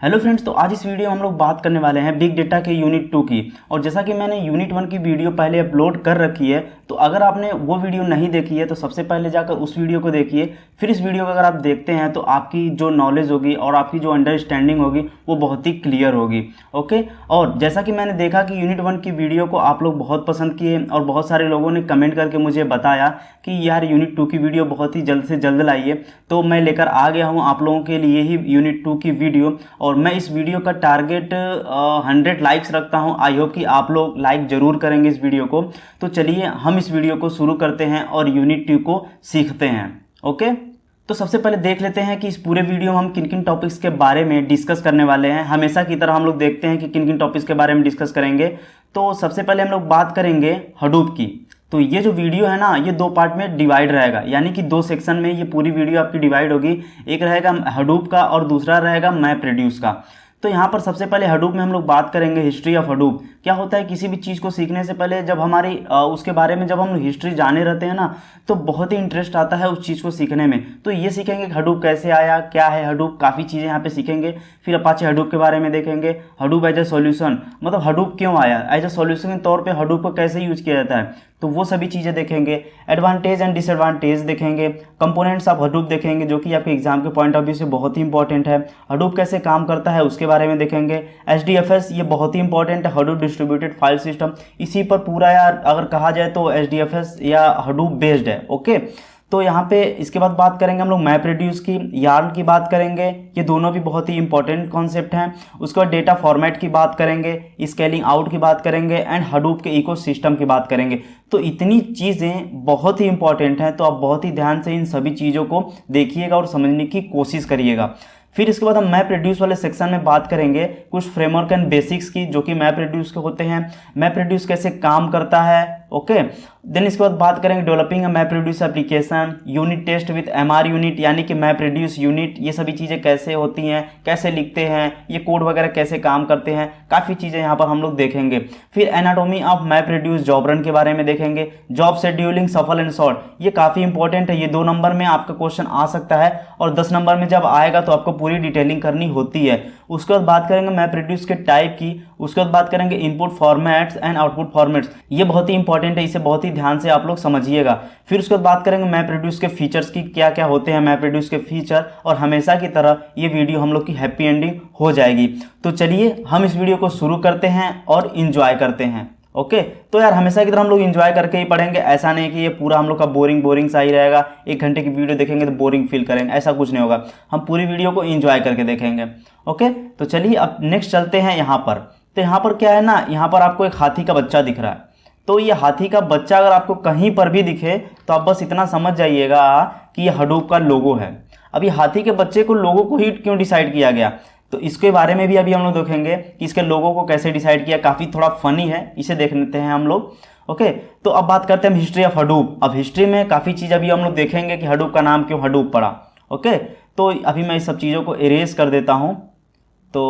Hello friends, तो आज इस वीडियो में हम लोग बात करने वाले हैं बिग डेटा के यूनिट 2 की। और जैसा कि मैंने यूनिट 1 की वीडियो पहले अपलोड कर रखी है, तो अगर आपने वो वीडियो नहीं देखी है तो सबसे पहले जाकर उस वीडियो को देखिए। फिर इस वीडियो को अगर आप देखते हैं तो आपकी जो नॉलेज होगी और आपकी जो अंडरस्टैंडिंग होगी वो बहुत ही क्लियर होगी। ओके, और जैसा कि मैंने देखा कि यूनिट 1 की वीडियो को आप लोग बहुत पसंद किए और बहुत सारे लोगों ने कमेंट करके मुझे बताया कि यार यूनिट 2 की वीडियो बहुत ही जल्द से जल्द लाइए, तो मैं लेकर आ गया हूँ आप लोगों के लिए ही यूनिट 2 की वीडियो। और मैं इस वीडियो का टारगेट 100 लाइक्स रखता हूं। आई होप कि आप लोग लाइक जरूर करेंगे इस वीडियो को। तो चलिए हम इस वीडियो को शुरू करते हैं और यूनिट 2 को सीखते हैं। ओके, तो सबसे पहले देख लेते हैं कि इस पूरे वीडियो में हम किन किन टॉपिक्स के बारे में डिस्कस करने वाले हैं। हमेशा की तरह हम लोग देखते हैं कि किन किन टॉपिक्स के बारे में डिस्कस करेंगे। तो सबसे पहले हम लोग बात करेंगे हडूप की। तो ये जो वीडियो है ना, ये 2 पार्ट में डिवाइड रहेगा, यानी कि 2 सेक्शन में ये पूरी वीडियो आपकी डिवाइड होगी। एक रहेगा हडूप का और दूसरा रहेगा मैप रेड्यूस का। तो यहाँ पर सबसे पहले हडूप में हम लोग बात करेंगे हिस्ट्री ऑफ हडूप। क्या होता है, किसी भी चीज़ को सीखने से पहले जब हमारी उसके बारे में जब हम हिस्ट्री जाने रहते हैं ना, तो बहुत ही इंटरेस्ट आता है उस चीज़ को सीखने में। तो ये सीखेंगे कि हडूप कैसे आया, क्या है हडूप, काफ़ी चीज़ें यहाँ पे सीखेंगे। फिर अपाचे हडूप के बारे में देखेंगे, हडूप एज ए सॉल्यूशन, मतलब हडूप क्यों आया, एज ए सॉल्यूशन के तौर पे हडूप को कैसे यूज किया जाता है, तो वो सभी चीज़ें देखेंगे। एडवांटेज एंड डिसएडवांटेज देखेंगे। कंपोनेंट्स ऑफ हडूप देखेंगे, जो कि आपके एग्जाम के पॉइंट ऑफ व्यू से बहुत ही इंपॉर्टेंट है। हडूप कैसे काम करता है उसके बारे में देखेंगे। HDFS ये बहुत ही इंपॉर्टेंट है, हडूप डिस्ट्रीब्यूटेड फाइल सिस्टम। इसी पर पूरा यार अगर कहा जाए तो HDFS या हडूप बेस्ड है। ओके, तो यहाँ पे इसके बाद बात करेंगे हम लोग मैप रेड्यूस की, यार्न की बात करेंगे। ये दोनों भी बहुत ही इंपॉर्टेंट कॉन्सेप्ट हैं। उसके बाद डेटा फॉर्मेट की बात करेंगे, स्केलिंग आउट की बात करेंगे एंड हडूप के इकोसिस्टम की बात करेंगे। तो इतनी चीज़ें बहुत ही इंपॉर्टेंट हैं, तो आप बहुत ही ध्यान से इन सभी चीज़ों को देखिएगा और समझने की कोशिश करिएगा। फिर इसके बाद हम मैप रेड्यूस वाले सेक्शन में बात करेंगे कुछ फ्रेमवर्क एंड बेसिक्स की, जो कि मैप रेड्यूस के होते हैं। मैप रेड्यूस कैसे काम करता है। ओके, देन इसके बाद बात करेंगे developing a map reduce application, unit test with MR unit, यानी कि मैप रेड्यूस यूनिट। ये सभी चीज़ें कैसे होती हैं, कैसे लिखते हैं, ये कोड वगैरह कैसे काम करते हैं, काफ़ी चीज़ें यहाँ पर हम लोग देखेंगे। फिर anatomy of map reduce job run के बारे में देखेंगे। जॉब शेड्यूलिंग सफल एंड शॉर्ट, ये काफ़ी इंपॉर्टेंट है। ये 2 नंबर में आपका क्वेश्चन आ सकता है और 10 नंबर में जब आएगा तो आपको पूरी डिटेलिंग करनी होती है। उसके बाद बात करेंगे मैप रेड्यूस के टाइप की। उसके बाद बात करेंगे input formats and output formats, ये बहुत ही इंपॉर्टेंट है, इसे बहुत ही ध्यान से आप लोग समझिएगा। फिर उसके बाद बात करेंगे मैप रेड्यूस के फीचर्स की, क्या क्या होते हैं मैप रेड्यूस के फीचर। और हमेशा की तरह ये वीडियो हम लोग की हैप्पी एंडिंग हो जाएगी। तो चलिए हम इस वीडियो को शुरू करते हैं और इंजॉय करते हैं। ओके, तो यार हमेशा की तरह हम लोग इंजॉय करके ही पढ़ेंगे। ऐसा नहीं कि ये पूरा हम लोग का बोरिंग सा ही रहेगा, 1 घंटे की वीडियो देखेंगे तो बोरिंग फील करेंगे, ऐसा कुछ नहीं होगा। हम पूरी वीडियो को इंजॉय करके देखेंगे। ओके, तो चलिए अब नेक्स्ट चलते हैं यहाँ पर। तो यहाँ पर क्या है ना, यहाँ पर आपको एक हाथी का बच्चा दिख रहा है। तो ये हाथी का बच्चा अगर आपको कहीं पर भी दिखे तो आप बस इतना समझ जाइएगा कि ये हडूप का लोगो है। अब ये हाथी के बच्चे को लोगो को ही क्यों डिसाइड किया गया, तो इसके बारे में भी अभी हम लोग देखेंगे कि इसके लोगों को कैसे डिसाइड किया। काफ़ी थोड़ा फनी है, इसे देख लेते हैं हम लोग। ओके, तो अब बात करते हैं हिस्ट्री ऑफ हडूप। अब हिस्ट्री में काफ़ी चीज़ अभी हम लोग देखेंगे कि हडूप का नाम क्यों हडूप पड़ा। ओके, तो अभी मैं इस सब चीज़ों को इरेज कर देता हूँ। तो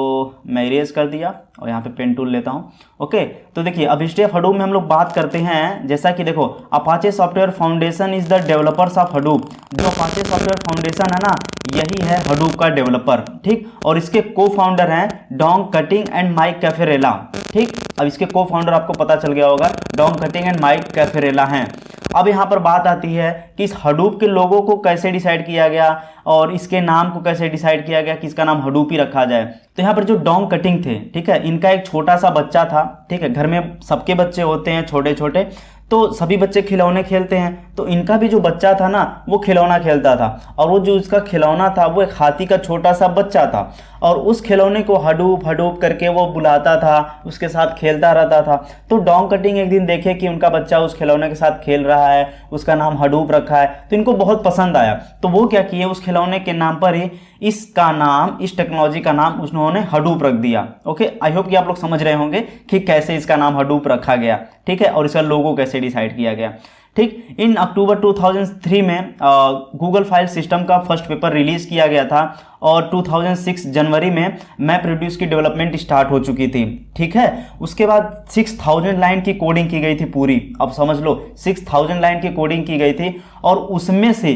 मैं इरेज कर दिया और यहाँ पे पेन टूल लेता हूँ। ओके, तो देखिए अब हिस्ट्री ऑफ हडूप में हम लोग बात करते हैं। जैसा कि देखो, Apache software foundation is the developers of Hadoop. जो अपाचे सॉफ्टवेयर फाउंडेशन है ना, यही है हडूप का डेवलपर। ठीक, और इसके को फाउंडर हैं डोंग कटिंग एंड माइक कैफेरेला। ठीक, अब इसके को फाउंडर आपको पता चल गया होगा, डोंग कटिंग एंड माइक कैफेरेला हैं। अब यहाँ पर बात आती है कि इस हडूप के लोगों को कैसे डिसाइड किया गया और इसके नाम को कैसे डिसाइड किया गया कि इसका नाम हडूप ही रखा जाए। तो यहाँ पर जो डोंग कटिंग थे, ठीक है, इनका एक छोटा सा बच्चा था। ठीक है, घर में सबके बच्चे होते हैं छोटे छोटे, तो सभी बच्चे खिलौने खेलते हैं। तो इनका भी जो बच्चा था ना, वो खिलौना खेलता था, और वो जो उसका खिलौना था वो एक हाथी का छोटा सा बच्चा था। और उस खिलौने को हडूप हडूप करके वो बुलाता था, उसके साथ खेलता रहता था। तो डोंग कटिंग एक दिन देखे कि उनका बच्चा उस खिलौने के साथ खेल रहा है, उसका नाम हडूप रखा है, तो इनको बहुत पसंद आया। तो वो क्या किए, उस खिलौने के नाम पर ही इसका नाम, इस टेक्नोलॉजी का नाम उन्होंने हडूप रख दिया। ओके, आई होप कि आप लोग समझ रहे होंगे कि कैसे इसका नाम हडूप रखा गया। ठीक है, और इसका लोगो कैसे डिसाइड किया गया। ठीक, इन अक्टूबर 2003 में गूगल फाइल सिस्टम का फर्स्ट पेपर रिलीज किया गया था और 2006 जनवरी में मैप रेड्यूस की डेवलपमेंट स्टार्ट हो चुकी थी। ठीक है, उसके बाद 6000 लाइन की कोडिंग की गई थी पूरी। अब समझ लो 6000 लाइन की कोडिंग की गई थी और उसमें से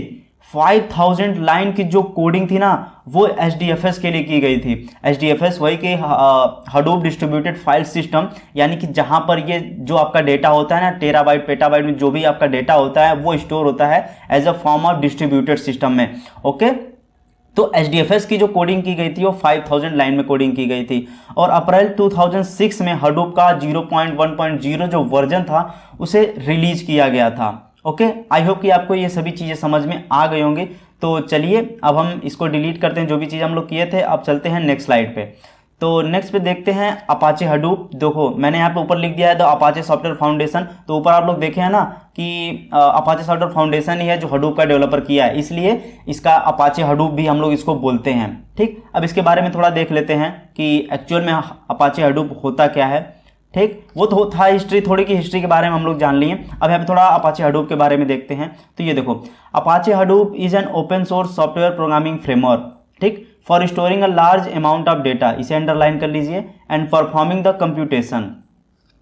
5000 लाइन की जो कोडिंग थी ना वो HDFS के लिए की गई थी। HDFS वही कि हडूप डिस्ट्रीब्यूटेड फाइल सिस्टम, यानी कि जहां पर ये जो आपका डेटा होता है ना, टेराबाइट पेटाबाइट में जो भी आपका डेटा होता है वो स्टोर होता है as a form of distributed system में। ओके, तो HDFS की जो कोडिंग की गई थी वो 5000 लाइन में कोडिंग की गई थी। और अप्रैल 2006 में हडूप का 0.1.0 जो वर्जन था उसे रिलीज किया गया था। ओके, आई होप कि आपको ये सभी चीज़ें समझ में आ गई होंगी। तो चलिए अब हम इसको डिलीट करते हैं, जो भी चीज़ हम लोग किए थे। अब चलते हैं नेक्स्ट स्लाइड पे। तो नेक्स्ट पे देखते हैं अपाचे हडूप। देखो मैंने यहाँ पे ऊपर लिख दिया है द अपाचे सॉफ्टवेयर फाउंडेशन। तो ऊपर आप लोग देखे हैं ना कि अपाचे सॉफ्टवेयर फाउंडेशन ही है जो हडूप का डेवलपर किया है, इसलिए इसका अपाचे हडूप भी हम लोग इसको बोलते हैं। ठीक, अब इसके बारे में थोड़ा देख लेते हैं कि एक्चुअल में अपाचे हडूप होता क्या है। ठीक, वो तो था हिस्ट्री, थोड़ी की हिस्ट्री के बारे में हम लोग जान लिए। अब यहाँ पे थोड़ा अपाचे हडूप के बारे में देखते हैं। तो ये देखो, Apache Hadoop is an open source software programming framework, ठीक, for storing a large amount of data, इसे अंडरलाइन कर लीजिए, एंड परफॉर्मिंग द कंप्यूटेशन।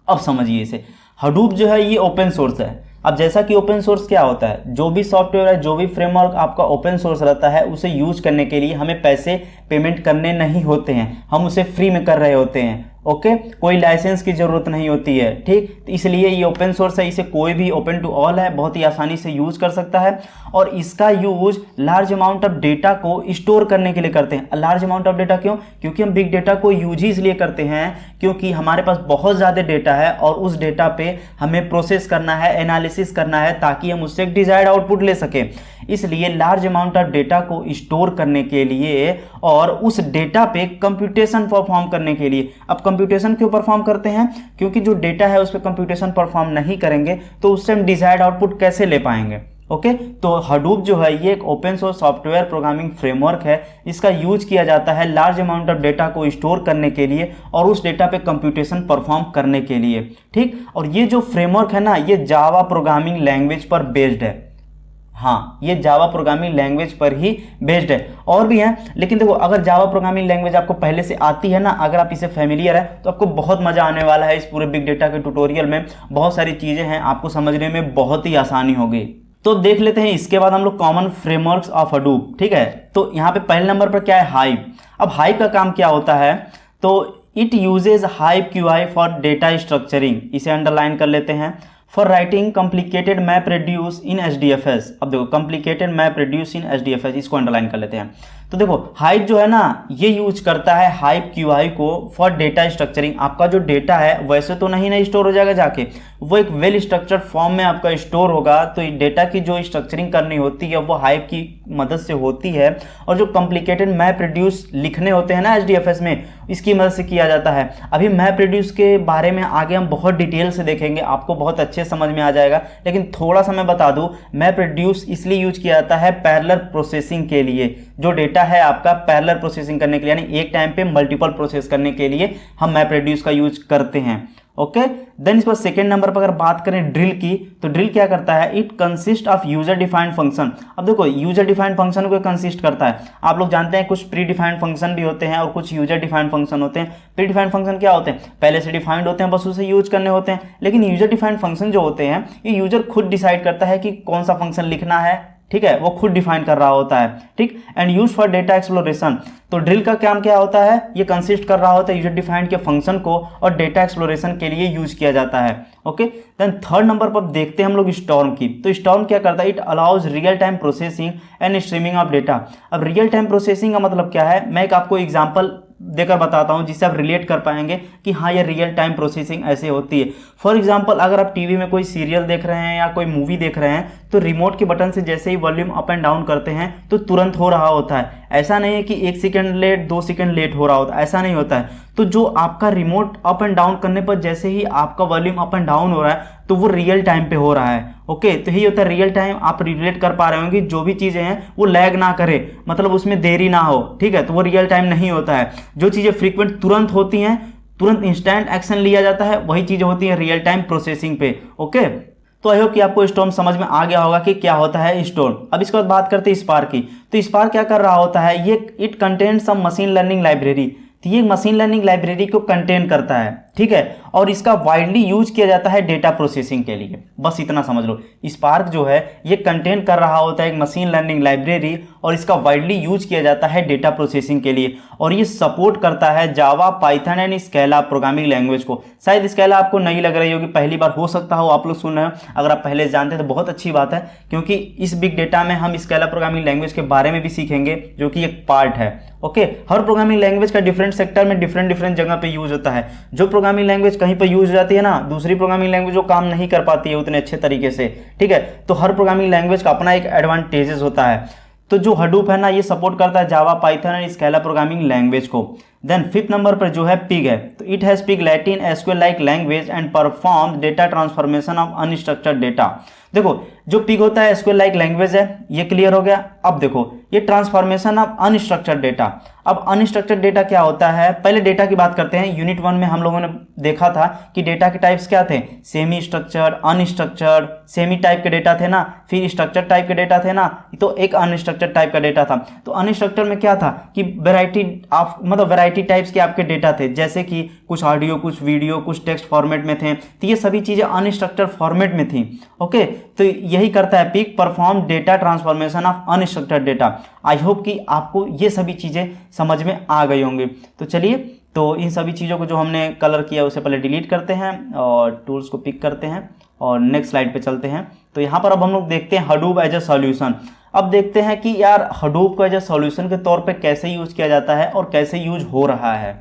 अब समझिए इसे, हडूप जो है ये ओपन सोर्स है। अब जैसा कि ओपन सोर्स क्या होता है, जो भी सॉफ्टवेयर है, जो भी फ्रेमवर्क आपका ओपन सोर्स रहता है, उसे यूज करने के लिए हमें पैसे पेमेंट करने नहीं होते हैं, हम उसे फ्री में कर रहे होते हैं। ओके, कोई लाइसेंस की जरूरत नहीं होती है। ठीक, तो इसलिए ये ओपन सोर्स है, इसे कोई भी ओपन टू ऑल है, बहुत ही आसानी से यूज कर सकता है। और इसका use large amount of data को स्टोर करने के लिए करते हैं। लार्ज अमाउंट ऑफ डेटा क्यों? क्योंकि हम बिग डेटा को यूज ही इसलिए करते हैं क्योंकि हमारे पास बहुत ज़्यादा डेटा है और उस डेटा पे हमें प्रोसेस करना है, एनालिसिस करना है, ताकि हम उससे एक डिजायर्ड आउटपुट ले सकें। इसलिए लार्ज अमाउंट ऑफ डेटा को स्टोर करने के लिए और उस डेटा पे कंप्यूटेशन परफॉर्म करने के लिए। अब कंप्यूटेशन क्यों परफॉर्म करते हैं? क्योंकि जो डेटा है उस पर कंप्यूटेशन परफॉर्म नहीं करेंगे तो उससे हम डिजायर्ड आउटपुट कैसे ले पाएंगे। ओके, तो हडूप जो है ये एक open source software programming framework है। इसका यूज किया जाता है लार्ज अमाउंट ऑफ डेटा को स्टोर करने के लिए और उस डेटा पे कंप्यूटेशन परफॉर्म करने के लिए। ठीक, और ये जो फ्रेमवर्क है ना, ये जावा प्रोग्रामिंग लैंग्वेज पर बेस्ड है। हाँ, ये जावा प्रोग्रामिंग लैंग्वेज पर ही बेस्ड है। और भी हैं, लेकिन देखो अगर जावा प्रोग्रामिंग लैंग्वेज आपको पहले से आती है ना, अगर आप इसे फेमिलियर है तो आपको बहुत मजा आने वाला है इस पूरे बिग डेटा के ट्यूटोरियल में। बहुत सारी चीजें हैं, आपको समझने में बहुत ही आसानी होगी। तो देख लेते हैं इसके बाद हम लोग कॉमन फ्रेमवर्क्स ऑफ हडूप। ठीक है, तो यहाँ पे पहले नंबर पर क्या है? हाइव। अब हाइव का काम क्या होता है? तो it uses hive QI for data structuring, इसे अंडरलाइन कर लेते हैं। For writing complicated map reduce in HDFS। अब देखो complicated map reduce in HDFS, इसको अंडरलाइन कर लेते हैं। तो देखो हाइव जो है ना, ये यूज करता है हाइव क्यूआई को फॉर डेटा स्ट्रक्चरिंग। आपका जो डेटा है वैसे तो नहीं स्टोर हो जाएगा जाके, वो एक वेल स्ट्रक्चर्ड फॉर्म में आपका स्टोर होगा। तो डेटा की जो स्ट्रक्चरिंग करनी होती है वो हाइव की मदद से होती है। और जो कॉम्प्लिकेटेड मैप रिड्यूस लिखने होते हैं ना HDFS में, इसकी मदद से किया जाता है। अभी मैप रिड्यूस के बारे में आगे हम बहुत डिटेल से देखेंगे, आपको बहुत अच्छे समझ में आ जाएगा। लेकिन थोड़ा सा मैं बता दूं, मैप रिड्यूस इसलिए यूज किया जाता है पैरेलल प्रोसेसिंग के लिए। जो डेटा है आपका पैरेलल प्रोसेसिंग करने के लिए, यानी एक टाइम पे मल्टीपल प्रोसेस करने के लिए हम मैप रिड्यूस का यूज करते हैं। ओके, देन इस पर सेकेंड नंबर पर अगर बात करें ड्रिल की, तो ड्रिल क्या करता है? It consist of user defined function. अब देखो यूजर डिफाइंड फंक्शन को कंसिस्ट करता है। आप लोग जानते हैं कुछ प्री डिफाइंड फंक्शन भी होते हैं और कुछ यूजर डिफाइंड फंक्शन होते हैं। प्री डिफाइंड फंक्शन क्या होते हैं? पहले से डिफाइंड होते हैं, बस उसे यूज करने होते हैं। लेकिन यूजर डिफाइंड फंक्शन जो होते हैं, ये यूजर खुद डिसाइड करता है कि कौन सा फंक्शन लिखना है। ठीक है, वो खुद डिफाइन कर रहा होता है। ठीक, and use for data exploration. तो ड्रिल का काम क्या होता है? ये कंसिस्ट कर रहा होता है यूजर डिफाइंड के फंक्शन को और डेटा एक्सप्लोरेशन के लिए यूज किया जाता है। ओके, देन थर्ड नंबर पर देखते हैं हम लोग स्टॉर्म की। तो स्टॉर्म क्या करता है? It allows real time processing and streaming of data. अब रियल टाइम प्रोसेसिंग का मतलब क्या है? मैं एक आपको एग्जांपल देकर बताता हूं जिससे आप रिलेट कर पाएंगे कि हाँ ये रियल टाइम प्रोसेसिंग ऐसे होती है। फॉर एग्जांपल, अगर आप टीवी में कोई सीरियल देख रहे हैं या कोई मूवी देख रहे हैं तो रिमोट के बटन से जैसे ही वॉल्यूम अप एंड डाउन करते हैं तो तुरंत हो रहा होता है। ऐसा नहीं है कि 1 सेकंड लेट 2 सेकंड लेट हो रहा होता है, ऐसा नहीं होता है। तो जो आपका रिमोट अप एंड डाउन करने पर जैसे ही आपका वॉल्यूम अप एंड डाउन हो रहा है तो वो रियल टाइम पे हो रहा है। ओके, तो यही होता है रियल टाइम। आप रिलेट कर पा रहे होंगे, जो भी चीजें हैं वो लैग ना करे, मतलब उसमें देरी ना हो। ठीक है, तो वो रियल टाइम नहीं होता है। जो चीजें फ्रीक्वेंट तुरंत होती हैं, तुरंत इंस्टेंट एक्शन लिया जाता है, वही चीजें होती हैं रियल टाइम प्रोसेसिंग पे। ओके, तो आई होप कि आपको स्टॉर्म समझ में आ गया होगा कि क्या होता है स्टॉर्म। अब इसके बाद बात करते हैं स्पार्क की। तो स्पार्क क्या कर रहा होता है? ये it contains some machine learning library. तो ये मशीन लर्निंग लाइब्रेरी को कंटेन करता है, ठीक है, और इसका वाइडली यूज किया जाता है डेटा प्रोसेसिंग के लिए। बस इतना समझ लो, स्पार्क जो है ये कंटेन कर रहा होता है एक मशीन लर्निंग लाइब्रेरी, और इसका वाइडली यूज किया जाता है डेटा प्रोसेसिंग के लिए, और ये सपोर्ट करता है Java, Python and Scala programming language को। शायद स्केला आपको नई लग रही होगी, पहली बार हो सकता हो आप लोग सुन रहे हो, अगर आप पहले जानते हैं तो बहुत अच्छी बात है, क्योंकि इस बिग डेटा में हम स्केला प्रोग्रामिंग लैंग्वेज के बारे में भी सीखेंगे, जो कि एक पार्ट है। ओके, हर प्रोग्रामिंग लैंग्वेज का डिफरेंट सेक्टर में डिफरेंट जगह पे यूज होता है। जो प्रोग्रामिंग लैंग्वेज कहीं पे यूज जाती है ना, दूसरी प्रोग्रामिंग लैंग्वेज वो काम नहीं कर पाती है उतने अच्छे तरीके से, ठीक है। तो हर प्रोग्रामिंग लैंग्वेज का अपना एक एडवांटेजेस होता है। तो जो हडूप है ना, ये सपोर्ट करता है Java, Python and Scala programming language को। देन 5th नंबर पर जो है पिग है, तो it has Pig Latin SQL like language and perform data transformation of unstructured data. देखो, जो पिग होता है एसक्यूएल लाइक लैंग्वेज है, ये क्लियर हो गया। अब देखो, ये ट्रांसफॉर्मेशन ऑफ अनस्ट्रक्चर्ड डेटा। अब अनस्ट्रक्चर्ड डेटा क्या होता है, पहले डेटा की बात करते हैं। यूनिट 1 में हम लोगों ने देखा था कि डेटा के टाइप्स क्या थे, semi structured, unstructured. Semi type के डेटा थे ना, फिर स्ट्रक्चर्ड टाइप के डेटा थे ना, तो एक अनस्ट्रक्चर्ड टाइप का डेटा था। तो अनस्ट्रक्चर्ड में क्या था कि वैरायटी टाइप्स के आपके डेटा थे, जैसे कि कुछ ऑडियो, कुछ वीडियो, कुछ टेक्स्ट फॉर्मेट में थे, तो ये सभी चीजें अनस्ट्रक्चर्ड फॉर्मेट में थी। ओके, तो यही करता है pig, perform data transformation of unstructured data. I hope कि आपको ये सभी चीजें समझ में आ गई होंगी। तो चलिए, तो इन सभी चीज़ों को जो हमने कलर किया उसे पहले डिलीट करते हैं और टूल्स को पिक करते हैं और नेक्स्ट स्लाइड पे चलते हैं। तो यहाँ पर अब हम लोग देखते हैं हडूप एज ए सॉल्यूशन। अब देखते हैं कि यार हडूप को एज ए सॉल्यूशन के तौर पे कैसे यूज किया जाता है और कैसे यूज हो रहा है,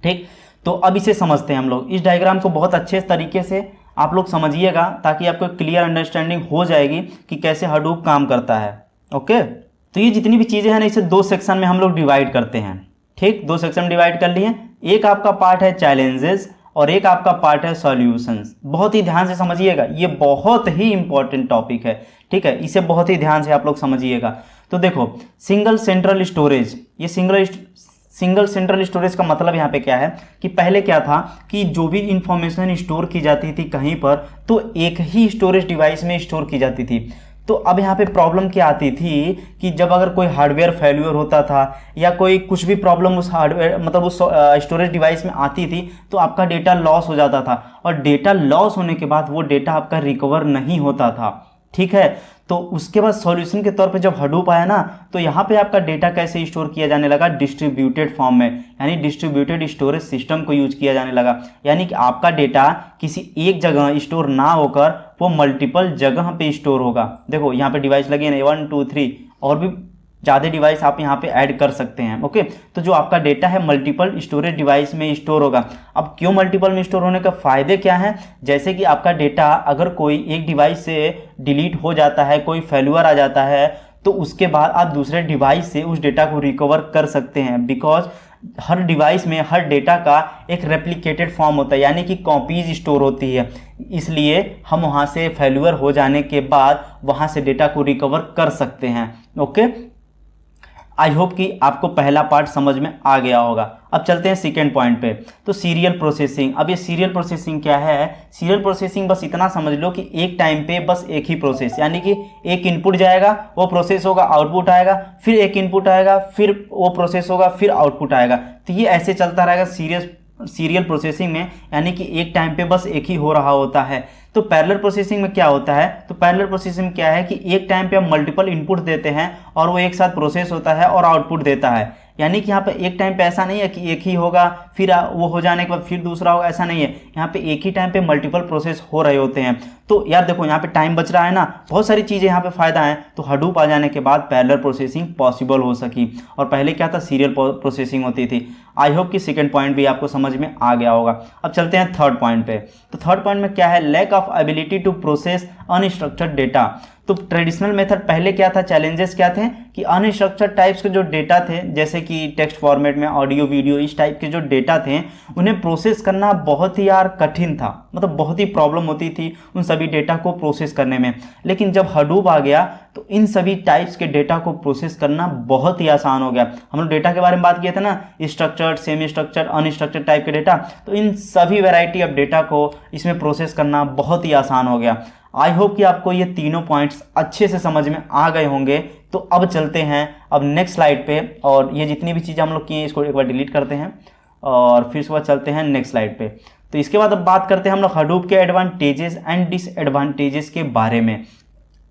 ठीक। तो अब इसे समझते हैं हम लोग। इस डायग्राम को बहुत अच्छे तरीके से आप लोग समझिएगा ताकि आपको क्लियर अंडरस्टैंडिंग हो जाएगी कि कैसे हडूप काम करता है। ओके, तो ये जितनी भी चीज़ें हैं ना, इसे 2 सेक्शन में हम लोग डिवाइड करते हैं, ठीक। 2 सेक्शन डिवाइड कर लिए। एक आपका पार्ट है चैलेंजेस और एक आपका पार्ट है सॉल्यूशंस। बहुत ही ध्यान से समझिएगा, ये बहुत ही इंपॉर्टेंट टॉपिक है, ठीक है। इसे बहुत ही ध्यान से आप लोग समझिएगा। तो देखो, सिंगल सेंट्रल स्टोरेज, ये सिंगल सेंट्रल स्टोरेज का मतलब यहाँ पे क्या है कि पहले क्या था कि जो भी इंफॉर्मेशन स्टोर की जाती थी कहीं पर, तो एक ही स्टोरेज डिवाइस में स्टोर की जाती थी। तो अब यहाँ पे प्रॉब्लम क्या आती थी कि जब अगर कोई हार्डवेयर फेल्यूर होता था या कोई कुछ भी प्रॉब्लम उस हार्डवेयर उस स्टोरेज डिवाइस में आती थी, तो आपका डेटा लॉस हो जाता था, और डेटा लॉस होने के बाद वो डेटा आपका रिकवर नहीं होता था, ठीक है। तो उसके बाद सॉल्यूशन के तौर पे जब हडूप आया ना, तो यहाँ पे आपका डेटा कैसे स्टोर किया जाने लगा, डिस्ट्रीब्यूटेड फॉर्म में, यानी डिस्ट्रीब्यूटेड स्टोरेज सिस्टम को यूज किया जाने लगा। यानी कि आपका डेटा किसी एक जगह स्टोर ना होकर वो मल्टीपल जगह पे स्टोर होगा। देखो यहाँ पे डिवाइस लगे हैं 1 2 3, और भी ज़्यादा डिवाइस आप यहाँ पे ऐड कर सकते हैं। ओके, तो जो आपका डेटा है मल्टीपल स्टोरेज डिवाइस में स्टोर होगा। अब क्यों मल्टीपल में स्टोर होने का फ़ायदे क्या हैं, जैसे कि आपका डेटा अगर कोई एक डिवाइस से डिलीट हो जाता है, कोई फेल्यूर आ जाता है, तो उसके बाद आप दूसरे डिवाइस से उस डेटा को रिकवर कर सकते हैं। बिकॉज हर डिवाइस में हर डेटा का एक रेप्लिकेटेड फॉर्म होता है, यानी कि कॉपीज स्टोर होती है, इसलिए हम वहाँ से फेल्यूर हो जाने के बाद वहाँ से डेटा को रिकवर कर सकते हैं। ओके, आई होप कि आपको पहला पार्ट समझ में आ गया होगा। अब चलते हैं सेकेंड पॉइंट पे। तो सीरियल प्रोसेसिंग। अब ये सीरियल प्रोसेसिंग क्या है, सीरियल प्रोसेसिंग बस इतना समझ लो कि एक टाइम पे बस एक ही प्रोसेस, यानी कि एक इनपुट जाएगा, वो प्रोसेस होगा, आउटपुट आएगा, फिर एक इनपुट आएगा, फिर वो प्रोसेस होगा, फिर आउटपुट आएगा। तो ये ऐसे चलता रहेगा सीरियल प्रोसेसिंग में, यानी कि एक टाइम पे बस एक ही हो रहा होता है। तो पैरेलल प्रोसेसिंग में क्या होता है, तो पैरेलल प्रोसेसिंग में क्या है कि एक टाइम पे हम मल्टीपल इनपुट देते हैं और वो एक साथ प्रोसेस होता है और आउटपुट देता है। यानी कि यहाँ पे एक टाइम पे ऐसा नहीं है कि एक ही होगा फिर वो हो जाने के बाद फिर दूसरा होगा, ऐसा नहीं है। यहाँ पे एक ही टाइम पे मल्टीपल प्रोसेस हो रहे होते हैं। तो यार देखो, यहाँ पे टाइम बच रहा है ना, बहुत सारी चीज़ें यहाँ पे फायदा है। तो हडूप आ जाने के बाद पैरेलल प्रोसेसिंग पॉसिबल हो सकी, और पहले क्या था, सीरियल प्रोसेसिंग होती थी। आई होप कि सेकेंड पॉइंट भी आपको समझ में आ गया होगा। अब चलते हैं थर्ड पॉइंट पे। तो थर्ड पॉइंट में क्या है, lack of ability to process unstructured data. तो ट्रेडिशनल मेथड पहले क्या था, चैलेंजेस क्या थे कि अनस्ट्रक्चर्ड टाइप्स के जो डेटा थे, जैसे कि टेक्स्ट फॉर्मेट में, ऑडियो वीडियो, इस टाइप के जो डेटा थे, उन्हें प्रोसेस करना बहुत ही यार कठिन था, मतलब बहुत ही प्रॉब्लम होती थी उन सभी डेटा को प्रोसेस करने में। लेकिन जब हडूप आ गया तो इन सभी टाइप्स के डेटा को प्रोसेस करना बहुत ही आसान हो गया। हम लोग डेटा के बारे में बात किया था ना, structured, semi structured, unstructured type के डेटा, तो इन सभी वैरायटी ऑफ डेटा को इसमें प्रोसेस करना बहुत ही आसान हो गया। आई होप कि आपको ये तीनों पॉइंट्स अच्छे से समझ में आ गए होंगे। तो अब चलते हैं अब नेक्स्ट स्लाइड पे, और ये जितनी भी चीज़ें हम लोग की हैं इसको एक बार डिलीट करते हैं और फिर उसके बाद चलते हैं नेक्स्ट स्लाइड पे। तो इसके बाद अब बात करते हैं हम लोग हडूप के एडवांटेजेस एंड डिसएडवांटेजेस के बारे में।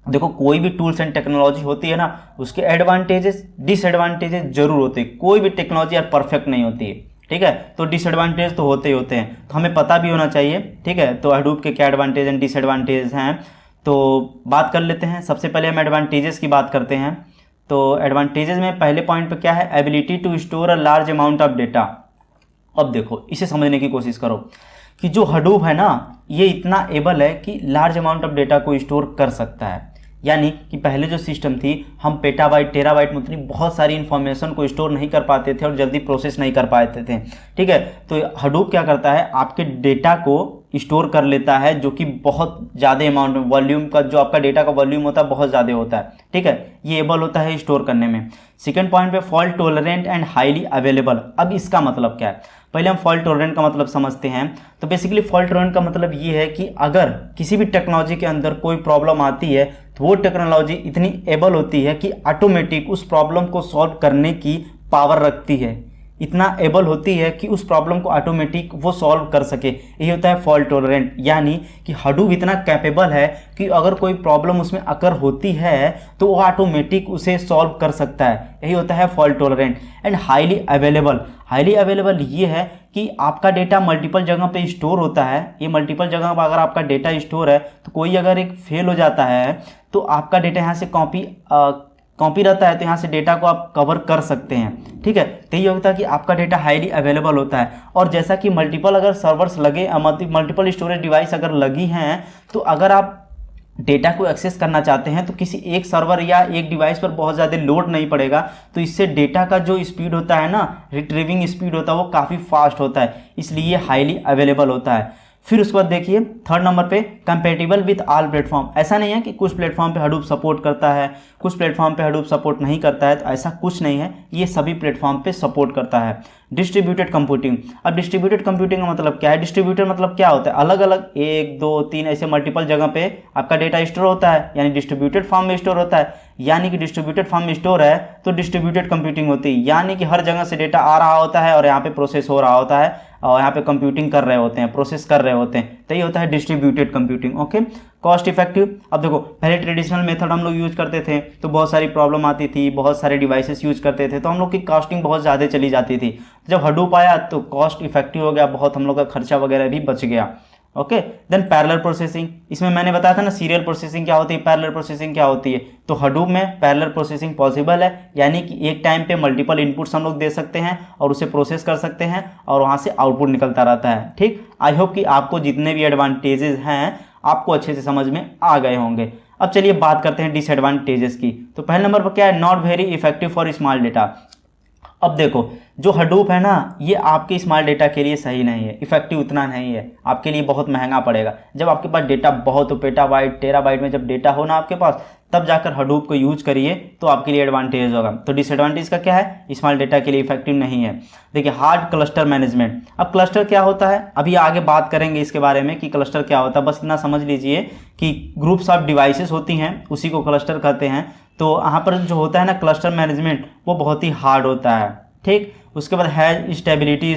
देखो कोई भी टूल्स एंड टेक्नोलॉजी होती है ना, उसके एडवांटेजेस डिसएडवांटेजेस जरूर होते हैं। कोई भी टेक्नोलॉजी यार परफेक्ट नहीं होती है, ठीक है। तो डिसएडवांटेज तो होते ही होते हैं, तो हमें पता भी होना चाहिए, ठीक है। तो हडूप के क्या एडवांटेज एंड डिसएडवांटेज हैं, तो बात कर लेते हैं। सबसे पहले हम एडवांटेजेस की बात करते हैं। तो एडवांटेजेस में पहले पॉइंट पे क्या है, ability to store a large amount of data. अब देखो इसे समझने की कोशिश करो कि जो हडूप है ना, ये इतना एबल है कि लार्ज अमाउंट ऑफ डेटा को स्टोर कर सकता है। यानी कि पहले जो सिस्टम थी, हम पेटाबाइट टेराबाइट में उतनी बहुत सारी इन्फॉर्मेशन को स्टोर नहीं कर पाते थे और जल्दी प्रोसेस नहीं कर पाते थे, ठीक है। तो हडूप क्या करता है, आपके डेटा को स्टोर कर लेता है, जो कि बहुत ज़्यादा अमाउंट में, वॉल्यूम का जो आपका डेटा का वॉल्यूम होता है बहुत ज़्यादा होता है, ठीक है। ये एबल होता है स्टोर करने में। सेकेंड पॉइंट पे fault tolerant and highly available. अब इसका मतलब क्या है, पहले हम फॉल्ट टॉलरेंट का मतलब समझते हैं। तो बेसिकली फॉल्ट टॉलरेंट का मतलब ये है कि अगर किसी भी टेक्नोलॉजी के अंदर कोई प्रॉब्लम आती है तो वो टेक्नोलॉजी इतनी एबल होती है कि ऑटोमेटिक उस प्रॉब्लम को सॉल्व करने की पावर रखती है, इतना एबल होती है कि उस प्रॉब्लम को ऑटोमेटिक वो सॉल्व कर सके। यही होता है फॉल्ट टॉलरेंट। यानी कि हडूप इतना कैपेबल है कि अगर कोई प्रॉब्लम उसमें अकर होती है तो वो ऑटोमेटिक उसे सॉल्व कर सकता है। यही होता है fault tolerant. And highly available. Highly available ये है कि आपका डेटा मल्टीपल जगह पे स्टोर होता है। ये मल्टीपल जगह पर अगर आपका डेटा स्टोर है तो कोई अगर एक फेल हो जाता है तो आपका डेटा यहाँ से कॉपी रहता है, तो यहाँ से डेटा को आप कवर कर सकते हैं, ठीक है। तो ये होता है कि आपका डेटा हाईली अवेलेबल होता है। और जैसा कि मल्टीपल अगर सर्वर्स लगे, मल्टीपल स्टोरेज डिवाइस अगर लगी हैं, तो अगर आप डेटा को एक्सेस करना चाहते हैं तो किसी एक सर्वर या एक डिवाइस पर बहुत ज़्यादा लोड नहीं पड़ेगा। तो इससे डेटा का जो स्पीड होता है ना, रिट्रीविंग स्पीड होता है, वो काफ़ी फास्ट होता है, इसलिए हाईली अवेलेबल होता है। फिर उसके बाद देखिए थर्ड नंबर पे कंपेटिबल विथ ऑल प्लेटफॉर्म। ऐसा नहीं है कि कुछ प्लेटफॉर्म पे हडूप सपोर्ट करता है, कुछ प्लेटफॉर्म पे हडूप सपोर्ट नहीं करता है, तो ऐसा कुछ नहीं है, ये सभी प्लेटफॉर्म पे सपोर्ट करता है। Distributed computing. अब डिस्ट्रीब्यूटेड कंप्यूटिंग का मतलब क्या है, डिस्ट्रीब्यूटेड मतलब क्या होता है, अलग अलग 1 2 3 ऐसे मल्टीपल जगह पे आपका डेटा स्टोर होता है, यानी डिस्ट्रीब्यूटेड फॉर्म में स्टोर होता है। यानी कि डिस्ट्रीब्यूटेड फॉर्म में स्टोर है तो डिस्ट्रीब्यूटेड कंप्यूटिंग होती है, यानी कि हर जगह से डेटा आ रहा होता है और यहाँ पे प्रोसेस हो रहा होता है और यहाँ पे कंप्यूटिंग कर रहे होते हैं, प्रोसेस कर रहे होते हैं। तो ये होता है distributed computing. Okay, cost effective. अब देखो पहले ट्रेडिशनल मेथड हम लोग यूज करते थे तो बहुत सारी प्रॉब्लम आती थी, बहुत सारे डिवाइसेस यूज करते थे, तो हम लोग की कॉस्टिंग बहुत ज़्यादा चली जाती थी। जब हडूप आया तो कॉस्ट इफेक्टिव हो गया, बहुत हम लोग का खर्चा वगैरह भी बच गया। Okay, then parallel processing. इसमें मैंने बताया था ना सीरियल प्रोसेसिंग क्या होती है, पैरेलल प्रोसेसिंग क्या होती है। तो हडूप में पैरेलल प्रोसेसिंग पॉसिबल है, यानी कि एक टाइम पे मल्टीपल इनपुट्स हम लोग दे सकते हैं और उसे प्रोसेस कर सकते हैं और वहाँ से आउटपुट निकलता रहता है। ठीक, आई होप कि आपको जितने भी एडवांटेजेस हैं आपको अच्छे से समझ में आ गए होंगे। अब चलिए बात करते हैं डिसएडवांटेजेस की। तो पहले नंबर पर क्या है, not very effective for small data. अब देखो जो हडूप है ना, ये आपके स्मॉल डेटा के लिए सही नहीं है, इफेक्टिव उतना नहीं है, आपके लिए बहुत महंगा पड़ेगा। जब आपके पास डेटा बहुत हो, पेटाबाइट टेराबाइट में जब डेटा हो ना आपके पास, तब जाकर हडूप को यूज करिए तो आपके लिए एडवांटेज होगा। तो डिसएडवांटेज का क्या है, स्मॉल डेटा के लिए इफेक्टिव नहीं है। देखिए हार्ड क्लस्टर मैनेजमेंट। अब क्लस्टर क्या होता है, अभी आगे बात करेंगे इसके बारे में कि क्लस्टर क्या होता है। बस इतना समझ लीजिए कि ग्रुप्स ऑफ डिवाइसेस होती हैं, उसी को क्लस्टर कहते हैं। तो यहाँ पर जो होता है ना क्लस्टर मैनेजमेंट, वो बहुत ही हार्ड होता है। ठीक, उसके बाद है स्टेबिलिटी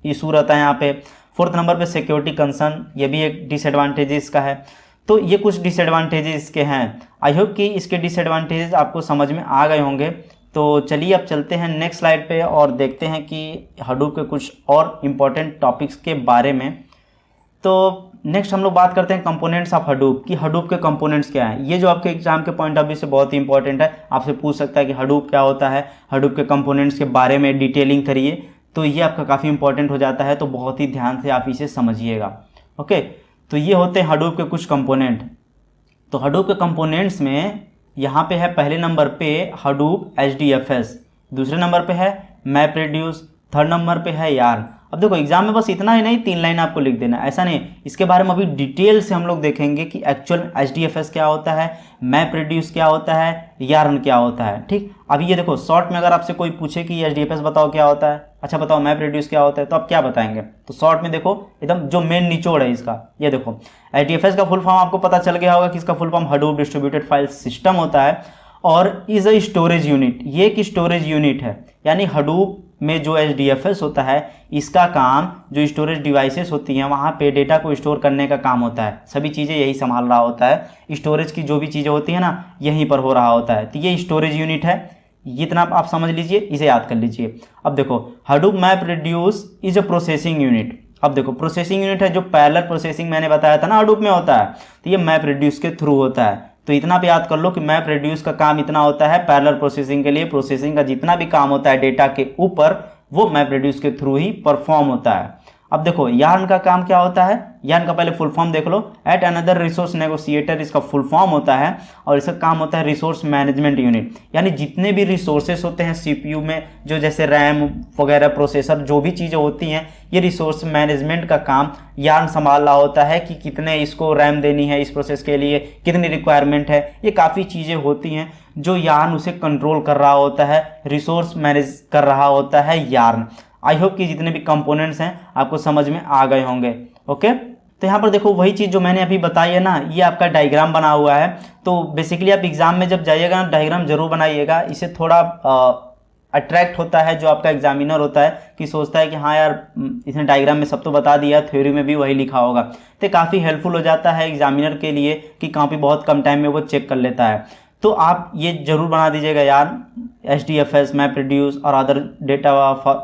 इशू रहता है यहाँ पे। फोर्थ नंबर पे सिक्योरिटी कंसर्न, ये भी एक डिसएडवांटेजेस का है। तो ये कुछ डिसएडवांटेजेस के हैं। आई होप कि इसके डिसएडवांटेजेस आपको समझ में आ गए होंगे। तो चलिए अब चलते हैं नेक्स्ट स्लाइड पे और देखते हैं कि हडूप के कुछ और इम्पोर्टेंट टॉपिक्स के बारे में। तो नेक्स्ट हम लोग बात करते हैं कंपोनेंट्स ऑफ हडूप, कि हडूप के कंपोनेंट्स क्या हैं। ये जो आपके एग्जाम के पॉइंट ऑफ व्यू से बहुत ही इंपॉर्टेंट है, आपसे पूछ सकता है कि हडूप क्या होता है, हडूप के कंपोनेंट्स के बारे में डिटेलिंग करिए, तो ये आपका काफ़ी इंपॉर्टेंट हो जाता है। तो बहुत ही ध्यान से आप इसे समझिएगा। ओके, तो ये होते हैं हडूप के कुछ कंपोनेंट। तो हडूप के कंपोनेंट्स में यहाँ पे है पहले नंबर पे हडूप HDFS, दूसरे नंबर पे है मैप रेड्यूस, थर्ड नंबर पे है यार्न। अब देखो एग्जाम में बस इतना ही नहीं, 3 लाइन आपको लिख देना, ऐसा नहीं। इसके बारे में अभी डिटेल से हम लोग देखेंगे कि एक्चुअल HDFS क्या होता है, मैप रेड्यूस क्या होता है, यार्न क्या होता है। ठीक, अभी ये देखो शॉर्ट में अगर आपसे कोई पूछे कि HDFS बताओ क्या होता है, अच्छा बताओ मैप रेड्यूस क्या होता है, तो आप क्या बताएंगे? तो शॉर्ट में देखो एकदम जो मेन निचोड़ है इसका, ये देखो HDFS का फुल फॉर्म आपको पता चल गया होगा कि इसका full form Hadoop distributed file system होता है और इज अ स्टोरेज यूनिट। ये एक स्टोरेज यूनिट है, यानी हडूप में जो HDFS होता है इसका काम जो स्टोरेज डिवाइसेस होती हैं वहाँ पे डेटा को स्टोर करने का काम होता है। सभी चीज़ें यही संभाल रहा होता है, स्टोरेज की जो भी चीज़ें होती हैं ना यहीं पर हो रहा होता है। तो ये स्टोरेज यूनिट है, इतना आप समझ लीजिए, इसे याद कर लीजिए। अब देखो Hadoop map reduce is a processing unit. अब देखो प्रोसेसिंग यूनिट है, जो पैरेलल प्रोसेसिंग मैंने बताया था ना हडूप में होता है, तो ये मैप रेड्यूस के थ्रू होता है। तो इतना भी याद कर लो कि मैप रेड्यूस का काम इतना होता है पैरेलल प्रोसेसिंग के लिए, प्रोसेसिंग का जितना भी काम होता है डेटा के ऊपर वो मैप रेड्यूस के थ्रू ही परफॉर्म होता है। अब देखो यार्न का काम क्या होता है, यार्न का पहले फुल फॉर्म देख लो, एट अनदर रिसोर्स नेगोशिएटर इसका फुल फॉर्म होता है और इसका काम होता है रिसोर्स मैनेजमेंट यूनिट। यानी जितने भी रिसोर्सेस होते हैं CPU में, जो जैसे रैम वगैरह प्रोसेसर जो भी चीज़ें होती हैं, ये रिसोर्स मैनेजमेंट का काम यार्न संभाल रहा होता है कि कितने इसको रैम देनी है इस प्रोसेस के लिए, कितनी रिक्वायरमेंट है, ये काफ़ी चीज़ें होती हैं जो यार्न उसे कंट्रोल कर रहा होता है, रिसोर्स मैनेज कर रहा होता है यार्न। आई होप कि जितने भी कंपोनेंट्स हैं आपको समझ में आ गए होंगे। ओके, तो यहाँ पर देखो वही चीज़ जो मैंने अभी बताई है ना, ये आपका डायग्राम बना हुआ है। तो बेसिकली आप एग्जाम में जब जाइएगा डायग्राम जरूर बनाइएगा, इससे थोड़ा अट्रैक्ट होता है जो आपका एग्जामिनर होता है कि सोचता है कि हाँ यार इसने डायग्राम में सब तो बता दिया, थ्योरी में भी वही लिखा होगा। तो काफ़ी हेल्पफुल हो जाता है एग्जामिनर के लिए कि कॉपी बहुत कम टाइम में वो चेक कर लेता है। तो आप ये जरूर बना दीजिएगा यार, HDFS मैप रेड्यूस और अदर डेटा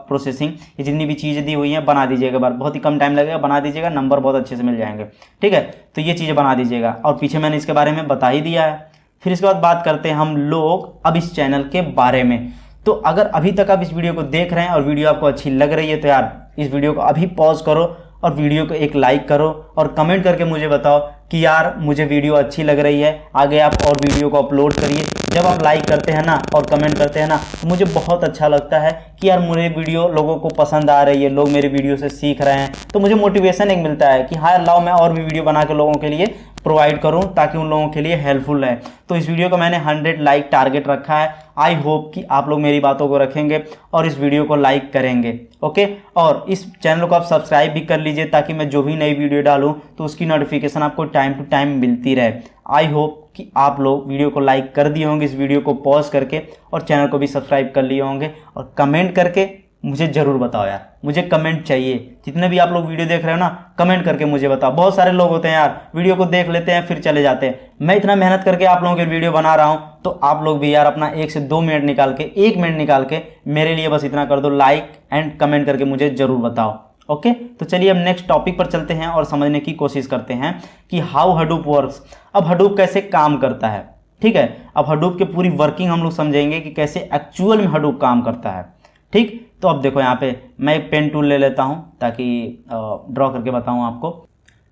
प्रोसेसिंग, ये जितनी भी चीज़ें दी हुई हैं बना दीजिएगा बार, बहुत ही कम टाइम लगेगा, बना दीजिएगा, नंबर बहुत अच्छे से मिल जाएंगे। ठीक है, तो ये चीज़ें बना दीजिएगा और पीछे मैंने इसके बारे में बता ही दिया है। फिर इसके बाद बात करते हैं हम लोग अब इस चैनल के बारे में। तो अगर अभी तक आप इस वीडियो को देख रहे हैं और वीडियो आपको अच्छी लग रही है तो यार इस वीडियो को अभी पॉज करो और वीडियो को एक लाइक करो और कमेंट करके मुझे बताओ कि यार मुझे वीडियो अच्छी लग रही है, आगे आप और वीडियो को अपलोड करिए। जब आप लाइक करते हैं ना और कमेंट करते हैं ना तो मुझे बहुत अच्छा लगता है कि यार मेरे वीडियो लोगों को पसंद आ रही है, लोग मेरे वीडियो से सीख रहे हैं, तो मुझे मोटिवेशन एक मिलता है कि हाँ लाओ मैं और भी वीडियो बना के लोगों के लिए प्रोवाइड करूं ताकि उन लोगों के लिए हेल्पफुल है। तो इस वीडियो को मैंने 100 लाइक टारगेट रखा है। आई होप कि आप लोग मेरी बातों को रखेंगे और इस वीडियो को लाइक करेंगे। ओके, और इस चैनल को आप सब्सक्राइब भी कर लीजिए ताकि मैं जो भी नई वीडियो डालूं तो उसकी नोटिफिकेशन आपको टाइम टू टाइम मिलती रहे। आई होप कि आप लोग वीडियो को लाइक कर दिए होंगे, इस वीडियो को पॉज करके, और चैनल को भी सब्सक्राइब कर लिए होंगे। और कमेंट करके मुझे ज़रूर बताओ यार, मुझे कमेंट चाहिए। जितने भी आप लोग वीडियो देख रहे हो ना कमेंट करके मुझे बताओ। बहुत सारे लोग होते हैं यार वीडियो को देख लेते हैं फिर चले जाते हैं। मैं इतना मेहनत करके आप लोगों के वीडियो बना रहा हूं तो आप लोग भी यार अपना 1 से 2 मिनट निकाल के, 1 मिनट निकाल के मेरे लिए बस इतना कर दो, लाइक एंड कमेंट करके मुझे ज़रूर बताओ। ओके, तो चलिए अब नेक्स्ट टॉपिक पर चलते हैं और समझने की कोशिश करते हैं कि हाउ हडूप वर्क्स। अब हडूप कैसे काम करता है। ठीक है, अब हडूप की पूरी वर्किंग हम लोग समझेंगे कि कैसे एक्चुअल में हडूप काम करता है। ठीक, तो अब देखो यहाँ पे मैं एक पेन टूल ले लेता हूँ ताकि ड्रॉ करके बताऊँ आपको।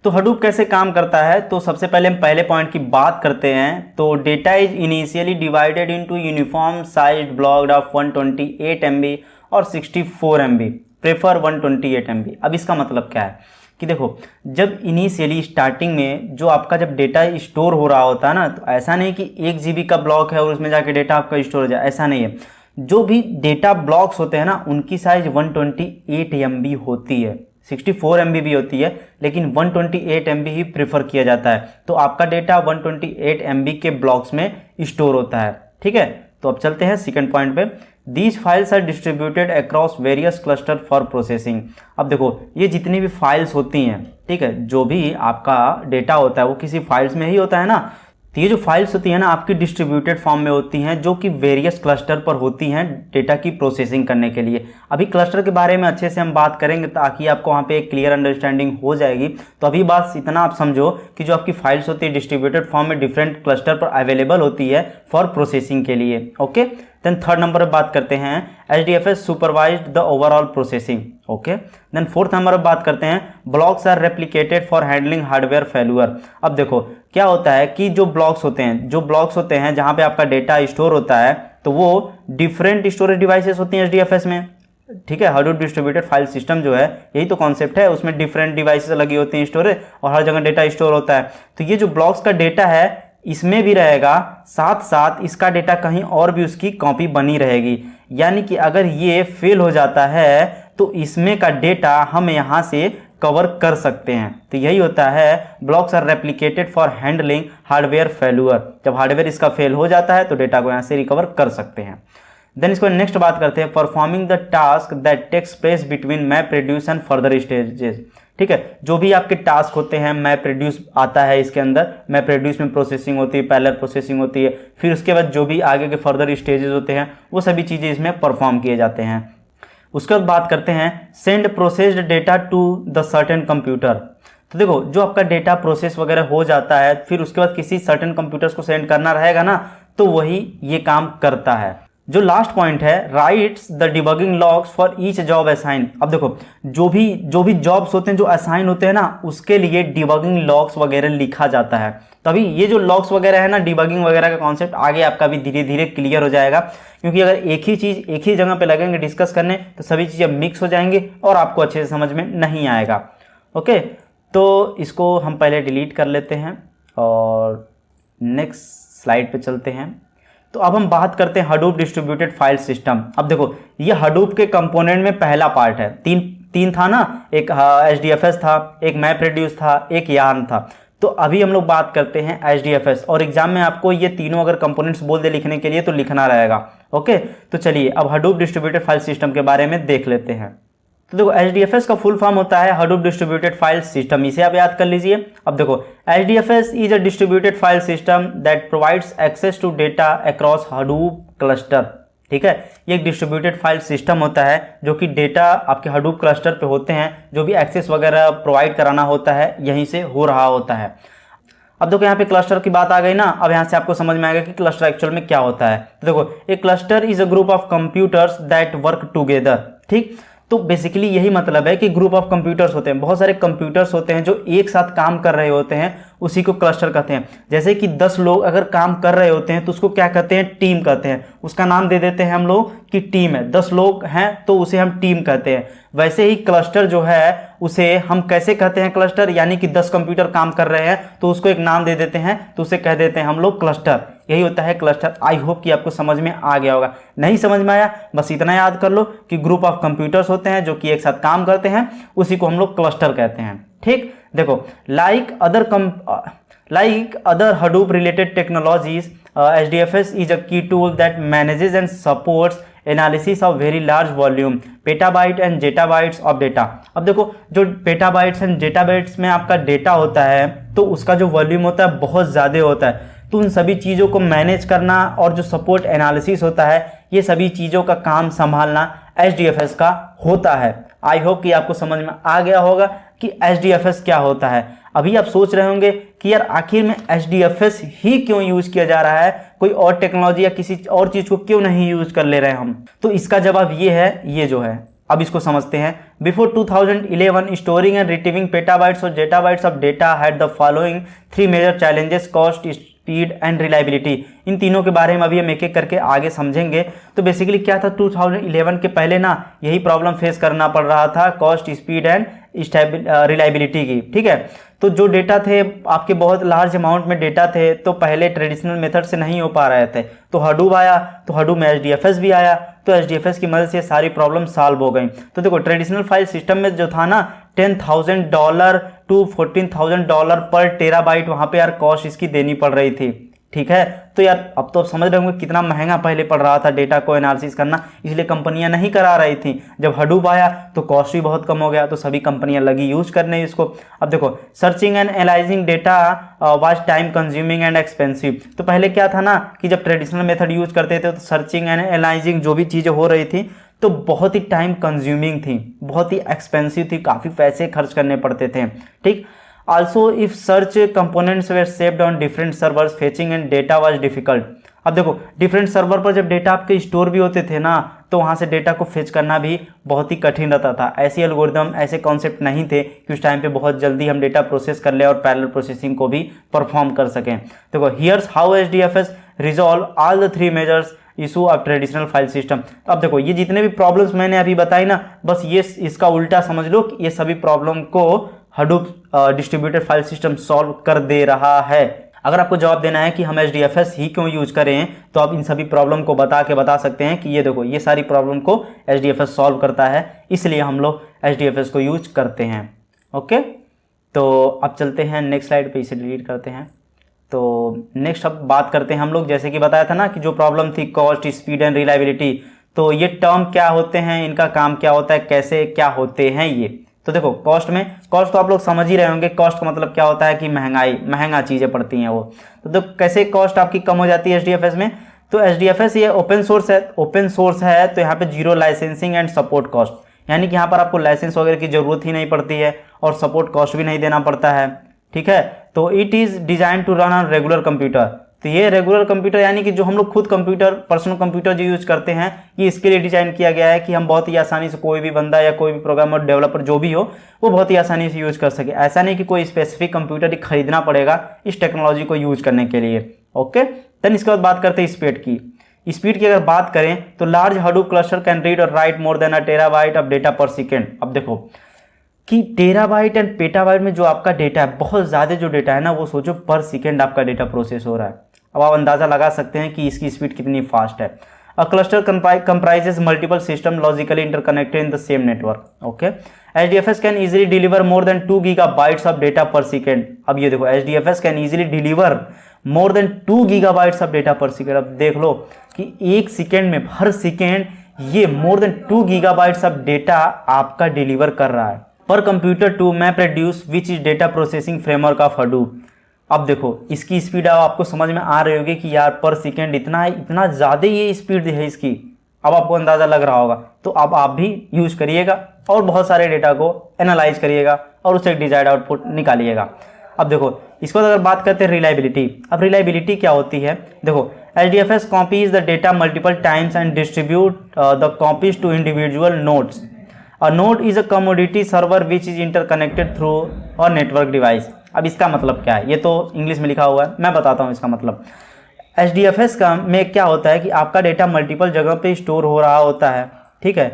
तो हडूप कैसे काम करता है, तो सबसे पहले हम पहले पॉइंट की बात करते हैं। तो data is initially divided into uniform size blocked of 128 MB और 64 MB, प्रेफर 128 MB। अब इसका मतलब क्या है कि देखो जब इनिशियली स्टार्टिंग में जो आपका जब डेटा स्टोर हो रहा होता है ना, तो ऐसा नहीं कि 1 GB का ब्लॉक है और उसमें जाके डेटा आपका स्टोर हो जाए, ऐसा नहीं है। जो भी डेटा ब्लॉक्स होते हैं ना उनकी साइज 128 MB होती है, 64 MB भी होती है, लेकिन 128 MB ही प्रेफर किया जाता है। तो आपका डेटा 128 MB के ब्लॉक्स में स्टोर होता है। ठीक है, तो अब चलते हैं सेकंड पॉइंट पे। These files are distributed across various cluster for processing. अब देखो ये जितनी भी फाइल्स होती हैं, ठीक है, जो भी आपका डेटा होता है वो किसी फाइल्स में ही होता है ना, तो ये जो फाइल्स होती हैं ना आपकी डिस्ट्रीब्यूटेड फॉर्म में होती हैं जो कि वेरियस क्लस्टर पर होती हैं डेटा की प्रोसेसिंग करने के लिए। अभी क्लस्टर के बारे में अच्छे से हम बात करेंगे ताकि आपको वहाँ पे एक क्लियर अंडरस्टैंडिंग हो जाएगी। तो अभी बात इतना आप समझो कि जो आपकी फाइल्स होती है डिस्ट्रीब्यूटेड फॉर्म में डिफरेंट क्लस्टर पर अवेलेबल होती है फॉर प्रोसेसिंग के लिए। ओके, देन थर्ड नंबर पर बात करते हैं HDFS supervised the overall processing. Okay, then fourth number पर बात करते हैं blocks are replicated for handling hardware failure. अब देखो क्या होता है कि जो ब्लॉक्स होते हैं जहां पे आपका डेटा स्टोर होता है तो वो डिफरेंट स्टोरेज डिवाइसेस होती हैं HDFS में। ठीक है, हडूप डिस्ट्रीब्यूटेड फाइल सिस्टम जो है यही तो कॉन्सेप्ट है, उसमें डिफरेंट डिवाइसेस लगी होती हैं स्टोरेज और हर जगह डेटा स्टोर होता है। तो ये जो ब्लॉक्स का डेटा है इसमें भी रहेगा, साथ साथ इसका डेटा कहीं और भी उसकी कॉपी बनी रहेगी, यानी कि अगर ये फेल हो जाता है तो इसमें का डेटा हम यहाँ से कवर कर सकते हैं। तो यही होता है blocks are replicated for handling hardware failure, जब हार्डवेयर इसका फेल हो जाता है तो डेटा को यहाँ से रिकवर कर सकते हैं। देन इसको नेक्स्ट बात करते हैं, performing the task that takes place between map reduce and further stages. ठीक है, जो भी आपके टास्क होते हैं, मैप रिड्यूस आता है इसके अंदर, मैप रिड्यूस में प्रोसेसिंग होती है, पैरेलल प्रोसेसिंग होती है, फिर उसके बाद जो भी आगे के फर्दर स्टेजेस होते हैं वो सभी चीज़ें इसमें परफॉर्म किए जाते हैं। उसके बाद बात करते हैं send processed data to the certain computer. तो देखो जो आपका डेटा प्रोसेस वगैरह हो जाता है फिर उसके बाद किसी सर्टेन कंप्यूटर्स को सेंड करना रहेगा ना, तो वही ये काम करता है। जो लास्ट पॉइंट है, rights the debugging logs for each job assign. अब देखो जो भी जॉब्स होते हैं जो असाइन होते हैं ना, उसके लिए डिबगिंग लॉग्स वगैरह लिखा जाता है। तभी ये जो लॉग्स वगैरह है ना, डिबगिंग वगैरह का कॉन्सेप्ट आगे आपका भी धीरे धीरे क्लियर हो जाएगा, क्योंकि अगर एक ही चीज़ एक ही जगह पे लगेंगे डिस्कस करने तो सभी चीज़ें मिक्स हो जाएंगी और आपको अच्छे से समझ में नहीं आएगा। ओके, तो इसको हम पहले डिलीट कर लेते हैं और नेक्स्ट स्लाइड पे चलते हैं। तो अब हम बात करते हैं हडूप डिस्ट्रीब्यूटेड फाइल सिस्टम। अब देखो ये हडूप के कंपोनेंट में पहला पार्ट है, तीन था ना, एक HDFS था, एक मैप रिड्यूस था, एक यार्न था। तो अभी हम लोग बात करते हैं HDFS, और एग्जाम में आपको ये तीनों अगर कंपोनेंट्स बोल दे लिखने के लिए तो लिखना रहेगा। ओके, तो चलिए अब हडूप डिस्ट्रीब्यूटेड फाइल सिस्टम के बारे में देख लेते हैं। तो देखो HDFS का फुल फॉर्म होता है हडूप डिस्ट्रीब्यूटेड फाइल सिस्टम, इसे आप याद कर लीजिए। अब देखो HDFS is a distributed file system that provides access to data across Hadoop cluster. ठीक है, ये एक डिस्ट्रीब्यूटेड फाइल सिस्टम होता है जो कि डेटा आपके हडूप क्लस्टर पे होते हैं, जो भी एक्सेस वगैरह प्रोवाइड कराना होता है यहीं से हो रहा होता है। अब देखो यहाँ पे क्लस्टर की बात आ गई ना, अब यहाँ से आपको समझ में आएगा कि क्लस्टर एक्चुअल में क्या होता है। तो देखो एक cluster is a group of computers that work together. ठीक, तो बेसिकली यही मतलब है कि ग्रुप ऑफ कंप्यूटर्स होते हैं, बहुत सारे कंप्यूटर्स होते हैं जो एक साथ काम कर रहे होते हैं, उसी को क्लस्टर कहते हैं। जैसे कि 10 लोग अगर काम कर रहे होते हैं तो उसको क्या कहते हैं, टीम कहते हैं, उसका नाम दे देते हैं हम लोग कि टीम है। 10 लोग हैं तो उसे हम टीम कहते हैं। वैसे ही क्लस्टर जो है उसे हम कैसे कहते हैं, क्लस्टर यानी कि 10 कंप्यूटर काम कर रहे हैं तो उसको एक नाम दे देते हैं, तो उसे कह देते हैं हम लोग क्लस्टर। यही होता है क्लस्टर। आई होप कि आपको समझ में आ गया होगा। नहीं समझ में आया बस इतना याद कर लो कि ग्रुप ऑफ कंप्यूटर्स होते हैं जो कि एक साथ काम करते हैं, उसी को हम लोग क्लस्टर कहते हैं। ठीक, देखो like other Hadoop related technologies HDFS is a key tool that manages and supports analysis of very large volume petabyte and zettabytes of data. अब देखो जो पेटाबाइट्स एंड जेटाबाइट्स में आपका डेटा होता है तो उसका जो वॉल्यूम होता है बहुत ज़्यादा होता है, तो उन सभी चीज़ों को मैनेज करना और जो सपोर्ट एनालिसिस होता है ये सभी चीज़ों का काम संभालना HDFS का होता है। आई होप कि आपको समझ में आ गया होगा कि HDFS क्या होता है। अभी आप सोच रहे होंगे कि यार आखिर में HDFS ही क्यों यूज किया जा रहा है, कोई और टेक्नोलॉजी या किसी और चीज़ को क्यों नहीं यूज कर ले रहे हैं हम। तो इसका जवाब ये है, ये जो है अब इसको समझते हैं। Before 2011 storing and retrieving petabytes और zettabytes of data had the following 3 major challenges, cost, speed and reliability. इन तीनों के बारे में अभी हम एक एक करके आगे समझेंगे। तो बेसिकली क्या था, 2011 के पहले ना यही प्रॉब्लम फेस करना पड़ रहा था, कॉस्ट, स्पीड एंड रिलायबिलिटी की। ठीक है, तो जो डेटा थे आपके बहुत लार्ज अमाउंट में डेटा थे तो पहले ट्रेडिशनल मेथड से नहीं हो पा रहे थे, तो हडूप आया, तो हडूप में HDFS भी आया, तो HDFS की मदद से सारी प्रॉब्लम सॉल्व हो गई। तो देखो ट्रेडिशनल फाइल सिस्टम में जो था ना $10,000 to $14,000 पर टेराबाइट वहाँ पे यार कॉस्ट इसकी देनी पड़ रही थी। ठीक है, तो यार अब तो आप समझ रहे होंगे कितना महंगा पहले पड़ रहा था डेटा को एनालिसिस करना, इसलिए कंपनियां नहीं करा रही थी। जब हडूप आया तो कॉस्ट भी बहुत कम हो गया, तो सभी कंपनियां लगी यूज करने इसको। अब देखो searching and analysing data was time consuming and expensive. तो पहले क्या था ना कि जब ट्रेडिशनल मेथड यूज करते थे तो सर्चिंग एंड एनालाइजिंग जो भी चीज़ें हो रही थी तो बहुत ही टाइम कंज्यूमिंग थी, बहुत ही एक्सपेंसिव थी, काफ़ी पैसे खर्च करने पड़ते थे। ठीक, also if search components were saved on different servers, fetching and data was difficult। अब देखो डिफरेंट सर्वर पर जब डेटा आपके स्टोर भी होते थे ना तो वहाँ से डेटा को फेच करना भी बहुत ही कठिन रहता था। ऐसे एल्गोरिदम, ऐसे कॉन्सेप्ट नहीं थे कि उस टाइम पे बहुत जल्दी हम डेटा प्रोसेस कर ले और पैरेलल प्रोसेसिंग को भी परफॉर्म कर सकें। देखो here's how HDFS resolve all the 3 majors issue of traditional file system. अब देखो ये जितने भी प्रॉब्लम्स मैंने अभी बताई ना, बस ये इसका उल्टा समझ लो कि ये सभी प्रॉब्लम को Hadoop distributed file system solve कर दे रहा है। अगर आपको जवाब देना है कि हम HDFS ही क्यों यूज करें, तो आप इन सभी प्रॉब्लम को बता सकते हैं कि ये देखो ये सारी प्रॉब्लम को HDFS सॉल्व करता है, इसलिए हम लोग HDFS को यूज करते हैं। ओके, तो अब चलते हैं नेक्स्ट स्लाइड पे, इसे डिलीट करते हैं। तो नेक्स्ट अब बात करते हैं हम लोग, जैसे कि बताया था ना कि जो प्रॉब्लम थी कॉस्ट, स्पीड एंड रिलायबिलिटी, तो ये टर्म क्या होते हैं, इनका काम क्या होता है, कैसे क्या होते हैं ये। तो देखो कॉस्ट में, कॉस्ट तो आप लोग समझ ही रहे होंगे, कॉस्ट का मतलब क्या होता है कि महंगा चीज़ें पड़ती हैं वो। तो कैसे कॉस्ट आपकी कम हो जाती है HDFS में, तो HDFS ये ओपन सोर्स है, तो यहाँ पे zero licensing and support cost, यानी कि यहाँ पर आपको लाइसेंस वगैरह की जरूरत ही नहीं पड़ती है और सपोर्ट कॉस्ट भी नहीं देना पड़ता है। ठीक है, तो it is design to run on regular computer. तो ये रेगुलर कंप्यूटर यानी कि जो हम लोग खुद कंप्यूटर, पर्सनल कंप्यूटर जो यूज करते हैं, ये इसके लिए डिजाइन किया गया है कि हम बहुत ही आसानी से, कोई भी बंदा या कोई भी प्रोग्रामर, डेवलपर जो भी हो, वो बहुत ही आसानी से यूज कर सके। ऐसा नहीं कि कोई स्पेसिफिक कंप्यूटर ही खरीदना पड़ेगा इस टेक्नोलॉजी को यूज करने के लिए। ओके, देन इसके बाद बात करते हैं स्पीड की। स्पीड की अगर बात करें तो large Hadoop cluster can read और write more than a terabyte of data per second. अब देखो कि टेराबाइट एंड पेटाबाइट में जो आपका डेटा है, बहुत ज़्यादा जो डेटा है ना, वो सोचो पर सेकेंड आपका डेटा प्रोसेस हो रहा है। अब आप अंदाज़ा लगा सकते हैं कि इसकी स्पीड कितनी फास्ट है। A cluster comprises multiple system logically interconnected in the same network. Okay, HDFS can easily deliver more than 2 GB of data per second. अब ये देखो HDFS can easily deliver more than 2 GB of data per second. अब देख लो कि एक second में, हर second ये more than 2 GB of data आपका डिलीवर कर रहा है। पर computer to map reduce which is data processing framework of Hadoop. अब देखो इसकी स्पीड आपको समझ में आ रही होगी कि यार पर सेकेंड इतना ज़्यादा ये स्पीड है इसकी। अब आपको अंदाज़ा लग रहा होगा, तो अब आप भी यूज करिएगा और बहुत सारे डेटा को एनालाइज करिएगा और उससे डिजायर्ड आउटपुट निकालिएगा। अब देखो इसको अगर बात करते हैं रिलायबिलिटी। अब रिलायबिलिटी क्या होती है, देखो HDFS copies the data multiple times and distribute the copies to individual nodes. A node is a commodity server which is interconnected through a network device। अब इसका मतलब क्या है, ये तो इंग्लिश में लिखा हुआ है, मैं बताता हूँ इसका मतलब। HDFS का में क्या होता है कि आपका डेटा मल्टीपल जगह पे स्टोर हो रहा होता है। ठीक है,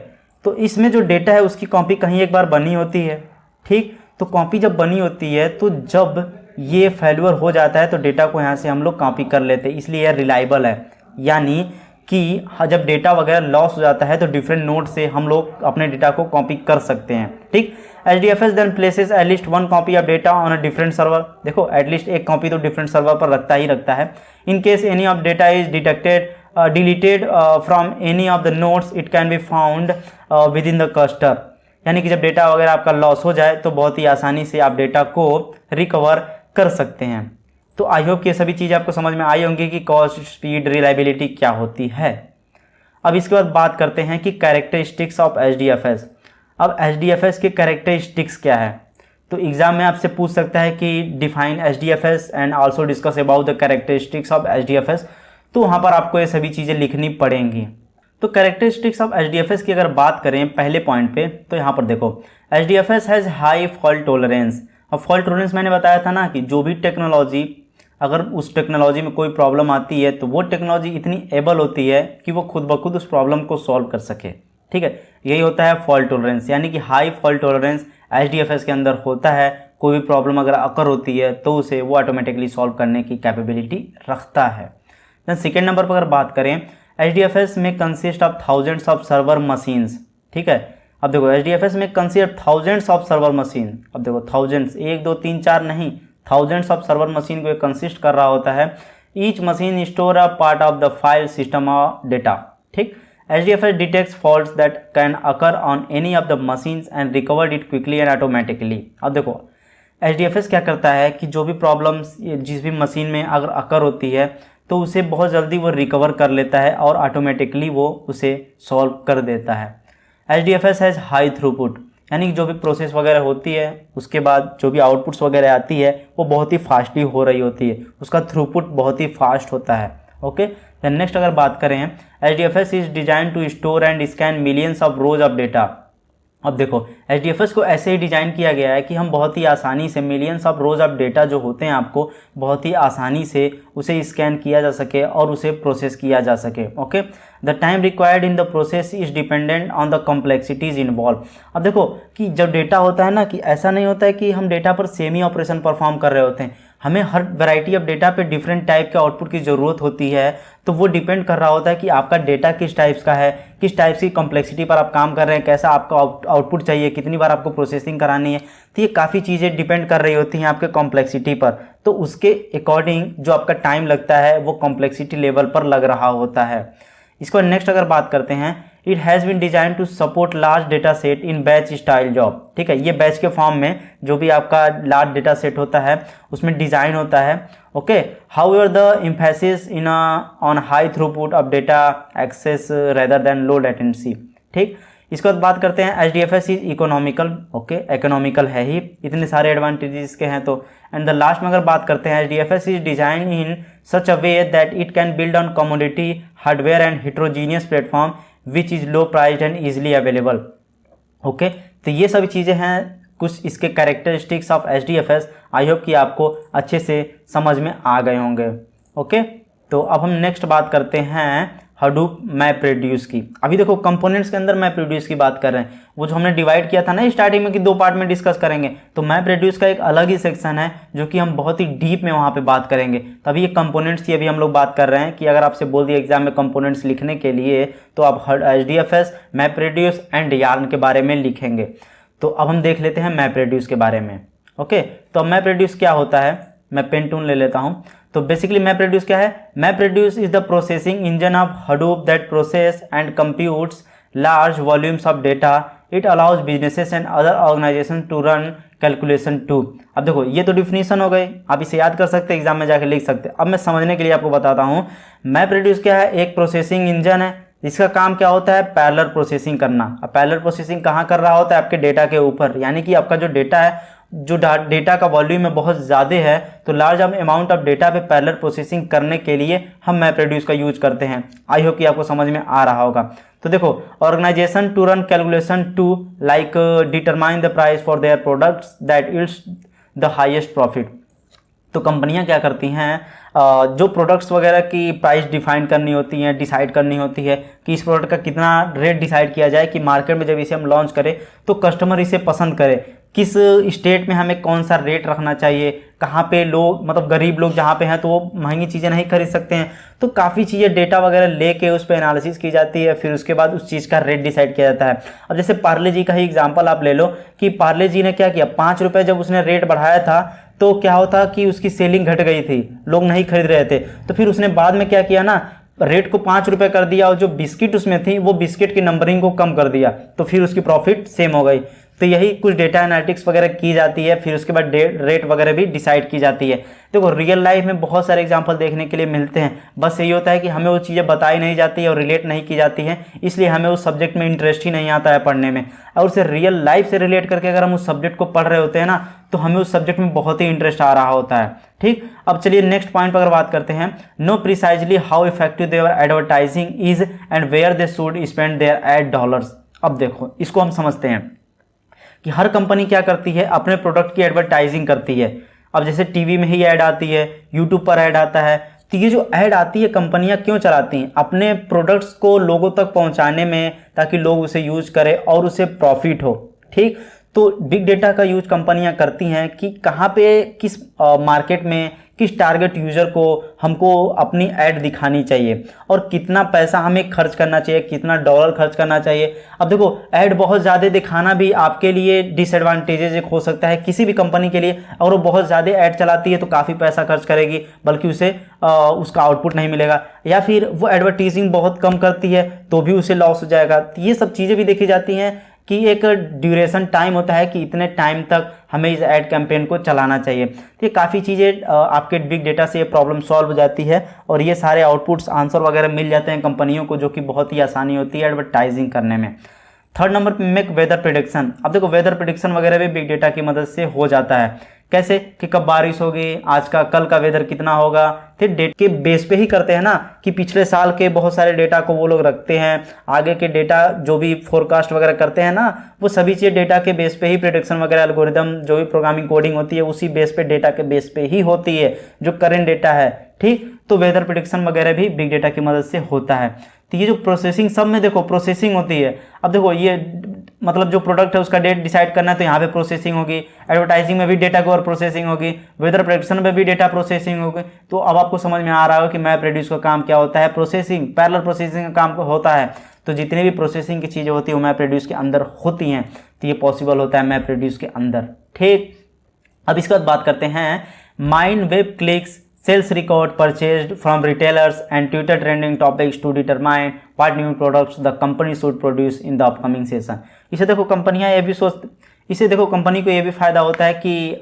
तो इसमें जो डेटा है उसकी कॉपी कहीं एक बार बनी होती है। ठीक, तो कॉपी जब बनी होती है, तो जब ये फेल्यूर हो जाता है तो डेटा को यहाँ से हम लोग कॉपी कर लेते हैं, इसलिए यह रिलायबल है। यानी कि जब डेटा वगैरह लॉस हो जाता है तो डिफरेंट नोड से हम लोग अपने डेटा को कॉपी कर सकते हैं। ठीक, HDFS then places at least 1 copy of data on a different server. देखो एटलीस्ट एक कॉपी तो डिफरेंट सर्वर पर रखता है। In case any of data is deleted from any of the nodes it can be found within the cluster. यानी कि जब data वगैरह आपका लॉस हो जाए तो बहुत ही आसानी से आप डेटा को रिकवर कर सकते हैं। तो आई होप कि ये सभी चीज़ें आपको समझ में आई होंगी कि कॉस्ट, स्पीड, रिलायबिलिटी क्या होती है। अब इसके बाद बात करते हैं कि कैरेक्टरिस्टिक्स ऑफ HDFS। अब HDFS के कैरेक्टरिस्टिक्स क्या है, तो एग्जाम में आपसे पूछ सकता है कि define HDFS and also discuss about the characteristics of HDFS। तो वहाँ पर आपको ये सभी चीज़ें लिखनी पड़ेंगी। तो कैरेक्टरिस्टिक्स ऑफ HDFS की अगर बात करें पहले पॉइंट पे, तो यहाँ पर देखो HDFS has high fault tolerance. अब फॉल्ट टॉलरेंस मैंने बताया था ना कि जो भी टेक्नोलॉजी, अगर उस टेक्नोलॉजी में कोई प्रॉब्लम आती है तो वो टेक्नोलॉजी इतनी एबल होती है कि वो खुद ब खुद उस प्रॉब्लम को सॉल्व कर सके। ठीक है, यही होता है फॉल्ट टॉलरेंस, यानी कि हाई फॉल्ट टॉलरेंस HDFS के अंदर होता है। कोई भी प्रॉब्लम अगर अकर होती है तो उसे वो ऑटोमेटिकली सॉल्व करने की कैपेबिलिटी रखता है। देन सेकेंड नंबर पर अगर बात करें, HDFS में consist of thousands of server machines. ठीक है, अब देखो HDFS में consist thousands of server machine. अब देखो थाउजेंड्स, 1 2 3 4 नहीं, थाउजेंड्स ऑफ सर्वर मशीन को कंसिस्ट कर रहा होता है। Each machine store a part of the file system of data. ठीक, HDFS detects faults that can occur on any of the machines and recovered it quickly and automatically. अब देखो HDFS क्या करता है कि जो भी प्रॉब्लम्स जिस भी मशीन में अगर अकर होती है तो उसे बहुत जल्दी वो रिकवर कर लेता है और ऑटोमेटिकली वो उसे सॉल्व कर देता है। HDFS हैज़ हाई थ्रूपुट, यानी कि जो भी प्रोसेस वगैरह होती है उसके बाद जो भी आउटपुट्स वगैरह आती है वो बहुत ही फास्टली हो रही होती है, उसका थ्रूपुट बहुत ही फास्ट होता है। ओके, देन नेक्स्ट अगर बात करें, HDFS is design to store and scan millions of rows of data. अब देखो HDFS को ऐसे ही डिज़ाइन किया गया है कि हम बहुत ही आसानी से millions of rows of data जो होते हैं आपको बहुत ही आसानी से उसे स्कैन किया जा सके और उसे प्रोसेस किया जा सके। Okay, the time required in the process is dependent on the complexities involve. अब देखो कि जब डेटा होता है ना, कि ऐसा नहीं होता है कि हम डेटा पर सेम ही ऑपरेशन परफॉर्म कर रहे होते हैं, हमें हर वैरायटी ऑफ डेटा पे डिफरेंट टाइप के आउटपुट की ज़रूरत होती है। तो वो डिपेंड कर रहा होता है कि आपका डेटा किस टाइप्स का है, किस टाइप की कॉम्प्लेक्सिटी पर आप काम कर रहे हैं, कैसा आपका आउटपुट चाहिए, कितनी बार आपको प्रोसेसिंग करानी है। तो ये काफ़ी चीज़ें डिपेंड कर रही होती हैं आपके कॉम्प्लेक्सिटी पर। तो उसके अकॉर्डिंग जो आपका टाइम लगता है वो कॉम्प्लेक्सिटी लेवल पर लग रहा होता है। इसको नेक्स्ट अगर बात करते हैं, it has been design to support large data set in batch style job. ठीक है, ये बैच के फॉर्म में जो भी आपका लार्ज डेटा सेट होता है उसमें डिज़ाइन होता है। Okay, however the emphasis in on high throughput of data access rather than low latency. ठीक, इसके बाद बात करते हैं HDFS is economical. Okay, economical है ही, इतने सारे एडवांटेजेस के हैं तो। एंड द लास्ट में अगर बात करते हैं, HDFS is design in such a way that it can build on commodity hardware and heterogeneous platform which is low priced and easily available. Okay, तो ये सभी चीज़ें हैं कुछ इसके characteristics of HDFS। I hope कि आपको अच्छे से समझ में आ गए होंगे। ओके, तो अब हम नेक्स्ट बात करते हैं हडूप मैप रेड्यूस की। अभी देखो कंपोनेंट्स के अंदर मैप रेड्यूस की बात कर रहे हैं, वो जो हमने डिवाइड किया था ना स्टार्टिंग में कि 2 पार्ट में डिस्कस करेंगे, तो मैप रेड्यूस का एक अलग ही सेक्शन है जो कि हम बहुत ही डीप में वहाँ पे बात करेंगे। तभी ये कंपोनेंट्स की अभी हम लोग बात कर रहे हैं कि अगर आपसे बोल दिया एग्जाम में कंपोनेंट्स लिखने के लिए तो आप HDFS, map reduce and yarn के बारे में लिखेंगे। तो अब हम देख लेते हैं मैप रेड्यूस के बारे में। ओके, तो मैप रेड्यूस क्या होता है, मैं पेन टूल ले लेता हूँ। तो बेसिकली मैप रेड्यूस क्या है, map reduce is the processing engine of Hadoop that process and computes large volumes of data. It allows businesses and other organization to run calculation to. अब देखो ये तो डिफिनीशन हो गई, आप इसे याद कर सकते हैं, एग्जाम में जाके लिख सकते हैं। अब मैं समझने के लिए आपको बताता हूँ मैप रेड्यूस क्या है। एक प्रोसेसिंग इंजन है, इसका काम क्या होता है, पैरेलल प्रोसेसिंग करना। अब पैरेलल प्रोसेसिंग कहाँ कर रहा होता है, आपके डेटा के ऊपर, यानी कि आपका जो डेटा है, जो डेटा का वॉल्यूम में बहुत ज़्यादा है, तो लार्ज अमाउंट ऑफ डेटा पे पैरेलल प्रोसेसिंग करने के लिए हम मैप रेड्यूस का यूज करते हैं। आई होप कि आपको समझ में आ रहा होगा। तो देखो, organization to run calculation to like determine the price for their products that it's the highest profit. तो कंपनियां क्या करती हैं, जो प्रोडक्ट्स वगैरह की प्राइस डिफाइन करनी होती है, डिसाइड करनी होती है कि इस प्रोडक्ट का कितना रेट डिसाइड किया जाए कि मार्केट में जब इसे हम लॉन्च करें तो कस्टमर इसे पसंद करे, किस स्टेट में हमें कौन सा रेट रखना चाहिए, कहाँ पे लोग मतलब गरीब लोग जहाँ पे हैं तो वो महंगी चीज़ें नहीं खरीद सकते हैं। तो काफ़ी चीज़ें डेटा वगैरह लेके उस पर एनालिसिस की जाती है, फिर उसके बाद उस चीज़ का रेट डिसाइड किया जाता है। अब जैसे पार्ले जी का ही एग्जांपल आप ले लो कि पार्ले जी ने क्या किया, 5 रुपये जब उसने रेट बढ़ाया था तो क्या होता कि उसकी सेलिंग घट गई थी, लोग नहीं खरीद रहे थे। तो फिर उसने बाद में क्या किया ना, रेट को 5 रुपये कर दिया और जो बिस्किट उसमें थी वो बिस्किट की नंबरिंग को कम कर दिया, तो फिर उसकी प्रॉफिट सेम हो गई। तो यही कुछ डेटा एनालिटिक्स वगैरह की जाती है, फिर उसके बाद रेट वगैरह भी डिसाइड की जाती है। देखो रियल लाइफ में बहुत सारे एग्जांपल देखने के लिए मिलते हैं, बस यही होता है कि हमें वो चीज़ें बताई नहीं जाती है और रिलेट नहीं की जाती हैं, इसलिए हमें उस सब्जेक्ट में इंटरेस्ट ही नहीं आता है पढ़ने में। और उसे रियल लाइफ से रिलेट करके अगर हम उस सब्जेक्ट को पढ़ रहे होते हैं ना, तो हमें उस सब्जेक्ट में बहुत ही इंटरेस्ट आ रहा होता है। ठीक, अब चलिए नेक्स्ट पॉइंट पर अगर बात करते हैं, know precisely how effective their advertising is and where they should spend their ad dollars. अब देखो इसको हम समझते हैं कि हर कंपनी क्या करती है, अपने प्रोडक्ट की एडवर्टाइजिंग करती है। अब जैसे टीवी में ही ऐड आती है, यूट्यूब पर ऐड आता है, तो ये जो ऐड आती है कंपनियां क्यों चलाती हैं, अपने प्रोडक्ट्स को लोगों तक पहुंचाने में, ताकि लोग उसे यूज करें और उसे प्रॉफिट हो। ठीक, तो बिग डेटा का यूज कंपनियां करती हैं कि कहाँ पे किस मार्केट में किस टारगेट यूज़र को हमको अपनी ऐड दिखानी चाहिए और कितना पैसा हमें खर्च करना चाहिए, कितना डॉलर खर्च करना चाहिए। अब देखो ऐड बहुत ज़्यादा दिखाना भी आपके लिए डिसएडवांटेजेस एक हो सकता है किसी भी कंपनी के लिए। अगर वो बहुत ज़्यादा ऐड चलाती है तो काफ़ी पैसा खर्च करेगी, बल्कि उसे उसका आउटपुट नहीं मिलेगा, या फिर वो एडवर्टीजिंग बहुत कम करती है तो भी उसे लॉस हो जाएगा। तो ये सब चीज़ें भी देखी जाती हैं कि एक ड्यूरेशन टाइम होता है कि इतने टाइम तक हमें इस ऐड कैंपेन को चलाना चाहिए। तो ये काफ़ी चीज़ें आपके बिग डेटा से ये प्रॉब्लम सॉल्व हो जाती है और ये सारे आउटपुट्स आंसर वगैरह मिल जाते हैं कंपनियों को, जो कि बहुत ही आसानी होती है एडवर्टाइजिंग करने में। थर्ड नंबर पे मेक वेदर प्रिडिक्शन। अब देखो वेदर प्रिडिक्शन वगैरह भी बिग डेटा की मदद से हो जाता है। कैसे कि कब बारिश होगी, आज का कल का वेदर कितना होगा, फिर डेट के बेस पे ही करते हैं ना कि पिछले साल के बहुत सारे डेटा को वो लोग रखते हैं, आगे के डेटा जो भी फोरकास्ट वगैरह करते हैं ना, वो सभी चीज़ डेटा के बेस पे ही प्रिडिक्शन वगैरह एल्गोरिदम जो भी प्रोग्रामिंग कोडिंग होती है उसी बेस पे डेटा के बेस पे ही होती है जो करेंट डेटा है। ठीक, तो वेदर प्रिडिक्शन वगैरह भी बिग डेटा की मदद से होता है। तो ये जो प्रोसेसिंग, सब में देखो प्रोसेसिंग होती है। अब देखो ये मतलब जो प्रोडक्ट है उसका डेट डिसाइड करना है तो यहाँ पे प्रोसेसिंग होगी, एडवर्टाइजिंग में भी डेटा की और प्रोसेसिंग होगी, वेदर प्रेडिक्शन में भी डेटा प्रोसेसिंग होगी। तो अब आपको समझ में आ रहा हो कि मैप रेड्यूस का काम क्या होता है, प्रोसेसिंग, पैरेलल प्रोसेसिंग का काम होता है। तो जितनी भी प्रोसेसिंग की चीज़ें होती है वो मैप रेड्यूस के अंदर होती हैं, तो ये पॉसिबल होता है मैप रेड्यूस के अंदर। ठीक, अब इसके बाद बात करते हैं mind web clicks, sales record purchased from retailers and Twitter trending topics to determine what new products the company should produce in the upcoming season। इसे देखो कंपनियां ये भी इसे देखो कंपनी को ये भी फ़ायदा होता है कि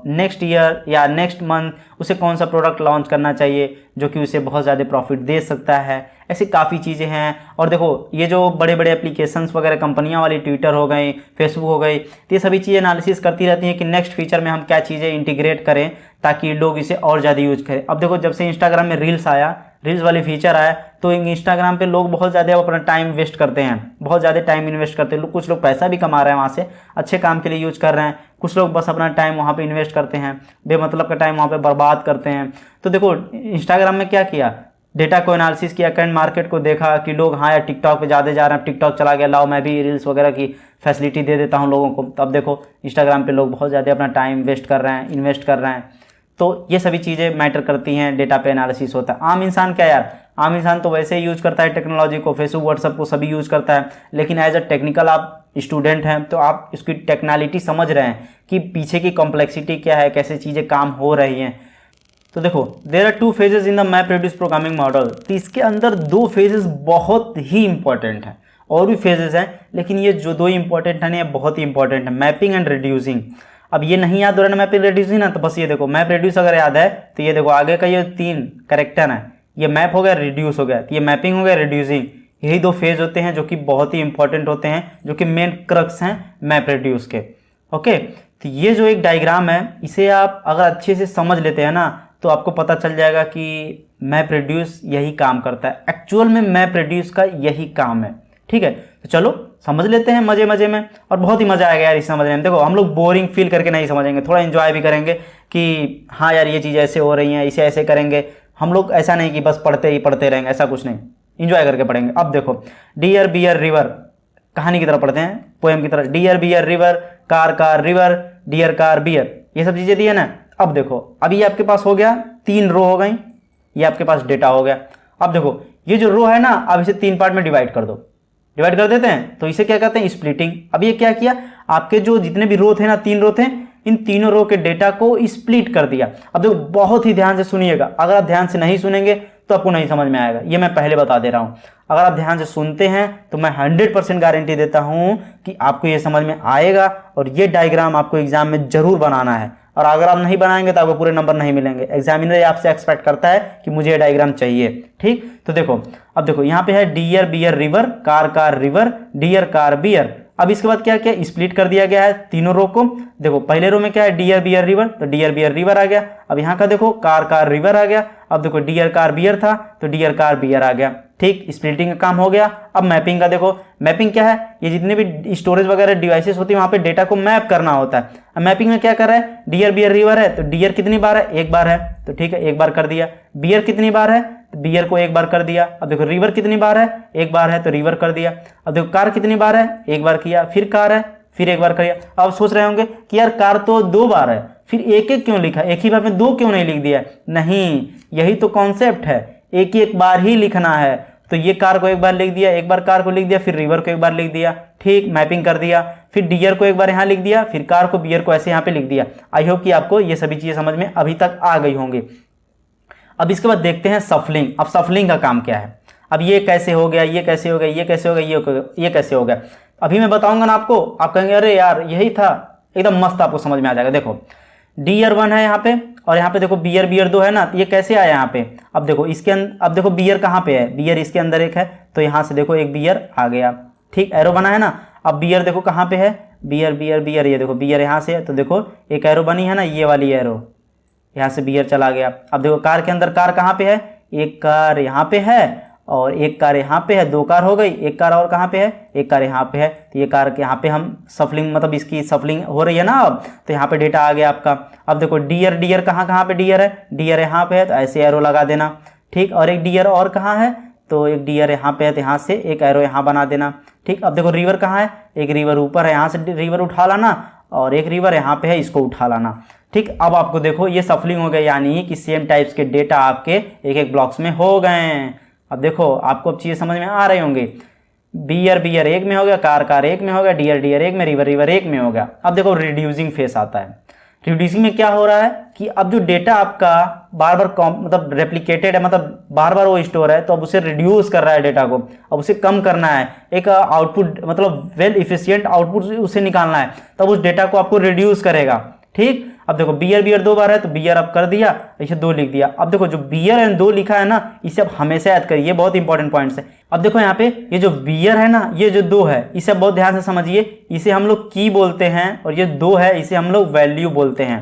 नेक्स्ट ईयर या नेक्स्ट मंथ उसे कौन सा प्रोडक्ट लॉन्च करना चाहिए जो कि उसे बहुत ज़्यादा प्रॉफिट दे सकता है। ऐसी काफ़ी चीज़ें हैं। और देखो ये जो बड़े बड़े एप्लीकेशंस वगैरह कंपनियां वाली, ट्विटर हो गई, फेसबुक हो गई, तो ये सभी चीज़ें एनालिसिस करती रहती हैं कि नेक्स्ट फीचर में हम क्या चीज़ें इंटीग्रेट करें ताकि लोग इसे और ज़्यादा यूज करें। अब देखो जब से इंस्टाग्राम में रील्स आया, रील्स वाली फीचर आया, तो इंस्टाग्राम पे लोग बहुत ज़्यादा अपना टाइम वेस्ट करते हैं, बहुत ज़्यादा टाइम इन्वेस्ट करते हैं। कुछ लोग पैसा भी कमा रहे हैं वहाँ से, अच्छे काम के लिए यूज कर रहे हैं, कुछ लोग बस अपना टाइम वहाँ पे इन्वेस्ट करते हैं, बेमतलब का टाइम वहाँ पे बर्बाद करते हैं। तो देखो इंस्टाग्राम में क्या किया, डेटा को एनालिसिस किया, करंट मार्केट को देखा कि लोग हाँ यार टिकटॉक पे ज़्यादा जा रहे हैं, टिकटॉक चला गया, लाओ मैं भी रील्स वगैरह की फैसिलिटी दे देता हूँ लोगों को। तब देखो इंस्टाग्राम पे लोग बहुत ज़्यादा अपना टाइम वेस्ट कर रहे हैं, इन्वेस्ट कर रहे हैं। तो ये सभी चीज़ें मैटर करती हैं, डेटा पे एनालिसिस होता है। आम इंसान क्या यार, आम इंसान तो वैसे ही यूज करता है टेक्नोलॉजी को, फेसबुक व्हाट्सअप को सभी यूज करता है, लेकिन एज अ टेक्निकल आप स्टूडेंट हैं तो आप इसकी टेक्नैलिटी समझ रहे हैं कि पीछे की कॉम्प्लेक्सिटी क्या है, कैसे चीज़ें काम हो रही हैं। तो देखो there are 2 phases in the map reduce programming model. तो इसके अंदर 2 फेजेस बहुत ही इंपॉर्टेंट हैं, और भी फेजेस हैं लेकिन ये जो 2 इंपॉर्टेंट हैं ये बहुत ही इंपॉर्टेंट है, मैपिंग एंड रिड्यूसिंग। अब ये नहीं याद हो रहा है मैपिंग रिड्यूसिंग ना, तो बस ये देखो मैप रिड्यूस अगर याद है तो ये देखो आगे का ये 3 कैरेक्टर है, ये मैप हो गया, रिड्यूस हो गया, तो ये मैपिंग हो गया, रिड्यूसिंग। यही 2 फेज होते हैं जो कि बहुत ही इंपॉर्टेंट होते हैं, जो कि मेन क्रक्स हैं मैप रिड्यूस के। ओके, तो ये जो एक डायग्राम है इसे आप अगर अच्छे से समझ लेते हैं ना तो आपको पता चल जाएगा कि मैप रिड्यूस यही काम करता है, एक्चुअल में मैप रिड्यूस का यही काम है। ठीक है, तो चलो समझ लेते हैं मजे मजे में, और बहुत ही मज़ा आएगा यार इस समझने में। देखो हम लोग बोरिंग फील करके नहीं समझेंगे, थोड़ा एंजॉय भी करेंगे कि हाँ यार ये चीज़ ऐसे हो रही हैं, इसे ऐसे करेंगे। हम लोग ऐसा नहीं कि बस पढ़ते ही पढ़ते रहेंगे, ऐसा कुछ नहीं, इंजॉय करके पढ़ेंगे। अब देखो डियर बियर रिवर, कहानी की तरह पढ़ते हैं, पोएम की तरह, deer bear river, car river, deer car bear, ये सब चीज़ें दी है ना। अब देखो अभी आपके पास हो गया 3 रो हो गई, ये आपके पास डेटा हो गया। अब देखो ये जो रो है ना, अब इसे 3 पार्ट में डिवाइड कर दो, डिवाइड कर देते हैं, तो इसे क्या कहते हैं, स्प्लिटिंग। अब ये क्या किया, आपके जो जितने भी रो थे ना, 3 रो थे, इन तीनों रो के डेटा को स्प्लिट कर दिया। अब देखो बहुत ही ध्यान से सुनिएगा, अगर आप ध्यान से नहीं सुनेंगे तो आपको नहीं समझ में आएगा, ये मैं पहले बता दे रहा हूँ। अगर आप ध्यान से सुनते हैं तो मैं 100% गारंटी देता हूँ कि आपको ये समझ में आएगा, और ये डायग्राम आपको एग्जाम में जरूर बनाना है। और अगर आप नहीं बनाएंगे तो आपको पूरे नंबर नहीं मिलेंगे, एग्जामिनर आपसे एक्सपेक्ट करता है कि मुझे ये डायग्राम चाहिए। ठीक, तो देखो अब देखो यहाँ पे है deer bear river, car river, deer car bear. अब इसके बाद क्या क्या स्प्लिट कर दिया गया है तीनों रो को। देखो पहले रो में क्या है, डियर बियर रिवर, तो डियर बियर रिवर आ गया। अब यहाँ का देखो कार रिवर आ गया। अब देखो डियर कार बियर था तो डियर कार बियर आ गया। ठीक, स्प्लिटिंग का काम हो गया। अब मैपिंग का देखो, मैपिंग क्या है, ये जितने भी स्टोरेज वगैरह डिवाइसेस होती है वहाँ पे डेटा को मैप करना होता है। अब मैपिंग में क्या कर रहा है, डियर बियर रिवर है तो डियर कितनी बार है, 1 बार है, तो ठीक है 1 बार कर दिया। बियर कितनी बार है, तो बियर को 1 बार कर दिया। अब देखो रिवर कितनी बार है, 1 बार है तो रिवर कर दिया। अब देखो कार कितनी बार है, 1 बार किया, फिर कार है, फिर 1 बार किया। अब सोच रहे होंगे कि यार कार तो 2 बार है, फिर एक क्यों लिखा, एक ही बार में 2 क्यों नहीं लिख दिया। नहीं, यही तो कॉन्सेप्ट है, एक बार ही लिखना है। तो ये कार को 1 बार लिख दिया, 1 बार कार को लिख दिया, फिर रिवर को 1 बार लिख दिया। ठीक, मैपिंग कर दिया। फिर डियर को 1 बार यहाँ लिख दिया, फिर कार को बियर को ऐसे यहाँ पे लिख दिया। आई होप कि आपको ये सभी चीजें समझ में अभी तक आ गई होंगी। अब इसके बाद देखते हैं सफलिंग। अब सफलिंग का काम क्या है, अब ये कैसे हो गया, ये कैसे हो गया, ये कैसे हो गया, ये कैसे हो गया, अभी मैं बताऊंगा ना आपको। आप कहेंगे अरे यार यही था, एकदम मस्त आपको समझ में आ जाएगा। देखो डियर 1 है यहाँ पे, और यहाँ पे देखो बियर 2 है ना, ये कैसे आया यहाँ पे। अब देखो इसके अंदर, अब देखो बियर कहाँ पे है, बियर इसके अंदर एक है, तो यहाँ से देखो एक बियर आ गया। ठीक, एरो बना है ना। अब बियर देखो कहाँ पे है, बियर बियर बियर, ये देखो बियर यहाँ से है, तो देखो एक एरो बनी है ना, ये वाली एरो, यहाँ से बियर चला गया। अब देखो कार के अंदर कार कहाँ पे है, एक कार यहाँ पे है और एक कार यहाँ पे है, दो कार हो गई, एक कार और कहाँ पे है, एक कार यहाँ पे है, तो ये कार के यहाँ पे हम सफलिंग मतलब इसकी सफलिंग हो रही है ना अब, तो यहाँ पे डेटा आ गया आपका। अब देखो डियर, डियर कहाँ कहाँ पे डियर है, डियर यहाँ पे है, तो ऐसे एरो लगा देना, ठीक। और एक डियर और कहाँ है, तो एक डियर यहाँ पे है, तो यहाँ से एक एरो यहाँ बना देना, ठीक। अब देखो रिवर कहाँ है, एक रिवर ऊपर है, यहाँ से रिवर उठा लाना और एक रिवर यहाँ पे है, इसको उठा लाना, ठीक। अब आपको देखो ये सफलिंग हो गया, यानी कि सेम टाइप्स के डेटा आपके एक एक ब्लॉक्स में हो गए हैं। अब देखो आपको अब चीज़ें समझ में आ रही होंगी, बियर बियर एक में हो गया, कार कार एक में हो गया, डियर डियर एक में, रिवर रिवर एक में हो गया। अब देखो रिड्यूसिंग फेस आता है। रिड्यूसिंग में क्या हो रहा है कि अब जो डेटा आपका बार बार मतलब रेप्लिकेटेड है, मतलब बार बार वो स्टोर है, तो अब उसे रिड्यूस कर रहा है डेटा को, अब उसे कम करना है, एक आउटपुट मतलब वेल इफिशियंट आउटपुट उसे निकालना है, तब उस डेटा को आपको रिड्यूस करेगा, ठीक। अब देखो बियर बियर दो बार है, तो बियर अब कर दिया, इसे दो लिख दिया। अब देखो जो बियर एंड दो लिखा है ना, इसे अब हमेशा याद करिए, बहुत इंपॉर्टेंट पॉइंट्स है। अब देखो यहाँ पे ये जो बियर है ना, ये जो दो है, इसे बहुत ध्यान से समझिए, इसे हम लोग की बोलते हैं, और ये दो है इसे हम लोग वैल्यू बोलते हैं,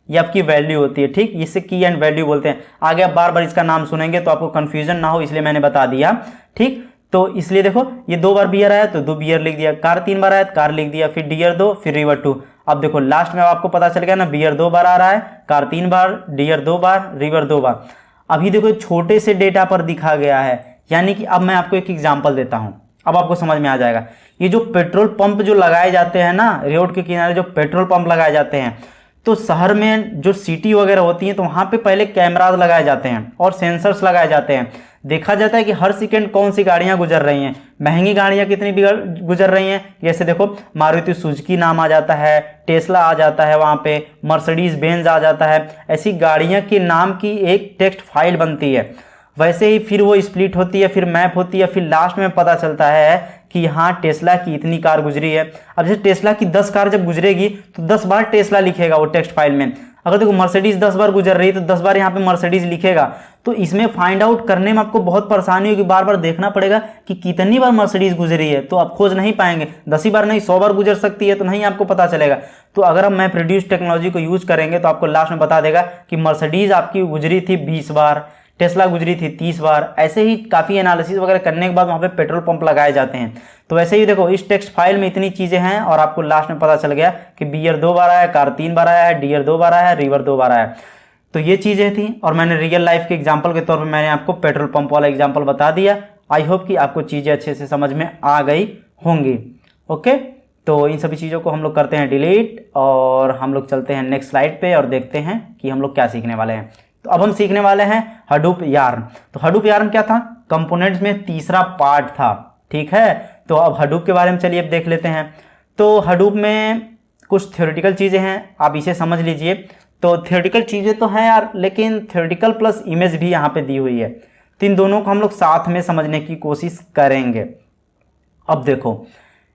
ये आपकी वैल्यू होती है, ठीक। इसे की एंड वैल्यू बोलते हैं। आगे आप बार बार इसका नाम सुनेंगे तो आपको कंफ्यूजन ना हो, इसलिए मैंने बता दिया, ठीक। तो इसलिए देखो ये दो बार बियर आया तो दो बियर लिख दिया, कार तीन बार आया तो कार लिख दिया, फिर डियर दो, फिर रिवर टू। अब देखो लास्ट में आपको पता चल गया ना, बियर दो बार आ रहा है, कार तीन बार, डियर दो बार, रिवर दो बार। अभी देखो छोटे से डेटा पर दिखा गया है, यानी कि अब मैं आपको एक एग्जांपल देता हूं, अब आपको समझ में आ जाएगा। ये जो पेट्रोल पंप जो लगाए जाते हैं ना, रोड के किनारे जो पेट्रोल पंप लगाए जाते हैं, तो शहर में जो सिटी वगैरह होती है तो वहाँ पे पहले कैमराज लगाए जाते हैं और सेंसर्स लगाए जाते हैं। देखा जाता है कि हर सेकंड कौन सी गाड़ियाँ गुजर रही हैं, महंगी गाड़ियाँ कितनी गुजर रही हैं। जैसे देखो मारुति सुजुकी नाम आ जाता है, टेस्ला आ जाता है, वहाँ पे मर्सिडीज बेंज आ जाता है। ऐसी गाड़ियाँ के नाम की एक टेक्स्ट फाइल बनती है, वैसे ही फिर वो स्प्लिट होती है, फिर मैप होती है, फिर लास्ट में पता चलता है कि यहाँ टेस्ला की इतनी कार गुजरी है। अब जैसे टेस्ला की 10 कार जब गुजरेगी तो 10 बार टेस्ला लिखेगा वो टेक्स्ट फाइल में। अगर देखो मर्सिडीज 10 बार गुजर रही है तो 10 बार यहाँ पे मर्सिडीज लिखेगा। तो इसमें फाइंड आउट करने में आपको बहुत परेशानी होगी, बार बार देखना पड़ेगा कि कितनी बार मर्सिडीज गुजरी है, तो आप खोज नहीं पाएंगे। 10 ही बार नहीं 100 बार गुजर सकती है, तो नहीं आपको पता चलेगा। तो अगर हम मैप रिड्यूस टेक्नोलॉजी को यूज करेंगे तो आपको लास्ट में बता देगा कि मर्सिडीज आपकी गुजरी थी 20 बार, टेस्ला गुजरी थी 30 बार। ऐसे ही काफ़ी एनालिसिस वगैरह करने के बाद वहाँ पे पेट्रोल पंप लगाए जाते हैं। तो वैसे ही देखो इस टेक्स्ट फाइल में इतनी चीज़ें हैं और आपको लास्ट में पता चल गया कि बियर 2 बार आया, कार 3 बार आया है, डियर 2 बार आया है, रिवर 2 बार आया। तो ये चीज़ें थी और मैंने रियल लाइफ के एग्जाम्पल के तौर पर मैंने आपको पेट्रोल पंप वाला एग्जाम्पल बता दिया। आई होप कि आपको चीज़ें अच्छे से समझ में आ गई होंगी। ओके, तो इन सभी चीज़ों को हम लोग करते हैं डिलीट और हम लोग चलते हैं नेक्स्ट स्लाइड पे और देखते हैं कि हम लोग क्या सीखने वाले हैं। तो अब हम सीखने वाले हैं हडूप यार्न। तो हडूप यार्न क्या था? कंपोनेंट्स में तीसरा पार्ट था, ठीक है। तो अब हडूप के बारे में चलिए अब देख लेते हैं। तो हडूप में कुछ थ्योरेटिकल चीज़ें हैं, आप इसे समझ लीजिए। तो थ्योरेटिकल चीज़ें तो हैं यार, लेकिन थ्योरेटिकल प्लस इमेज भी यहाँ पे दी हुई है, तो इन दोनों को हम लोग साथ में समझने की कोशिश करेंगे। अब देखो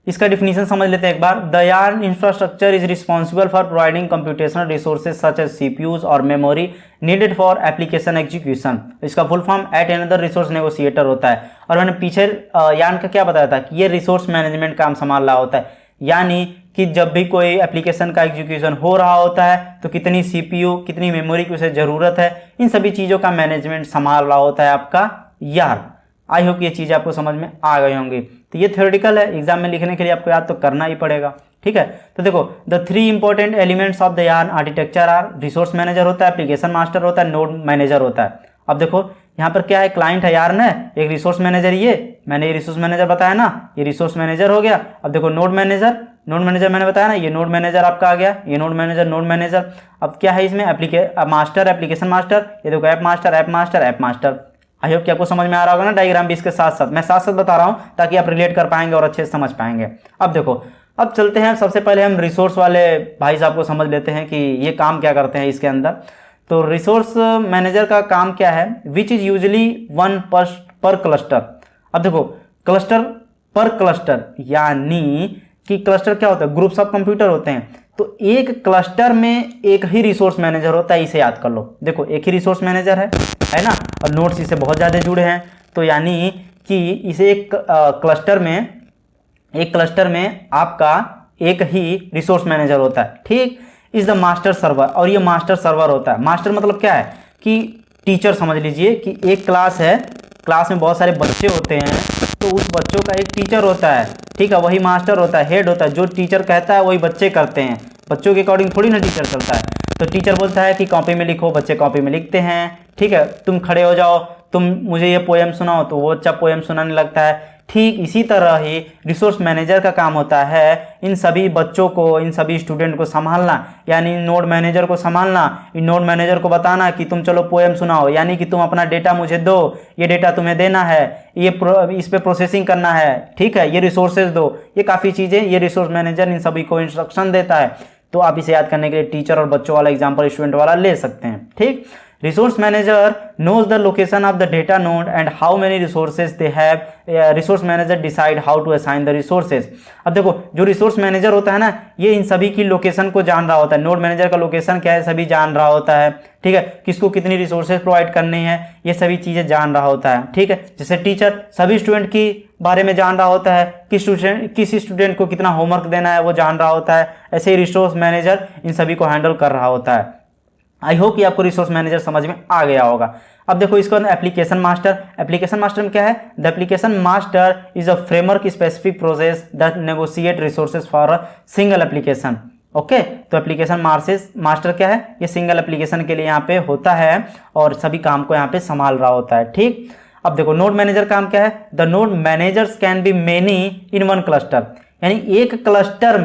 इसका डिफिनीशन समझ लेते हैं एक बार। The YARN infrastructure is responsible for providing computational resources such as CPUs और memory needed for application execution. इसका full form yet another resource negotiator होता है। और मैंने पीछे यार्न का क्या बताया था कि ये रिसोर्स मैनेजमेंट काम संभाल रहा होता है, यानी कि जब भी कोई एप्लीकेशन का एग्जीक्यूशन हो रहा होता है तो कितनी सीपीयू कितनी मेमोरी की उसे ज़रूरत है, इन सभी चीज़ों का मैनेजमेंट संभाल रहा होता है आपका यार्न। आई होप ये चीज़ आपको समझ में आ गई होंगी। तो ये थ्योरेटिकल है, एग्जाम में लिखने के लिए आपको याद तो करना ही पड़ेगा, ठीक है। तो देखो the 3 important elements of the YARN architecture are resource manager होता है, एप्लीकेशन मास्टर होता है, नोड मैनेजर होता है। अब देखो यहाँ पर क्या है, क्लाइंट है, यार्न है, एक रिसोर्स मैनेजर, ये मैंने ये रिसोर्स मैनेजर बताया ना, ये रिसोर्स मैनेजर हो गया। अब देखो नोड मैनेजर, नोड मैनेजर मैंने बताया ना, ये नोड मैनेजर आपका आ गया, ये नोड मैनेजर, नोड मैनेजर। अब क्या है इसमें मास्टर, एप्लीकेशन मास्टर, ये देखो app master, app master, app master. आई होप कि आपको समझ में आ रहा होगा ना डायग्राम भी इसके साथ साथ, मैं साथ साथ बता रहा हूँ ताकि आप रिलेट कर पाएंगे और अच्छे से समझ पाएंगे। अब देखो अब चलते हैं, सबसे पहले हम रिसोर्स वाले भाई साहब को समझ लेते हैं कि ये काम क्या करते हैं इसके अंदर। तो रिसोर्स मैनेजर का काम क्या है, विच इज यूजली 1 पर क्लस्टर। अब देखो क्लस्टर पर क्लस्टर, यानी कि क्लस्टर क्या होता है, ग्रुप्स ऑफ कंप्यूटर होते हैं। तो एक क्लस्टर में एक ही रिसोर्स मैनेजर होता है, इसे याद कर लो। देखो एक ही रिसोर्स मैनेजर है ना, और नोड्स इससे बहुत ज़्यादा जुड़े हैं। तो यानी कि इसे एक क्लस्टर में एक क्लस्टर में आपका एक ही रिसोर्स मैनेजर होता है, ठीक। इज द मास्टर सर्वर, और ये मास्टर सर्वर होता है। मास्टर मतलब क्या है कि टीचर समझ लीजिए कि एक क्लास है, क्लास में बहुत सारे बच्चे होते हैं, तो उस बच्चों का एक टीचर होता है, ठीक है, वही मास्टर होता है, हेड होता है। जो टीचर कहता है वही बच्चे करते हैं, बच्चों के अकॉर्डिंग थोड़ी ना टीचर चलता है। तो टीचर बोलता है कि कॉपी में लिखो, बच्चे कॉपी में लिखते हैं, ठीक है। तुम खड़े हो जाओ, तुम मुझे ये पोएम सुनाओ, तो वो बच्चा पोएम सुनाने लगता है। ठीक इसी तरह ही रिसोर्स मैनेजर का काम होता है इन सभी बच्चों को, इन सभी स्टूडेंट को संभालना, यानी नोड मैनेजर को संभालना, इन नोड मैनेजर को बताना कि तुम चलो पोएम सुनाओ, यानी कि तुम अपना डेटा मुझे दो, ये डेटा तुम्हें देना है, ये इस पे प्रोसेसिंग करना है, ठीक है, ये रिसोर्सेज दो, ये काफ़ी चीज़ें ये रिसोर्स मैनेजर इन सभी को इंस्ट्रक्शन देता है। तो आप इसे याद करने के लिए टीचर और बच्चों वाला एग्जाम्पल स्टूडेंट वाला ले सकते हैं, ठीक। Resource manager knows the location of the data node and how many resources they have. Resource manager decide how to assign the resources. अब देखो जो रिसोर्स मैनेजर होता है ना, ये इन सभी की लोकेशन को जान रहा होता है। नोड मैनेजर का लोकेशन क्या है सभी जान रहा होता है, ठीक है, किसको कितनी रिसोर्सेज प्रोवाइड करनी है ये सभी चीज़ें जान रहा होता है, ठीक है। जैसे टीचर सभी स्टूडेंट की बारे में जान रहा होता है, किस स्टूडेंट को कितना होमवर्क देना है वो जान रहा होता है, ऐसे ही रिसोर्स मैनेजर इन सभी को हैंडल कर रहा होता है। आई होप कि आपको रिसोर्स मैनेजर समझ में आ गया होगा। अब देखो इसको एप्लीकेशन मास्टर। एप्लीकेशन मास्टर में क्या है? The application master is a framework specific process that negotiate resources for a single application. Okay, तो एप्लीकेशन मास्टर क्या है? ये सिंगल एप्लीकेशन के लिए यहाँ पे होता है और सभी काम को यहाँ पे संभाल रहा होता है, ठीक। अब देखो नोड मैनेजर काम क्या है? The node managers can be many in one cluster, यानी एक क्लस्टर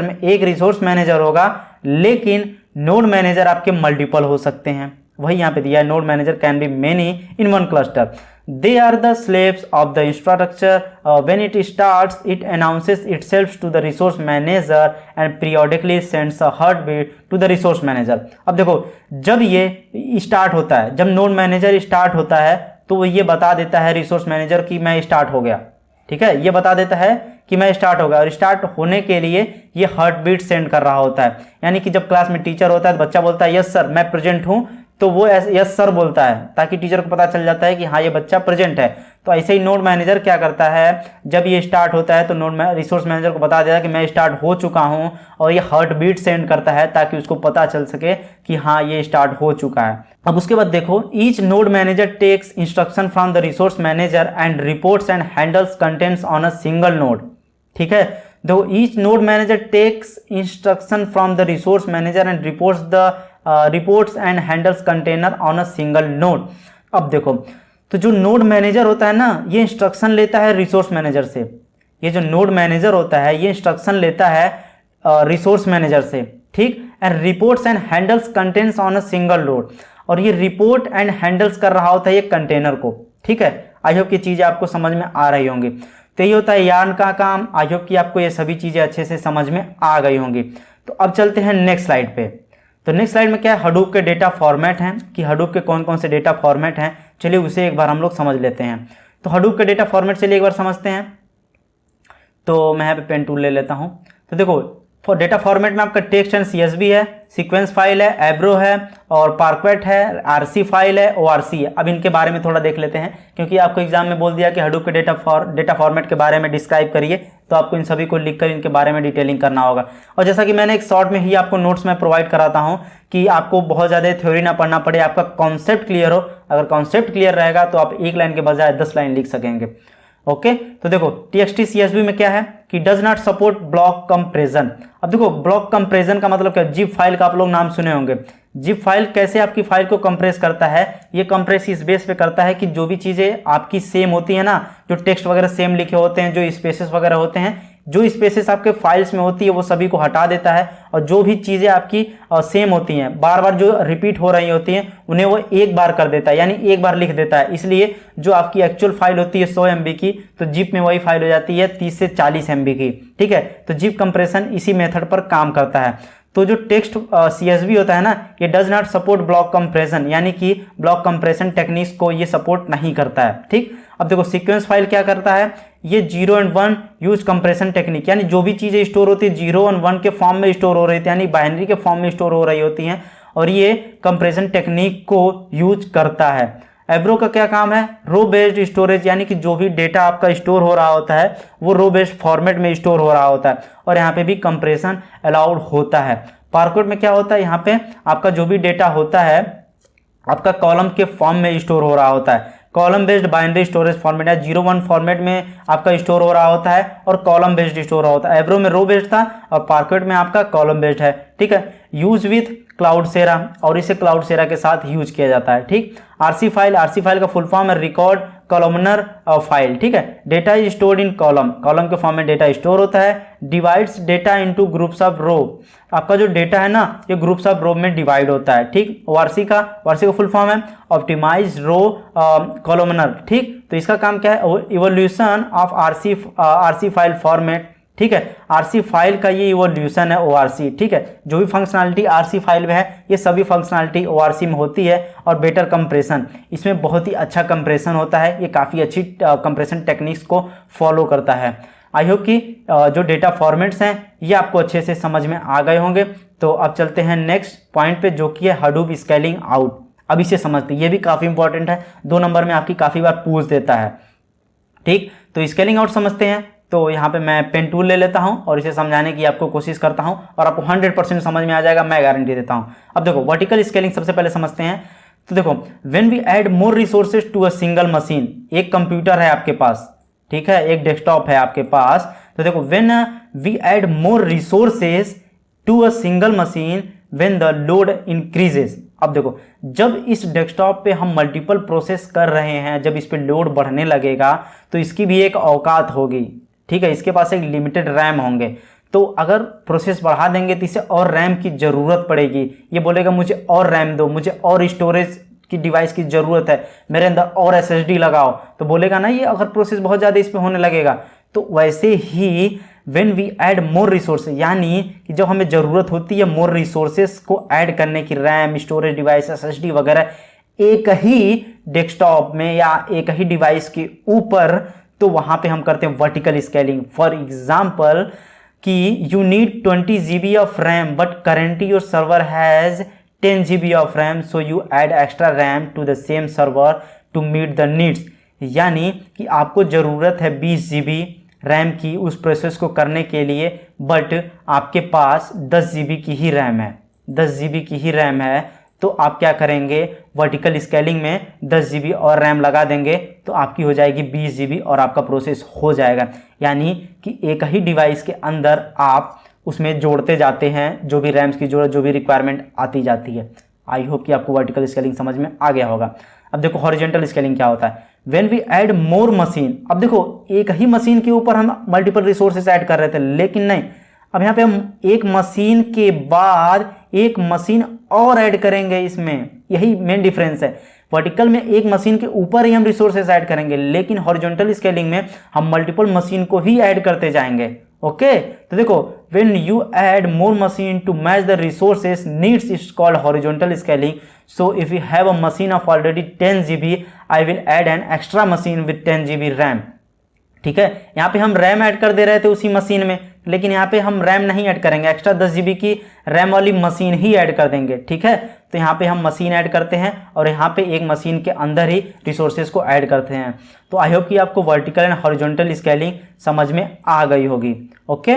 में एक रिसोर्स मैनेजर होगा, लेकिन नोड मैनेजर आपके मल्टीपल हो सकते हैं। वही यहाँ पे दिया है, node manager can be many in one cluster. They are the slaves of the infrastructure, when it starts it announces itself to the resource manager and periodically sends a heartbeat to the resource manager. अब देखो जब ये start होता है, जब node manager start होता है तो वो ये बता देता है रिसोर्स मैनेजर कि मैं स्टार्ट हो गया, ठीक है, ये बता देता है कि मैं स्टार्ट हो गया, और स्टार्ट होने के लिए ये हार्ट बीट सेंड कर रहा होता है। यानी कि जब क्लास में टीचर होता है तो बच्चा बोलता है यस सर मैं प्रेजेंट हूँ, तो वो यस सर बोलता है ताकि टीचर को पता चल जाता है कि हाँ ये बच्चा प्रेजेंट है। तो ऐसे ही नोड मैनेजर क्या करता है, जब ये स्टार्ट होता है तो रिसोर्स मैनेजर को बता देता है कि मैं स्टार्ट हो चुका हूँ, और ये हार्ट बीट सेंड करता है ताकि उसको पता चल सके कि हाँ ये स्टार्ट हो चुका है। अब उसके बाद देखो each node manager takes instruction from the resource manager and reports and handles contents on a single node, ठीक है। देखो each node manager takes instruction from the resource manager and reports and handles container on a single node. अब देखो तो जो node manager होता है ना, ये इंस्ट्रक्शन लेता है रिसोर्स मैनेजर से। ये जो नोड मैनेजर होता है ये इंस्ट्रक्शन लेता है रिसोर्स मैनेजर से, ठीक। And reports and handles contains on a single node, और ये रिपोर्ट एंड हैंडल्स कर रहा होता है ये कंटेनर को, ठीक है। आई होप की चीज़ें आपको समझ में आ रही होंगी। तो ये होता है यार्न का काम। आई होप कि आपको ये सभी चीज़ें अच्छे से समझ में आ गई होंगी। तो अब चलते हैं नेक्स्ट स्लाइड पे। तो नेक्स्ट स्लाइड में क्या है, हडूप के डेटा फॉर्मेट हैं, कि हडूप के कौन कौन से डेटा फॉर्मेट हैं। चलिए उसे एक बार हम लोग समझ लेते हैं। तो हडूप के डेटा फॉर्मेट चलिए एक बार समझते हैं। तो मैं यहाँ पे पेन टूल ले लेता हूँ। तो देखो डेटा फॉर्मेट में आपका टेक्स्ट एंड सीएसवी है, सीक्वेंस फाइल है, एब्रो है, और पार्कवेट है, आरसी फाइल है, ओआरसी है। अब इनके बारे में थोड़ा देख लेते हैं, क्योंकि आपको एग्जाम में बोल दिया कि हडूप के डेटा फॉर्मेट के बारे में डिस्क्राइब करिए, तो आपको इन सभी को लिखकर इनके बारे में डिटेलिंग करना होगा। और जैसा कि मैंने एक शॉर्ट में ही आपको नोट्स में प्रोवाइड कराता हूँ कि आपको बहुत ज़्यादा थ्योरी ना पढ़ना पड़े, आपका कॉन्सेप्ट क्लियर हो। अगर कॉन्सेप्ट क्लियर रहेगा तो आप एक लाइन के बजाय 10 लाइन लिख सकेंगे। ओके, तो देखो टीएक्सटी सीएसवी में क्या है कि does not support block compression. अब देखो ब्लॉक कंप्रेशन का मतलब क्या, जिप फाइल का आप लोग नाम सुने होंगे। जिप फाइल कैसे आपकी फाइल को कंप्रेस करता है, ये कंप्रेस इस बेस पे करता है कि जो भी चीज़ें आपकी सेम होती है ना, जो टेक्स्ट वगैरह सेम लिखे होते हैं, जो स्पेसेस वगैरह होते हैं, जो स्पेसेस आपके फाइल्स में होती है वो सभी को हटा देता है, और जो भी चीज़ें आपकी सेम होती हैं, बार बार जो रिपीट हो रही होती हैं, उन्हें वो एक बार कर देता है, यानी एक बार लिख देता है। इसलिए जो आपकी एक्चुअल फाइल होती है 100 MB की, तो जिप में वही फाइल हो जाती है 30 से 40 MB की, ठीक है। तो जिप कंप्रेशन इसी मेथड पर काम करता है। तो जो टेक्स्ट CSV होता है ना, ये does not support block compression, यानी कि ब्लॉक कंप्रेशन टेक्निक्स को ये सपोर्ट नहीं करता है, ठीक। अब देखो सीक्वेंस फाइल क्या करता है, ये 0 and 1 यूज कंप्रेशन टेक्निक, यानी जो भी चीज़ें स्टोर होती है 0 और 1 के फॉर्म में स्टोर हो रही थी, यानी बाइनरी के फॉर्म में स्टोर हो रही होती हैं, और ये कंप्रेशन टेक्निक को यूज करता है। एब्रो का क्या काम है, रो बेस्ड स्टोरेज, यानी कि जो भी डेटा आपका स्टोर हो रहा होता है वो रो बेस्ड फॉर्मेट में स्टोर हो रहा होता है, और यहाँ पे भी कंप्रेशन अलाउड होता है। पार्कोड में क्या होता है, यहाँ पे आपका जो भी डेटा होता है आपका कॉलम के फॉर्म में स्टोर हो रहा होता है, column based binary storage format या 01 फॉर्मेट में आपका स्टोर हो रहा होता है, और कॉलम बेस्ड स्टोर हो होता है। एब्रो में रो बेस्ड था और पार्कोड में आपका कॉलम बेस्ड है, ठीक है। यूज विथ क्लाउडसेरा, और इसे क्लाउडसेरा के साथ यूज किया जाता है, ठीक। आरसी फाइल का फुल फॉर्म है रिकॉर्ड कॉलमनर फाइल, ठीक है। Data is stored in column के फॉर्म में डेटा स्टोर होता है। Divides data into groups of row, आपका जो डेटा है ना ये ग्रुप्स ऑफ रो में डिवाइड होता है, ठीक। वारसी का फुल फॉर्म है ऑप्टिमाइज रो कॉलमनर, ठीक। तो इसका काम क्या है, evolution of RC file format, ठीक है। आरसी फाइल का ये इवोल्यूशन है ओआरसी, ठीक है। जो भी फंक्शनलिटी आरसी फाइल में है ये सभी फंक्शनलिटी ओआरसी में होती है। और बेटर कंप्रेशन, इसमें बहुत ही अच्छा कंप्रेशन होता है, ये काफ़ी अच्छी कंप्रेशन टेक्निक्स को फॉलो करता है। आई होप कि जो डेटा फॉर्मेट्स हैं ये आपको अच्छे से समझ में आ गए होंगे। तो अब चलते हैं नेक्स्ट पॉइंट पे, जो कि है हडूप स्केलिंग आउट। अब इसे समझते हैं, ये भी काफ़ी इंपॉर्टेंट है, 2 नंबर में आपकी काफ़ी बार पूछ देता है, ठीक। तो स्केलिंग आउट समझते हैं। तो यहाँ पे मैं पेन टूल ले लेता हूँ और इसे समझाने की आपको कोशिश करता हूँ, और आपको 100% समझ में आ जाएगा, मैं गारंटी देता हूँ। अब देखो वर्टिकल स्केलिंग सबसे पहले समझते हैं। तो देखो when we add more resources to a single machine, एक कंप्यूटर है आपके पास, ठीक है, एक डेस्कटॉप है आपके पास। तो देखो when we add more resources to a single machine when the load increases. अब देखो जब इस डेस्कटॉप पे हम मल्टीपल प्रोसेस कर रहे हैं, जब इस पे लोड बढ़ने लगेगा तो इसकी भी एक औकात होगी, ठीक है। इसके पास एक लिमिटेड रैम होंगे, तो अगर प्रोसेस बढ़ा देंगे तो इसे और रैम की ज़रूरत पड़ेगी। ये बोलेगा मुझे और रैम दो, मुझे और स्टोरेज की डिवाइस की ज़रूरत है, मेरे अंदर और एसएसडी लगाओ, तो बोलेगा ना ये, अगर प्रोसेस बहुत ज़्यादा इस पर होने लगेगा। तो वैसे ही when we add more resources, यानी कि जब हमें ज़रूरत होती है मोर रिसोर्सेज को ऐड करने की, रैम, स्टोरेज डिवाइस, एसएसडी वगैरह, एक ही डेस्कटॉप में या एक ही डिवाइस के ऊपर, तो वहाँ पे हम करते हैं वर्टिकल स्केलिंग। फॉर एग्जाम्पल कि you need 20 GB of RAM but currently your server has 10 GB of RAM, so you add extra RAM to the same server to meet the needs. यानी कि आपको ज़रूरत है 20 GB रैम की उस process को करने के लिए, बट आपके पास 10 GB की ही रैम है, 10 GB की ही रैम है, तो आप क्या करेंगे, वर्टिकल स्केलिंग में 10 GB और रैम लगा देंगे तो आपकी हो जाएगी 20 GB और आपका प्रोसेस हो जाएगा। यानी कि एक ही डिवाइस के अंदर आप उसमें जोड़ते जाते हैं, जो भी रैम्स की जरूरत, जो भी रिक्वायरमेंट आती जाती है। आई होप कि आपको वर्टिकल स्केलिंग समझ में आ गया होगा। अब देखो हॉरिजॉन्टल स्केलिंग क्या होता है, when we add more machine. अब देखो एक ही मशीन के ऊपर हम मल्टीपल रिसोर्सेज ऐड कर रहे थे, लेकिन नहीं, अब यहाँ पे हम एक मशीन के बाद एक मशीन और ऐड करेंगे, इसमें यही मेन डिफरेंस है। वर्टिकल में एक मशीन के ऊपर ही हम रिसोर्सेज ऐड करेंगे, लेकिन हॉरिजॉन्टल स्केलिंग में हम मल्टीपल मशीन को ही ऐड करते जाएंगे, ओके। तो देखो when you add more machine to match the resources needs is called horizontal scaling. So if you have a machine of already 10 GB, I will add an extra machine with 10 GB RAM, ठीक है। यहाँ पे हम RAM add कर दे रहे थे उसी machine में, लेकिन यहाँ पे हम रैम नहीं ऐड करेंगे, एक्स्ट्रा 10 GB की रैम वाली मशीन ही ऐड कर देंगे, ठीक है। तो यहाँ पे हम मशीन ऐड करते हैं और यहाँ पे एक मशीन के अंदर ही रिसोर्सेज को ऐड करते हैं। तो आई होप कि आपको वर्टिकल एंड हॉरिजॉन्टल स्केलिंग समझ में आ गई होगी, ओके।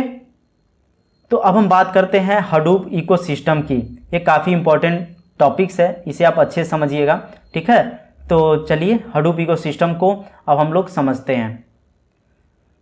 तो अब हम बात करते हैं हडूप इकोसिस्टम की। ये काफ़ी इंपॉर्टेंट टॉपिक्स है, इसे आप अच्छे से समझिएगा, ठीक है। तो चलिए हडूप इकोसिस्टम को अब हम लोग समझते हैं।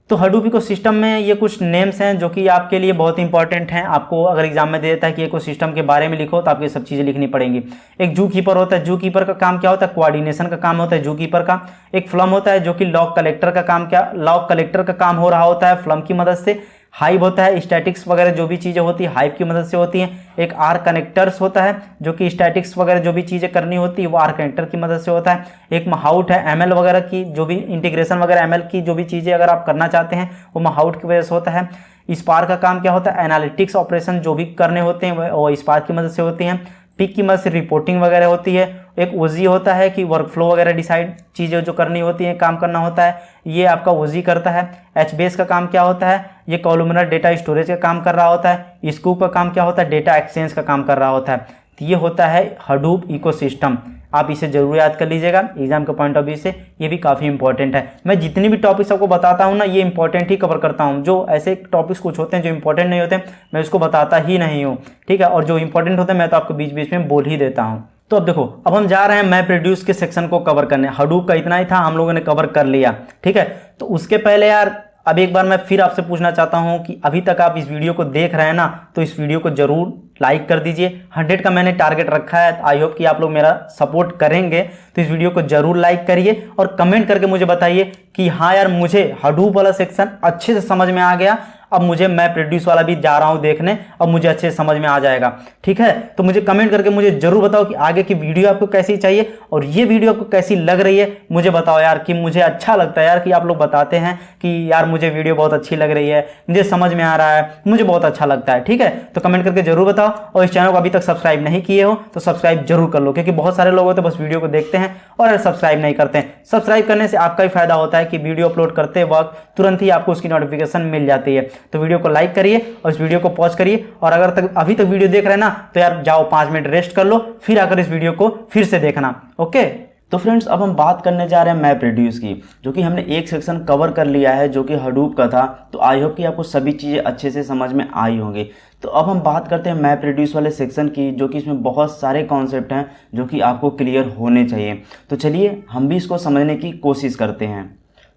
तो हडूप इकोसिस्टम में ये कुछ नेम्स हैं जो कि आपके लिए बहुत इंपॉर्टेंट हैं। आपको अगर एग्जाम में दे देता है कि इकोसिस्टम के बारे में लिखो, तो आपको ये सब चीज़ें लिखनी पड़ेंगी। एक जू कीपर होता है, जू कीपर का काम क्या होता है, कोऑर्डिनेशन का काम होता है जू कीपर का। एक फ्लम होता है जो कि लॉग कलेक्टर का काम, क्या लॉग कलेक्टर का काम हो रहा होता है फ्लम की मदद से। हाइव होता है, स्टैटिक्स वगैरह जो भी चीज़ें होती है हाइव की मदद से होती हैं। एक आर कनेक्टर्स होता है जो कि स्टैटिक्स वगैरह जो भी चीज़ें करनी होती है वो आर कनेक्टर की मदद से होता है। एक महाउट है, एमएल वगैरह की जो भी इंटीग्रेशन वगैरह एमएल की जो भी चीज़ें अगर आप करना चाहते हैं वो महाउट की वजह से होता है। स्पार्क का काम क्या होता है, एनालिटिक्स ऑपरेशन जो भी करने होते हैं वो स्पार्क की मदद से होती हैं। पिक की मदद से रिपोर्टिंग वगैरह होती है। एक ओजी होता है कि वर्कफ्लो वगैरह डिसाइड चीज़ें जो करनी होती हैं, काम करना होता है, ये आपका ओजी करता है। एचबेस का काम क्या होता है, ये कॉलमनर डेटा स्टोरेज का काम कर रहा होता है। स्कूप का काम क्या होता है, डेटा एक्सचेंज का काम कर रहा होता है। तो ये होता है हडूप इकोसिस्टम। आप इसे जरूर याद कर लीजिएगा, एग्जाम के पॉइंट ऑफ व्यू से ये भी काफ़ी इंपॉर्टेंट है। मैं जितनी भी टॉपिक्स आपको बताता हूँ ना, ये इंपॉर्टेंट ही कवर करता हूँ। जो ऐसे टॉपिक्स कुछ होते हैं जो इंपॉर्टेंट नहीं होते मैं उसको बताता ही नहीं हूँ, ठीक है। और जो इंपॉर्टेंट होते हैं मैं तो आपको बीच बीच में बोल ही देता हूँ। तो अब देखो, अब हम जा रहे हैं मैप रेड्यूस के सेक्शन को कवर करने। हडूप का इतना ही था, हम लोगों ने कवर कर लिया, ठीक है। तो उसके पहले यार अब एक बार मैं फिर आपसे पूछना चाहता हूं कि अभी तक आप इस वीडियो को देख रहे हैं ना, तो इस वीडियो को जरूर लाइक कर दीजिए। 100 का मैंने टारगेट रखा है, आई होप कि आप लोग मेरा सपोर्ट करेंगे। तो इस वीडियो को जरूर लाइक करिए और कमेंट करके मुझे बताइए कि हाँ यार मुझे हडूप वाला सेक्शन अच्छे से समझ में आ गया, अब मुझे मैप रेड्यूस वाला भी जा रहा हूं देखने, अब मुझे अच्छे से समझ में आ जाएगा, ठीक है। तो मुझे कमेंट करके मुझे जरूर बताओ कि आगे की वीडियो आपको कैसी चाहिए और ये वीडियो आपको कैसी लग रही है। मुझे बताओ यार, कि मुझे अच्छा लगता है यार कि आप लोग बताते हैं कि यार मुझे वीडियो बहुत अच्छी लग रही है, मुझे समझ में आ रहा है, मुझे बहुत अच्छा लगता है, ठीक है। तो कमेंट करके जरूर बताओ और इस चैनल को अभी तक सब्सक्राइब नहीं किए हो तो सब्सक्राइब जरूर कर लो, क्योंकि बहुत सारे लोग होते हैं बस वीडियो को देखते हैं और सब्सक्राइब नहीं करते हैं। सब्सक्राइब करने से आपका ही फायदा होता है कि वीडियो अपलोड करते वक्त तुरंत ही आपको उसकी नोटिफिकेशन मिल जाती है। तो वीडियो को लाइक करिए और इस वीडियो को पॉज करिए, और अगर तक अभी तक वीडियो देख रहे हैं ना तो यार जाओ 5 मिनट रेस्ट कर लो, फिर आकर इस वीडियो को फिर से देखना, ओके। तो फ्रेंड्स अब हम बात करने जा रहे हैं मैप रेड्यूस की, जो कि हमने एक सेक्शन कवर कर लिया है जो कि हडूप का था। तो आई होप कि आपको सभी चीज़ें अच्छे से समझ में आई होंगी। तो अब हम बात करते हैं मैप रेड्यूस वाले सेक्शन की, जो कि इसमें बहुत सारे कॉन्सेप्ट हैं जो कि आपको क्लियर होने चाहिए। तो चलिए हम भी इसको समझने की कोशिश करते हैं,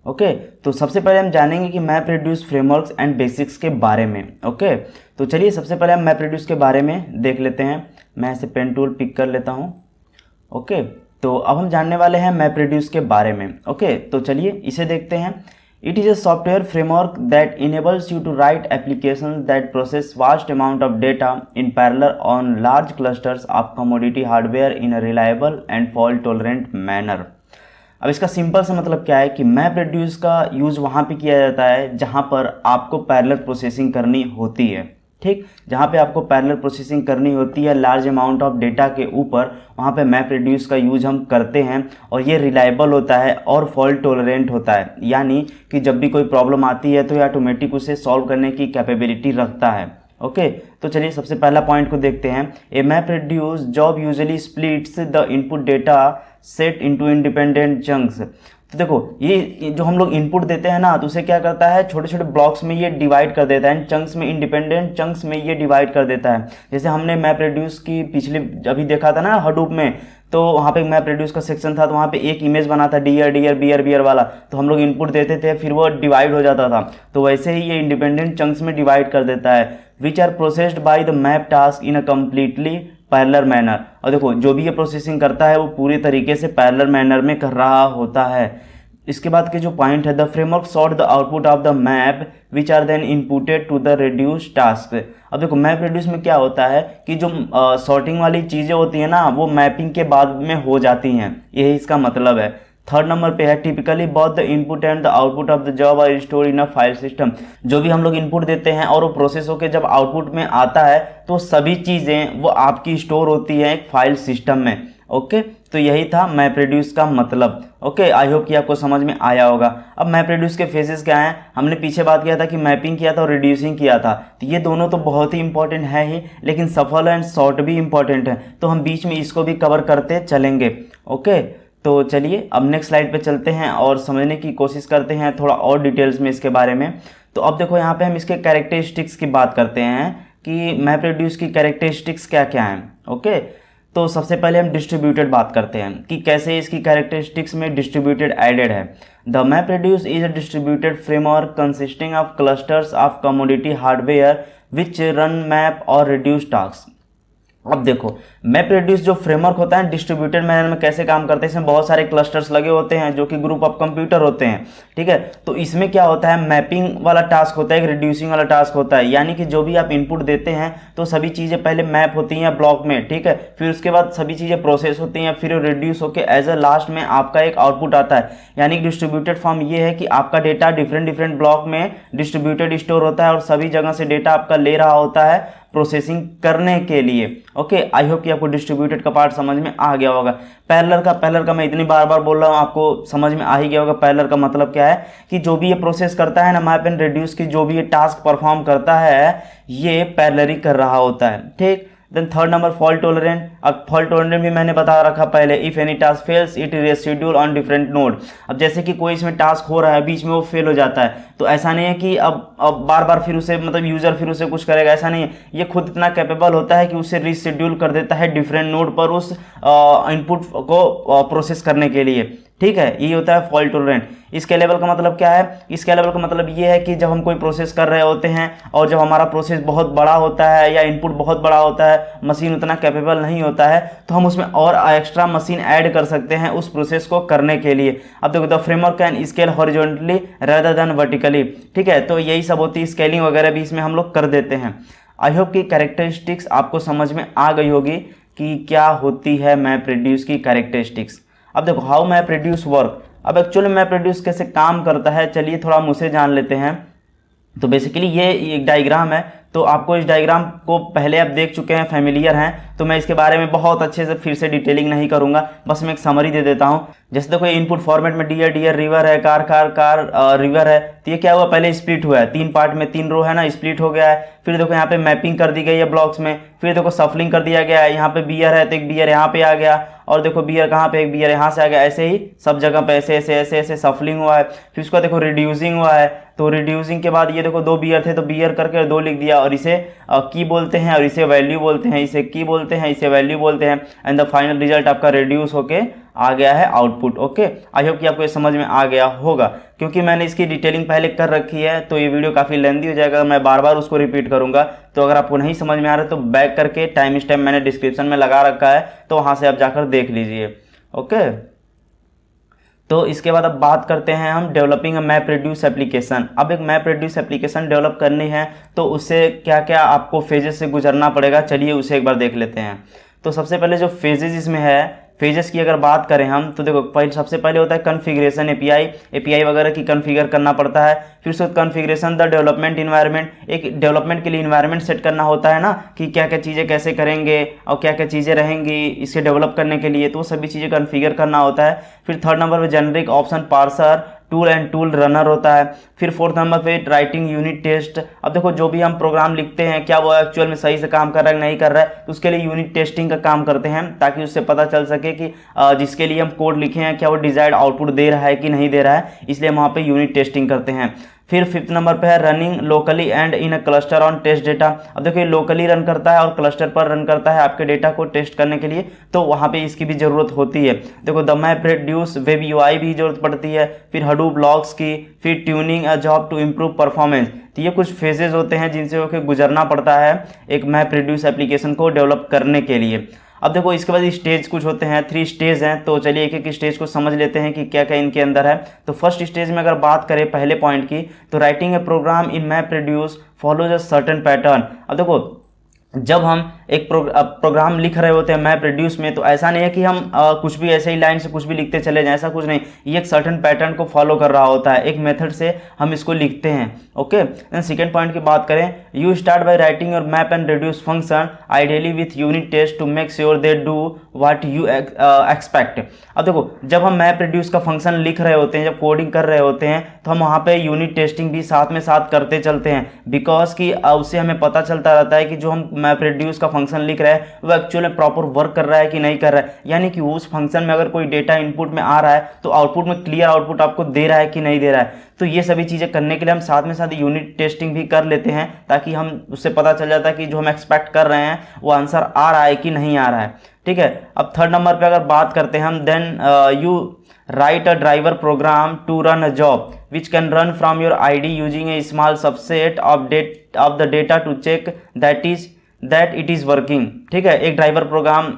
ओके। तो सबसे पहले हम जानेंगे कि map reduce frameworks and basics के बारे में, ओके। तो चलिए सबसे पहले हम मैप रेड्यूस के बारे में देख लेते हैं। मैं ऐसे पेन टूल पिक कर लेता हूँ, ओके। तो अब हम जानने वाले हैं मैप रेड्यूस के बारे में, ओके। तो चलिए इसे देखते हैं। It is a software framework that enables you to write applications that process vast amount of data in parallel on large clusters of commodity hardware in a reliable and fault tolerant manner. अब इसका simple सा मतलब क्या है कि map reduce का use वहाँ पे किया जाता है जहाँ पर आपको पैरेलल प्रोसेसिंग करनी होती है, ठीक। जहाँ पे आपको पैरेलल प्रोसेसिंग करनी होती है लार्ज अमाउंट ऑफ डेटा के ऊपर, वहाँ पे मैप रेड्यूस का यूज़ हम करते हैं। और ये रिलायबल होता है और फॉल्ट टॉलरेंट होता है, यानी कि जब भी कोई प्रॉब्लम आती है तो ये ऑटोमेटिक उसे सॉल्व करने की कैपेबिलिटी रखता है, ओके। तो चलिए सबसे पहला पॉइंट को देखते हैं। A map reduce job usually splits the input data set into independent chunks. तो देखो ये जो हम लोग इनपुट देते हैं ना, तो उसे क्या करता है, छोटे छोटे ब्लॉक्स में ये डिवाइड कर देता है, चंक्स में, इंडिपेंडेंट चंक्स में ये डिवाइड कर देता है। जैसे हमने मैप रेड्यूस की पिछले अभी देखा था ना हडूप में, तो वहाँ पे मैप रेड्यूस का सेक्शन था, तो वहाँ पे एक इमेज बना था डियर डियर बियर बियर वाला, तो हम लोग इनपुट देते थे फिर वो डिवाइड हो जाता था। तो वैसे ही ये इंडिपेंडेंट चंक्स में डिवाइड कर देता है, which are processed by the map task in a completely parallel manner. और देखो जो भी ये प्रोसेसिंग करता है वो पूरी तरीके से पैरेलल मैनर में कर रहा होता है। इसके बाद के जो पॉइंट है, the framework sort the output of the map which are then inputed to the reduce task. अब देखो मैप रेड्यूस में क्या होता है कि जो सॉर्टिंग वाली चीज़ें होती हैं ना, वो मैपिंग के बाद में हो जाती हैं, यही इसका मतलब है। थर्ड नंबर पे है typically both the input and the output of the job are store in a file system. जो भी हम लोग इनपुट देते हैं और वो प्रोसेस होकर जब आउटपुट में आता है तो सभी चीज़ें वो आपकी स्टोर होती है एक फाइल सिस्टम में, ओके। तो यही था मैप रेड्यूस का मतलब, ओके। आई होप कि आपको समझ में आया होगा। अब मैप रेड्यूस के फेजेस क्या हैं, हमने पीछे बात किया था कि मैपिंग किया था और रिड्यूसिंग किया था, तो ये दोनों तो बहुत ही इंपॉर्टेंट है ही, लेकिन सफल एंड शॉर्ट भी इंपॉर्टेंट है, तो हम बीच में इसको भी कवर करते चलेंगे, ओके। तो चलिए अब नेक्स्ट स्लाइड पे चलते हैं और समझने की कोशिश करते हैं थोड़ा और डिटेल्स में इसके बारे में। तो अब देखो यहाँ पे हम इसके कैरेक्टरिस्टिक्स की बात करते हैं कि मैप रेड्यूस की कैरेक्टरिस्टिक्स क्या क्या हैं, ओके। तो सबसे पहले हम डिस्ट्रीब्यूटेड बात करते हैं कि कैसे इसकी कैरेक्टरिस्टिक्स में डिस्ट्रीब्यूटेड एडेड है। The map reduce is a distributed framework consisting of clusters of commodity hardware which run map और रिड्यूस टास्क। अब देखो मैप रेड्यूस जो फ्रेमवर्क होता है डिस्ट्रीब्यूटेड मैनर में कैसे काम करते हैं, इसमें बहुत सारे क्लस्टर्स लगे होते हैं जो कि ग्रुप ऑफ कंप्यूटर होते हैं, ठीक है। तो इसमें क्या होता है, मैपिंग वाला टास्क होता है, एक रिड्यूसिंग वाला टास्क होता है, यानी कि जो भी आप इनपुट देते हैं तो सभी चीज़ें पहले मैप होती हैं ब्लॉक में, ठीक है, फिर उसके बाद सभी चीज़ें प्रोसेस होती हैं, फिर रिड्यूस होकर एज अ लास्ट में आपका एक आउटपुट आता है। यानी कि डिस्ट्रीब्यूटेड फॉर्म ये है कि आपका डेटा डिफरेंट डिफरेंट ब्लॉक में डिस्ट्रीब्यूटेड स्टोर होता है और सभी जगह से डेटा आपका ले रहा होता है प्रोसेसिंग करने के लिए, ओके। आई होप कि आपको डिस्ट्रीब्यूटेड का पार्ट समझ में आ गया होगा। पैरेलल का मैं इतनी बार बार बोल रहा हूँ, आपको समझ में आ ही गया होगा। पैरेलल का मतलब क्या है कि जो भी ये प्रोसेस करता है ना, मैप एंड रेड्यूस की जो भी ये टास्क परफॉर्म करता है ये पैरेलली कर रहा होता है, ठीक। Then third number fault tolerant. अब फॉल्ट टॉलरेंट भी मैंने बता रखा पहले, if any task fails it reschedule on different node. अब जैसे कि कोई इसमें टास्क हो रहा है, बीच में वो फेल हो जाता है, तो ऐसा नहीं है कि अब बार बार फिर उसे मतलब यूजर फिर उसे कुछ करेगा, ऐसा नहीं है। ये खुद इतना कैपेबल होता है कि उसे रीशेड्यूल कर देता है डिफरेंट नोड पर उस इनपुट को प्रोसेस करने के लिए। ठीक है, ये होता है फॉल्ट टॉलरेंट। स्केलेबल का मतलब क्या है? स्केलेबल का मतलब ये है कि जब हम कोई प्रोसेस कर रहे होते हैं और जब हमारा प्रोसेस बहुत बड़ा होता है या इनपुट बहुत बड़ा होता है, मशीन उतना कैपेबल नहीं होता है, तो हम उसमें और एक्स्ट्रा मशीन ऐड कर सकते हैं उस प्रोसेस को करने के लिए। अब देखो, the framework can scale horizontally rather than vertically. ठीक है, तो यही सब होती है, स्केलिंग वगैरह भी इसमें हम लोग कर देते हैं। आई होप कि कैरेक्टरिस्टिक्स आपको समझ में आ गई होगी कि क्या होती है मैप रेड्यूस की कैरेक्टरिस्टिक्स। अब देखो, हाउ मैप रेड्यूस वर्क। अब एक्चुअली मैप रेड्यूस कैसे काम करता है, चलिए थोड़ा हम उसे जान लेते हैं। तो बेसिकली ये एक डायग्राम है, तो आपको इस डायग्राम को पहले आप देख चुके हैं, फैमिलियर हैं, तो मैं इसके बारे में बहुत अच्छे से फिर से डिटेलिंग नहीं करूंगा, बस मैं एक समरी दे देता हूं। जैसे देखो, ये इनपुट फॉर्मेट में डियर डियर रिवर है, कार कार कार रिवर है, तो ये क्या हुआ, पहले स्प्लिट हुआ है 3 पार्ट में, 3 रो है ना, स्प्लिट हो गया है। फिर देखो यहाँ पे मैपिंग कर दी गई है ब्लॉक्स में, फिर देखो सफलिंग कर दिया गया है, यहाँ पे बियर है तो एक बियर यहाँ पे आ गया, और देखो बियर कहाँ पे, एक बियर यहाँ से आ गया, ऐसे ही सब जगह पे ऐसे ऐसे ऐसे ऐसे सफलिंग हुआ है। फिर उसका देखो रिड्यूसिंग हुआ है, तो रिड्यूसिंग के बाद ये देखो 2 बियर थे तो बियर करके 2 लिख दिया, और इसे की बोलते हैं और इसे वैल्यू बोलते हैं, इसे की बोलते हैं, इसे वैल्यू बोलते हैं, एंड द फाइनल रिजल्ट आपका रिड्यूस होके आ गया है आउटपुट। ओके, आई होप कि आपको ये समझ में आ गया होगा। क्योंकि मैंने इसकी डिटेलिंग पहले कर रखी है तो ये वीडियो काफ़ी लेंदी हो जाएगा, मैं बार बार उसको रिपीट करूंगा। तो अगर आपको नहीं समझ में आ रहा है तो बैक करके टाइम स्टैम्प मैंने डिस्क्रिप्शन में लगा रखा है, तो वहाँ से आप जाकर देख लीजिए। ओके, तो इसके बाद अब बात करते हैं हम developing a map reduce application. अब एक मैप रेड्यूस एप्लीकेशन डेवलप करनी है तो उससे क्या क्या आपको फेजेस से गुजरना पड़ेगा, चलिए उसे एक बार देख लेते हैं। तो सबसे पहले जो फेजेस इसमें है, फेजेस की अगर बात करें हम, तो देखो पहले सबसे पहले होता है कॉन्फ़िगरेशन, एपीआई वगैरह की कॉन्फ़िगर करना पड़ता है। फिर उसके बाद कॉन्फ़िगरेशन द डेवलपमेंट इन्वायरमेंट, एक डेवलपमेंट के लिए इन्वायरमेंट सेट करना होता है ना, कि क्या क्या चीज़ें कैसे करेंगे और क्या क्या चीज़ें रहेंगी इसे डेवलप करने के लिए, तो वो सभी चीज़ें कॉन्फ़िगर करना होता है। फिर थर्ड नंबर पे generic option parser, tool and tool runner होता है। फिर फोर्थ नंबर पे राइटिंग यूनिट टेस्ट। अब देखो, जो भी हम प्रोग्राम लिखते हैं क्या वो एक्चुअल में सही से काम कर रहा है नहीं कर रहा है, तो उसके लिए यूनिट टेस्टिंग का काम करते हैं, ताकि उससे पता चल सके कि जिसके लिए हम कोड लिखे हैं क्या वो डिजायर्ड आउटपुट दे रहा है कि नहीं दे रहा है, इसलिए हम वहाँ पे यूनिट टेस्टिंग करते हैं। फिर फिफ्थ नंबर पे है running locally and in a cluster on test data. अब देखो, ये लोकली रन करता है और क्लस्टर पर रन करता है आपके डेटा को टेस्ट करने के लिए, तो वहाँ पे इसकी भी ज़रूरत होती है। देखो, the map reduce web UI भी जरूरत पड़ती है, फिर हडूप लॉग्स की, फिर tuning a job to improve performance. तो ये कुछ फेजेस होते हैं जिनसे होकर गुजरना पड़ता है एक मैप रेड्यूस एप्लीकेशन को डेवलप करने के लिए। अब देखो, इसके बाद स्टेज कुछ होते हैं, 3 स्टेज हैं, तो चलिए एक एक स्टेज को समझ लेते हैं कि क्या क्या इनके अंदर है। तो फर्स्ट स्टेज में अगर बात करें पहले पॉइंट की, तो writing a program in map reduce follows a certain pattern. अब देखो, जब हम एक प्रोग्राम लिख रहे होते हैं मैप रेड्यूस में, तो ऐसा नहीं है कि हम कुछ भी ऐसे ही लाइन से कुछ भी लिखते चले जाएं, ऐसा कुछ नहीं, ये एक सर्टेन पैटर्न को फॉलो कर रहा होता है, एक मेथड से हम इसको लिखते हैं। ओके, देन सेकेंड पॉइंट की बात करें, you start by writing your map and reduce function ideally with unit test to make sure they do what you expect. अब देखो, जब हम मैप रेड्यूस का फंक्शन लिख रहे होते हैं, जब कोडिंग कर रहे होते हैं, तो हम वहाँ पे यूनिट टेस्टिंग भी साथ में साथ करते चलते हैं, बिकॉज कि उससे हमें पता चलता रहता है कि जो हम मैप रेड्यूस का फंक्शन लिख रहा है वो एक्चुअली प्रॉपर वर्क कर रहा है कि नहीं कर रहा है, यानी कि उस फंक्शन में अगर कोई डेटा इनपुट में आ रहा है तो आउटपुट में क्लियर आउटपुट आपको दे रहा है कि नहीं दे रहा है। तो ये सभी चीज़ें करने के लिए हम साथ में साथ यूनिट टेस्टिंग भी कर लेते हैं, ताकि हम उससे पता चल जाता है कि जो हम एक्सपेक्ट कर रहे हैं वो आंसर आ रहा है कि नहीं आ रहा है। ठीक है, अब थर्ड नंबर पर अगर बात करते हैं हम, then you write a driver program to run a job which can run from your ID using a small subset of the data to check that it is working। ठीक है, एक driver programme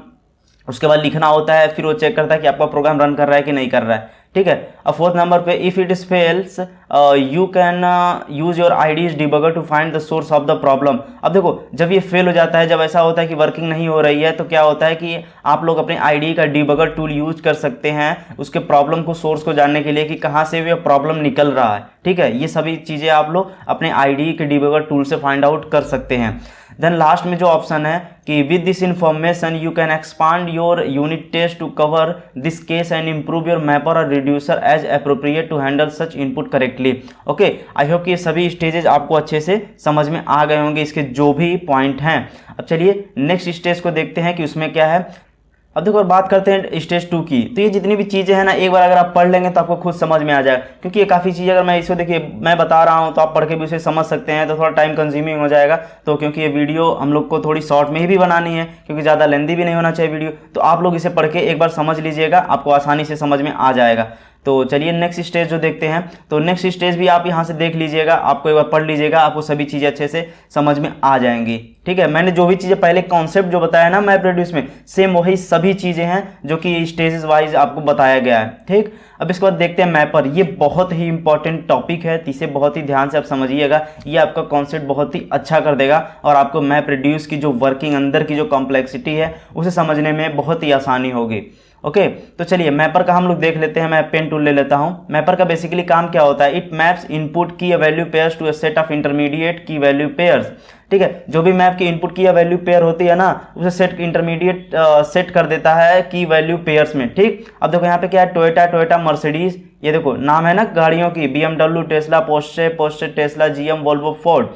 उसके बाद लिखना होता है, फिर वो चेक करता है कि आपका प्रोग्राम रन कर रहा है कि नहीं कर रहा है। ठीक है, अब फोर्थ नंबर पे, if it is fails you can use your IDE's debugger to find the source of the problem. अब देखो, जब ये फेल हो जाता है, जब ऐसा होता है कि वर्किंग नहीं हो रही है, तो क्या होता है कि आप लोग अपने आईडी का डिबगर टूल यूज कर सकते हैं उसके प्रॉब्लम को, सोर्स को जानने के लिए कि कहाँ से वो प्रॉब्लम निकल रहा है। ठीक है, ये सभी चीज़ें आप लोग अपने IDE के डिबगर टूल से फाइंड आउट कर सकते हैं। देन लास्ट में जो ऑप्शन है कि with this information you can expand your unit test to cover this case and improve your mapper और reducer as appropriate to handle such input correctly. Okay, I hope कि ये सभी stages आपको अच्छे से समझ में आ गए होंगे, इसके जो भी पॉइंट हैं। अब चलिए नेक्स्ट स्टेज को देखते हैं कि उसमें क्या है। अब देखो बात करते हैं स्टेज 2 की। तो ये जितनी भी चीज़ें हैं ना, एक बार अगर आप पढ़ लेंगे तो आपको खुद समझ में आ जाएगा, क्योंकि ये काफ़ी चीज़ें अगर मैं इसको देखिए मैं बता रहा हूँ तो आप पढ़ के भी उसे समझ सकते हैं, तो थोड़ा टाइम कंज्यूमिंग हो जाएगा। तो क्योंकि ये वीडियो हम लोग को थोड़ी शॉर्ट में ही भी बनानी है, क्योंकि ज़्यादा लेंदी भी नहीं होना चाहिए वीडियो, तो आप लोग इसे पढ़ के एक बार समझ लीजिएगा, आपको आसानी से समझ में आ जाएगा। तो चलिए नेक्स्ट स्टेज जो देखते हैं। तो नेक्स्ट स्टेज भी आप यहाँ से देख लीजिएगा, आपको एक बार पढ़ लीजिएगा, आपको सभी चीज़ें अच्छे से समझ में आ जाएंगी। ठीक है, मैंने जो भी चीज़ें पहले कॉन्सेप्ट जो बताया ना मैप रेड्यूस में, सेम वही सभी चीज़ें हैं जो कि स्टेजेस वाइज आपको बताया गया है। ठीक, अब इसके बाद देखते हैं मैपर। ये बहुत ही इंपॉर्टेंट टॉपिक है, इसे बहुत ही ध्यान से आप समझिएगा, ये आपका कॉन्सेप्ट बहुत ही अच्छा कर देगा और आपको मैप रेड्यूस की जो वर्किंग अंदर की जो कॉम्प्लेक्सिटी है उसे समझने में बहुत ही आसानी होगी। ओके, तो चलिए मैपर का हम लोग देख लेते हैं। मैं पेन टूल ले लेता हूँ। मैपर का बेसिकली काम क्या होता है, it maps input key value pairs to a set of intermediate key value pairs. ठीक है, जो भी मैप की इनपुट की वैल्यू पेयर होती है ना, उसे सेट इंटरमीडिएट सेट कर देता है की वैल्यू पेयर्स में। ठीक, अब देखो यहाँ पे क्या है, टोयोटा मर्सिडीज, ये देखो नाम है ना गाड़ियों की, BMW, Tesla, Porsche, Tesla, GM, Volvo, Ford.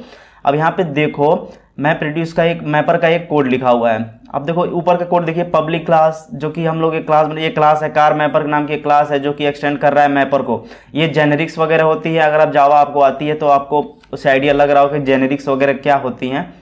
अब यहाँ पे देखो मैप रेड्यूस का एक मैपर का एक कोड लिखा हुआ है। अब देखो ऊपर का कोड देखिए, पब्लिक क्लास, जो कि हम लोग एक क्लास, ये क्लास है कार मैपर नाम की क्लास है जो कि एक्सटेंड कर रहा है मैपर को। ये जेनेरिक्स वगैरह होती है, अगर आप जावा आपको आती है तो आपको उससे आइडिया लग रहा हो कि जेनेरिक्स वगैरह क्या होती हैं।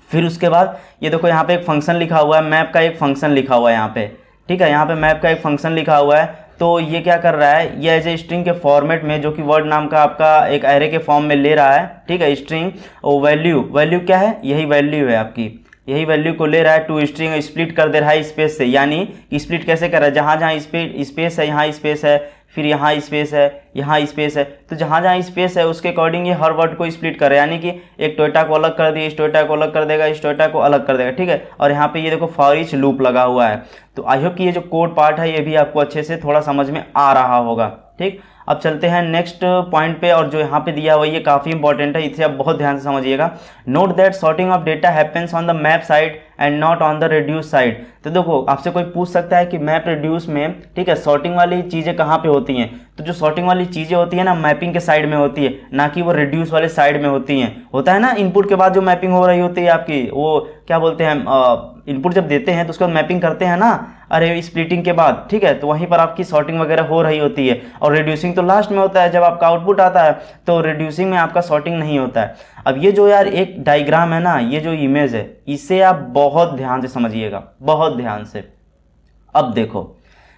फिर उसके बाद ये देखो यहाँ पे एक फंक्शन लिखा हुआ है, मैप का एक फंक्शन लिखा हुआ है यहाँ पे। ठीक है, यहाँ पे मैप का एक फंक्शन लिखा हुआ है। तो ये क्या कर रहा है, ये एज ए स्ट्रिंग के फॉर्मेट में, जो कि वर्ड नाम का आपका एक एरे के फॉर्म में ले रहा है। ठीक है, स्ट्रिंग और वैल्यू क्या है, यही वैल्यू है आपकी, यही वैल्यू को ले रहा है टू स्ट्रिंग, स्प्लिट कर दे रहा है स्पेस से। यानी कि स्प्लिट कैसे कर रहा है, जहाँ जहाँ स्पेस है यहाँ स्पेस है, फिर यहाँ स्पेस है, यहाँ स्पेस है, तो जहाँ जहाँ स्पेस है उसके अकॉर्डिंग ये हर वर्ड को स्प्लिट करे। यानी कि एक टोयोटा को अलग कर दिया, इस टोयोटा को अलग कर देगा, इस टोयोटा को अलग कर देगा। ठीक है, और यहाँ पे ये देखो फॉर ईच लूप लगा हुआ है। तो आई होप कि ये जो कोड पार्ट है ये भी आपको अच्छे से थोड़ा समझ में आ रहा होगा। ठीक, अब चलते हैं नेक्स्ट पॉइंट पे, और जो यहाँ पे दिया हुआ है ये काफ़ी इंपॉर्टेंट है, इसे आप बहुत ध्यान से समझिएगा। Note that sorting of data happens on the map side and not on the reduce side. तो देखो आपसे कोई पूछ सकता है कि मैप रेड्यूस में, ठीक है, सॉर्टिंग वाली चीज़ें कहाँ पे होती हैं। तो जो सॉर्टिंग वाली चीज़ें होती है ना, मैपिंग के साइड में होती है, ना कि वो रेड्यूस वाले साइड में होती हैं। होता है ना, इनपुट के बाद जो मैपिंग हो रही होती है आपकी, वो क्या बोलते हैं, इनपुट जब देते हैं तो उसके बाद मैपिंग करते हैं ना, अरे स्प्लिटिंग के बाद। ठीक है, तो वहीं पर आपकी सॉर्टिंग वगैरह हो रही होती है, और रिड्यूसिंग तो लास्ट में होता है, जब आपका आउटपुट आता है तो रिड्यूसिंग में आपका सॉर्टिंग नहीं होता है। अब ये जो यार एक डायग्राम है ना, ये जो इमेज है, इसे आप बहुत ध्यान से समझिएगा, बहुत ध्यान से। अब देखो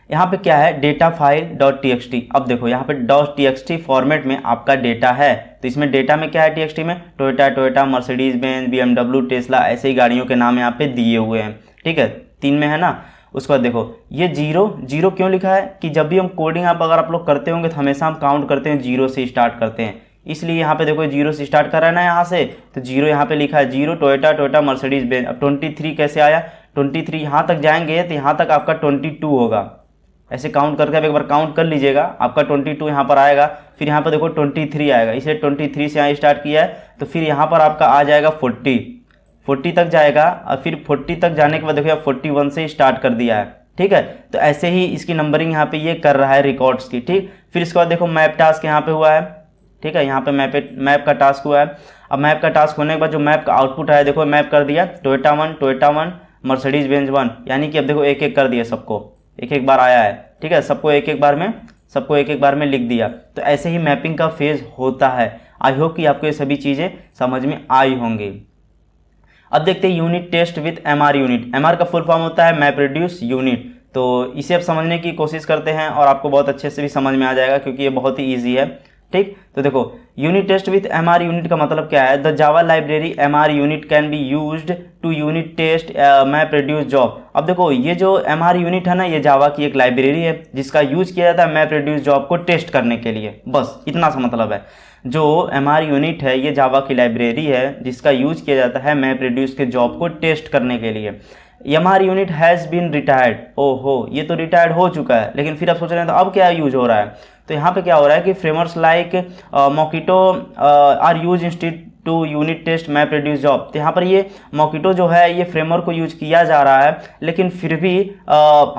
यहाँ पे क्या है, डेटा फाइल .txt। अब देखो यहाँ पे .txt फॉर्मेट में आपका डेटा है, तो इसमें डेटा में क्या है, txt में Toyota, Mercedes Benz, BMW, Tesla, ऐसे ही गाड़ियों के नाम यहाँ पे दिए हुए हैं। ठीक है, 3 में है ना। उसके बाद देखो ये जीरो क्यों लिखा है, कि जब भी हम कोडिंग अगर आप लोग करते होंगे तो हमेशा हम काउंट करते हैं 0 से स्टार्ट करते हैं, इसलिए यहाँ पे देखो 0 से स्टार्ट कर रहा है ना यहाँ से, तो 0 यहाँ पे लिखा है, 0 टोयोटा मर्सिडीज बेंज। अब 23 कैसे आया, 23 यहाँ तक जाएंगे तो यहाँ तक आपका 22 होगा। ऐसे काउंट करके आप एक बार काउंट कर लीजिएगा, आपका 22 यहाँ पर आएगा। फिर यहाँ पर देखो 23 आएगा, इसलिए 23 से यहाँ स्टार्ट किया है, तो फिर यहाँ पर आपका आ जाएगा 40 तक जाएगा, और फिर 40 तक जाने के बाद देखो 41 से स्टार्ट कर दिया है। ठीक है, तो ऐसे ही इसकी नंबरिंग यहाँ पे ये कर रहा है रिकॉर्ड्स की। ठीक, फिर इसके बाद देखो मैप टास्क यहाँ पे हुआ है। ठीक है, यहाँ पे मैप का टास्क हुआ है। अब मैप का टास्क होने के बाद जो मैप का आउटपुट है, देखो मैप कर दिया टोयोटा 1 मर्सिडीज बेंज 1, यानी कि अब देखो एक एक कर दिया, सबको एक एक बार आया है। ठीक है, सबको एक एक बार में लिख दिया। तो ऐसे ही मैपिंग का फेज होता है। आई होप कि आपको ये सभी चीज़ें समझ में आई होंगी। अब देखते हैं unit test with MR unit. MR का फुल फॉर्म होता है मैप रेड्यूस यूनिट। तो इसे आप समझने की कोशिश करते हैं और आपको बहुत अच्छे से भी समझ में आ जाएगा, क्योंकि ये बहुत ही ईजी है। ठीक, तो देखो unit test with MR unit का मतलब क्या है, the Java library MR unit can be used to unit test map reduce job. अब देखो ये जो MR यूनिट है ना, ये जावा की एक लाइब्रेरी है जिसका यूज किया जाता है मैप रेड्यूस जॉब को टेस्ट करने के लिए। बस इतना सा मतलब है। जो MR यूनिट है ये जावा की लाइब्रेरी है जिसका यूज किया जाता है मैप रेड्यूस के जॉब को टेस्ट करने के लिए। MR unit has been retired, ओहो ये तो रिटायर्ड हो चुका है, लेकिन फिर आप सोच रहे हैं तो अब क्या यूज हो रहा है। तो यहाँ पे क्या हो रहा है कि frameworks like Mockito are use instead to unit test map reduce job. तो यहाँ पर ये मोकिटो जो है ये फ्रेमवर्क को यूज किया जा रहा है, लेकिन फिर भी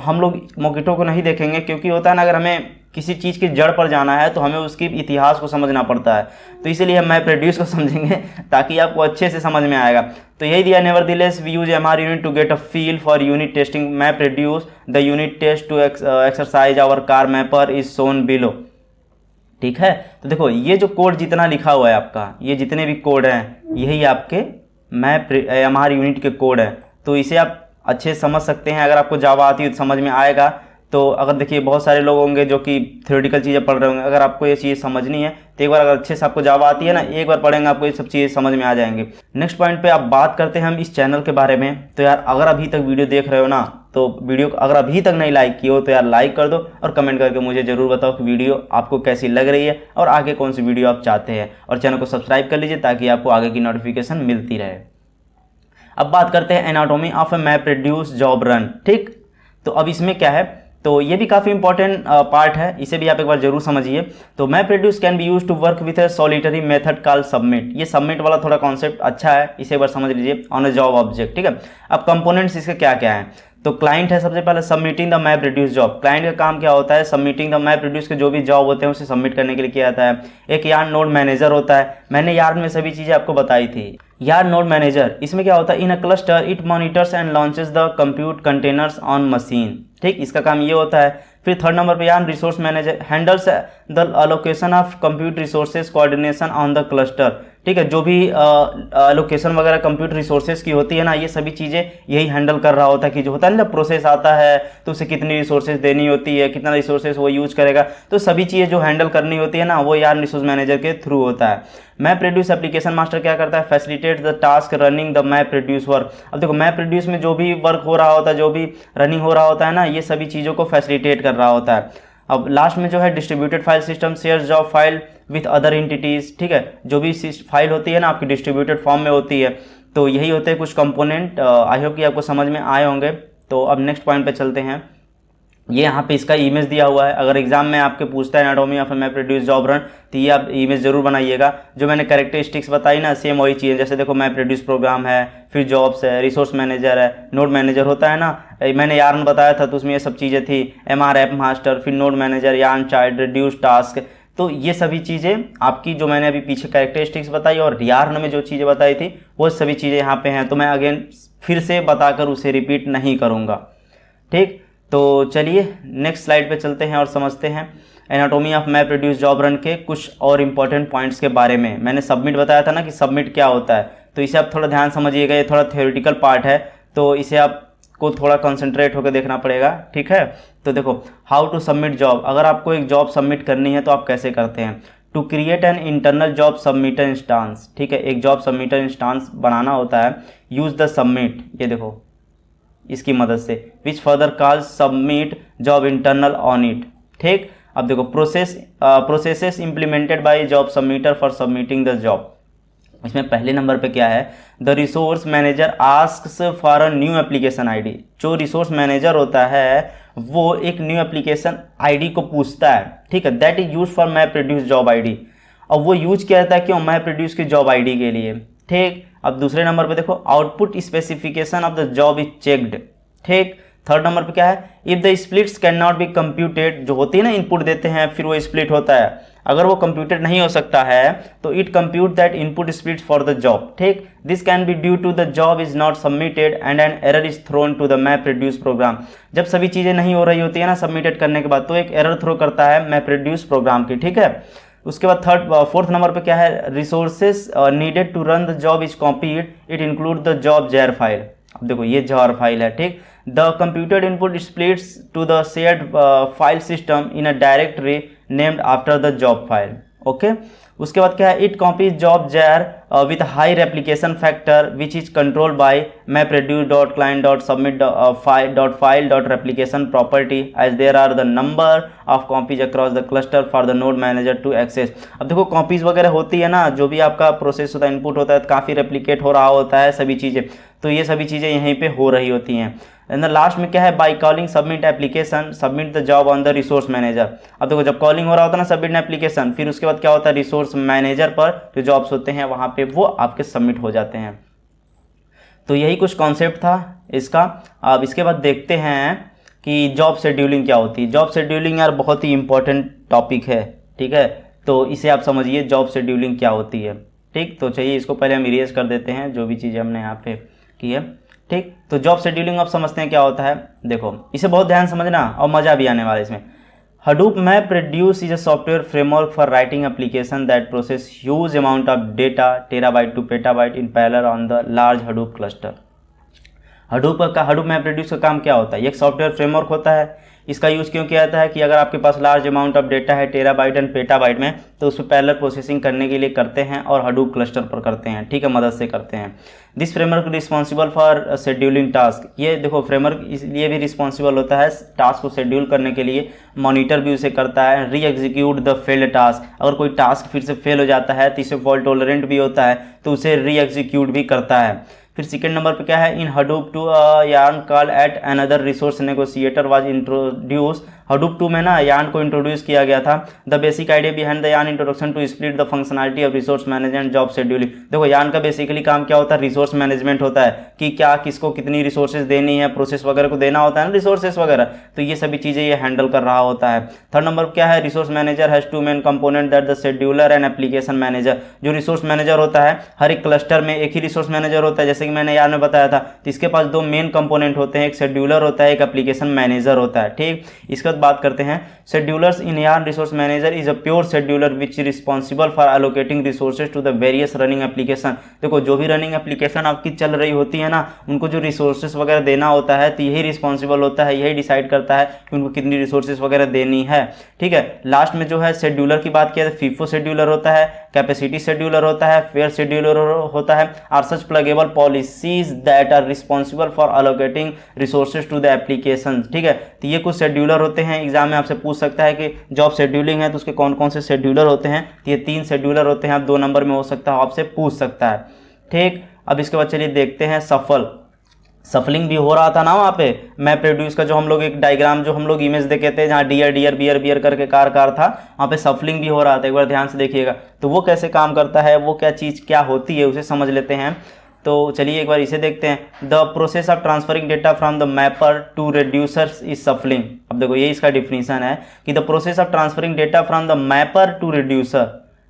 हम लोग मोकिटो को नहीं देखेंगे, क्योंकि होता है ना, अगर हमें किसी चीज़ की जड़ पर जाना है तो हमें उसके इतिहास को समझना पड़ता है। तो इसीलिए हम मैप रिड्यूस को समझेंगे ताकि आपको अच्छे से समझ में आएगा। तो यही दिया, nevertheless we use MR unit to get a feel for unit testing map reduce the unit test to exercise our car mapper is shown below. ठीक है, तो देखो ये जो कोड जितना लिखा हुआ है आपका, ये जितने भी कोड हैं यही आपके मैप एमआर यूनिट के कोड हैं। तो इसे आप अच्छे से समझ सकते हैं। अगर आपको जावा आती है तो समझ में आएगा। तो अगर देखिए बहुत सारे लोग होंगे जो कि थ्योरेटिकल चीज़ें पढ़ रहे होंगे, अगर आपको ये चीज़ समझनी है तो एक बार अगर अच्छे से आपको जावा आती है ना, एक बार पढ़ेंगे आपको ये सब चीज़ें समझ में आ जाएंगे। नेक्स्ट पॉइंट पे आप बात करते हैं हम इस चैनल के बारे में। तो यार अगर अभी तक वीडियो देख रहे हो ना, तो वीडियो अगर अभी तक नहीं लाइक किए हो तो यार लाइक कर दो और कमेंट करके मुझे ज़रूर बताओ कि वीडियो आपको कैसी लग रही है और आगे कौन सी वीडियो आप चाहते हैं, और चैनल को सब्सक्राइब कर लीजिए ताकि आपको आगे की नोटिफिकेशन मिलती रहे। अब बात करते हैं anatomy of A map reduce job run. ठीक, तो अब इसमें क्या है, तो ये भी काफ़ी इंपॉर्टेंट पार्ट है, इसे भी आप एक बार जरूर समझिए। तो map reduce can be use to work with a solitary method called submit. ये सबमिट वाला थोड़ा कॉन्सेप्ट अच्छा है, इसे एक बार समझ लीजिए, ऑन ए जॉब ऑब्जेक्ट। ठीक है, अब कंपोनेंट्स इसके क्या क्या हैं। तो क्लाइंट है सबसे पहले, submitting the map reduce job. Client का काम क्या होता है, सबमिटिंग द मैप रिड्यूस के जो भी जॉब होते हैं उसे सबमिट करने के लिए किया जाता है। एक यार्न नोड मैनेजर होता है, मैंने यार्न में सभी चीज़ें आपको बताई थी। यार्न नोड मैनेजर, इसमें क्या होता है, in a cluster it monitors and launches the compute containers on machine. ठीक, इसका काम ये होता है। फिर थर्ड नंबर पे YARN resource manager handles the allocation of compute resources coordination on the cluster. ठीक है, जो भी लोकेशन वगैरह कंप्यूटर रिसोर्सेज की होती है ना, ये सभी चीज़ें यही हैंडल कर रहा होता है। कि जो होता है ना, जब प्रोसेस आता है तो उसे कितनी रिसोर्सेज देनी होती है, कितना रिसोर्सेज वो यूज करेगा, तो सभी चीज़ें जो हैंडल करनी होती है ना, वो यार्न रिसोर्स मैनेजर के थ्रू होता है। मैप रिड्यूस एप्लीकेशन मास्टर क्या करता है, facilitate the task running the map reduce work. अब देखो मैप रिड्यूस में जो भी वर्क हो रहा होता है, जो भी रनिंग हो रहा होता है ना, ये सभी चीज़ों को फैसिलिटेट कर रहा होता है। अब लास्ट में जो है distributed file system shares job file with other entities. ठीक है, जो भी फाइल होती है ना आपकी डिस्ट्रीब्यूटेड फॉर्म में होती है। तो यही होते हैं कुछ कंपोनेंट। आई होप कि आपको समझ में आए होंगे। तो अब नेक्स्ट पॉइंट पे चलते हैं। ये यहाँ पे इसका इमेज दिया हुआ है। अगर एग्जाम में आपके पूछता है anatomy of map reduce job run, तो ये आप इमेज जरूर बनाइएगा। जो मैंने कैरेक्टरिस्टिक्स बताई ना, सेम वही चीज़। जैसे देखो मैप रिड्यूस प्रोग्राम है, फिर जॉब्स है, रिसोर्स मैनेजर है, नोड मैनेजर होता है ना, मैंने यार्न बताया था तो उसमें ये सब चीज़ें थी, एमआर ऐप मास्टर, फिर node manager, yarn child, reduce task. तो ये सभी चीज़ें आपकी जो मैंने अभी पीछे कैरेक्टरिस्टिक्स बताई और यार्न में जो चीज़ें बताई थी वो सभी चीज़ें यहाँ पे हैं। तो मैं अगेन फिर से बताकर उसे रिपीट नहीं करूँगा। ठीक, तो चलिए नेक्स्ट स्लाइड पे चलते हैं और समझते हैं anatomy of map reduce job run के कुछ और इम्पॉर्टेंट पॉइंट्स के बारे में। मैंने सबमिट बताया था ना कि सबमिट क्या होता है, तो इसे आप थोड़ा ध्यान समझिएगा। ये थोड़ा थ्योरेटिकल पार्ट है, तो इसे आपको थोड़ा कंसंट्रेट होकर देखना पड़ेगा। ठीक है, तो देखो हाउ टू सबमिट जॉब। अगर आपको एक जॉब सबमिट करनी है तो आप कैसे करते हैं। To create an internal job submitter instance. ठीक है, एक जॉब सबमिटर इंस्टांस बनाना होता है। यूज़ द सबमिट, ये देखो इसकी मदद से, which further call submit job internal on it. ठीक, अब देखो processes implemented by job सबमिटर for submitting the job. इसमें पहले नंबर पे क्या है, the resource manager asks for a new application ID. जो रिसोर्स मैनेजर होता है वो एक न्यू एप्लीकेशन आईडी को पूछता है। ठीक है, that is use for map reduce job ID. और वो यूज किया जाता है क्यों, मैप रिड्यूस की जॉब आईडी के लिए। ठीक, अब दूसरे नंबर पे देखो output specification of the job is checked. ठीक, थर्ड नंबर पे क्या है, if the splits can not be computed. जो होती है ना, इनपुट देते हैं फिर वो स्प्लिट होता है, अगर वो कंप्यूटेड नहीं हो सकता है तो it compute that input splits for the job. ठीक, this can be due to the job is not submitted and an error is thrown to the map reduce program. जब सभी चीज़ें नहीं हो रही होती है ना सबमिटेड करने के बाद, तो एक एरर थ्रो करता है मैप रिड्यूस प्रोग्राम की। ठीक है, उसके बाद फोर्थ नंबर पे क्या है, resources needed to run the job is copied, it include the job jar file. अब देखो ये जार फाइल है। ठीक, the computed input splits to the shared file system in a directory named after the job file. Okay, उसके बाद क्या है, it copies job jar with high replication factor which is controlled by mapreduce.client.submit.file.replication property as there are the number of copies across the cluster for the node manager to access। अब देखो copies वगैरह होती है ना, जो भी आपका process होता है, इनपुट होता है, काफ़ी रेप्लिकेट हो रहा होता है सभी चीज़ें, तो ये सभी चीज़ें यहीं पे हो रही होती हैं। एंड लास्ट में क्या है, by calling submit application submit the job on the resource manager. अब देखो जब कॉलिंग हो रहा होता है ना सबमिट एप्लीकेशन, फिर उसके बाद क्या होता है, रिसोर्स मैनेजर पर जो जॉब्स होते हैं वहाँ पे वो आपके सबमिट हो जाते हैं। तो यही कुछ कॉन्सेप्ट था इसका। अब इसके बाद देखते हैं कि जॉब शेड्यूलिंग क्या होती है। जॉब शेड्यूलिंग यार बहुत ही इंपॉर्टेंट टॉपिक है, ठीक है, तो इसे आप समझिए जॉब शेड्यूलिंग क्या होती है। ठीक, तो चलिए इसको पहले हम इरेज कर देते हैं जो भी चीज़ें हमने यहाँ पे की है। ठीक, तो जॉब शेड्यूलिंग आप समझते हैं क्या होता है। देखो इसे बहुत ध्यान समझना और मज़ा भी आने वाला है इसमें। Hadoop MapReduce is a software framework for writing application that process huge amount of data terabyte to petabyte in parallel on the large Hadoop cluster। Hadoop MapReduce का काम क्या होता है, ये एक सॉफ्टवेयर फ्रेमवर्क होता है। इसका यूज़ क्यों किया जाता है कि अगर आपके पास लार्ज अमाउंट ऑफ डेटा है टेराबाइट एंड पेटाबाइट में, तो उसमें पैरेलल प्रोसेसिंग करने के लिए करते हैं और Hadoop क्लस्टर पर करते हैं, ठीक है, मदद से करते हैं। This framework responsible for scheduling task. ये देखो फ्रेमवर्क इसलिए भी रिस्पॉन्सिबल होता है टास्क को शेड्यूल करने के लिए, मॉनिटर भी उसे करता है। री एग्जीक्यूट द फेल्ड टास्क, अगर कोई टास्क फिर से फेल हो जाता है तो इसे फॉल्ट टॉलरेंट भी होता है, तो उसे री एग्जीक्यूट भी करता है। फिर सेकेंड नंबर पे क्या है, इन Hadoop 2 yarn call at another resource negotiator was introduce. Hadoop 2 में ना यार्न को इंट्रोड्यूस किया गया था। The basic idea behind the YARN introduction to split the functionality of resource management job scheduling. देखो यार्न का बेसिकली काम क्या होता है, रिसोर्स मैनेजमेंट होता है कि क्या किसको कितनी रिसोर्सेज देनी है, प्रोसेस वगैरह को देना होता है ना रिसोर्सेज वगैरह, तो ये सभी चीज़ें ये हैंडल कर रहा होता है। थर्ड नंबर क्या है, resource manager has two main component that the scheduler and application manager. जो रिसोर्स मैनेजर होता है, हर एक क्लस्टर में एक ही रिसोर्स मैनेजर होता है, जैसे कि मैंने यार में बताया था, तो इसके पास दो मेन कंपोनेंट होते हैं, एक शेड्यूलर होता है, एक एप्लीकेशन मैनेजर होता है। ठीक, इसके बाद बात करते हैं schedulers in YARN. Resource manager is a pure scheduler which is responsible for allocating resources to the various running application. देखो जो भी रनिंग एप्लीकेशन आपकी चल रही होती है ना, उनको जो रिसोर्सेज वगैरह देना होता है, तो यही रिस्पॉन्सिबल होता है, यही डिसाइड करता है कि उनको कितनी रिसोर्सेज वगैरह देनी है। ठीक है, लास्ट में जो है शेड्यूलर की बात किया तो फीफो शेड्यूलर होता है, कैपेसिटी शेड्यूलर होता है, फेयर शेड्यूलर होता है, are such pluggable policies that are responsible for allocating resources to the application. ठीक है, तो ये कुछ शेड्यूलर होते हैं। एग्जाम में आपसे पूछ सकता है कि जॉब शेड्यूलिंग है तो उसके कौन कौन से शेड्यूलर होते हैं, तो ये 3 शेड्यूलर होते हैं। आप 2 नंबर में हो सकता है, आपसे पूछ सकता है। ठीक, अब इसके बाद चलिए देखते हैं सफलिंग भी हो रहा था ना वहाँ पे MapReduce का, जो हम लोग एक डायग्राम जो हम लोग इमेज देखे थे जहाँ डियर डियर बियर बियर करके कार था, वहाँ पे सफलिंग भी हो रहा था। एक बार ध्यान से देखिएगा तो वो कैसे काम करता है, वो क्या चीज़ क्या होती है, उसे समझ लेते हैं। तो चलिए एक बार इसे देखते हैं। The process of transferring data from the mapper to reducers is shuffling. अब देखो ये इसका डिफिनीशन है कि the process of transferring data from the mapper to reducer,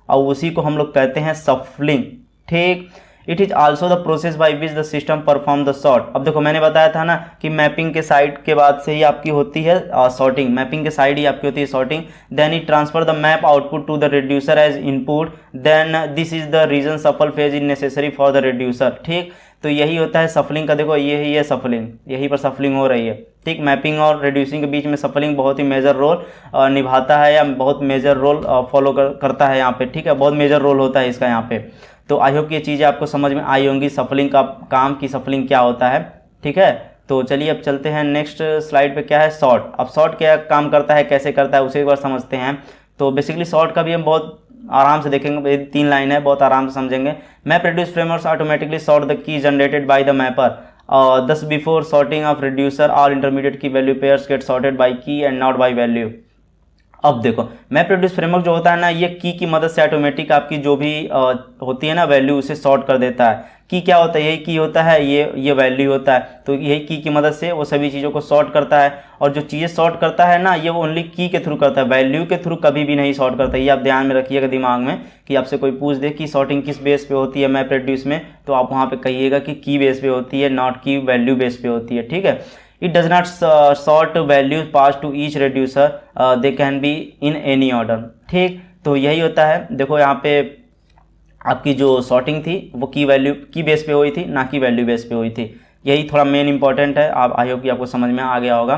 और उसी को हम लोग कहते हैं सफलिंग। ठीक, it is also the process by which the system perform the sort. अब देखो मैंने बताया था ना कि मैपिंग के साइड के बाद से ही आपकी होती है सॉर्टिंग, मैपिंग के साइड ही आपकी होती है sorting. Then it transfer the map output to the reducer as input, then this is the reason shuffle phase is necessary for the reducer. ठीक, तो यही होता है सफलिंग का। देखो ये ही है सफलिंग, यहीं पर सफलिंग हो रही है। ठीक, मैपिंग और रिड्यूसिंग के बीच में सफलिंग बहुत ही मेजर रोल निभाता है, या बहुत मेजर रोल फॉलो करता है यहाँ पे। ठीक है, बहुत मेजर रोल होता है इसका यहाँ पे। तो आई होप ये चीज़ें आपको समझ में आई होंगी, सफलिंग का काम की सफलिंग क्या होता है। ठीक है, तो चलिए अब चलते हैं नेक्स्ट स्लाइड पे, क्या है सॉर्ट। अब सॉर्ट क्या काम करता है, कैसे करता है, उसे एक बार समझते हैं। तो बेसिकली सॉर्ट का भी हम बहुत आराम से देखेंगे, 3 लाइन है, बहुत आराम से समझेंगे। MapReduce frameworks automatically sort the key generated by the mapper. Thus before sorting of reducer, all intermediate key value pairs get sorted by key and not by value. अब देखो MapReduce फ्रेमवर्क जो होता है ना, ये की मदद से ऑटोमेटिक आपकी जो भी होती है ना वैल्यू, उसे सॉर्ट कर देता है। की क्या होता है, यही की होता है, ये वैल्यू होता है। तो यही की मदद से वो सभी चीज़ों को सॉर्ट करता है, और जो चीज़ें सॉर्ट करता है ना, ये वो ओनली की के थ्रू करता है, वैल्यू के थ्रू कभी भी नहीं सॉर्ट करता। ये आप ध्यान में रखिएगा दिमाग में, कि आपसे कोई पूछ दे कि सॉर्टिंग किस बेस पे होती है MapReduce में, तो आप वहाँ पे कहिएगा कि की बेस पे होती है, नॉट की वैल्यू बेस पे होती है। ठीक है, it does not sort values passed to each reducer, they can be in any order। ठीक, तो यही होता है। देखो यहाँ पे आपकी जो सॉर्टिंग थी वो की वैल्यू की बेस पे हुई थी, ना कि वैल्यू बेस पे हुई थी। यही थोड़ा मेन इंपॉर्टेंट है, आप आई होप कि आपको समझ में आ गया होगा।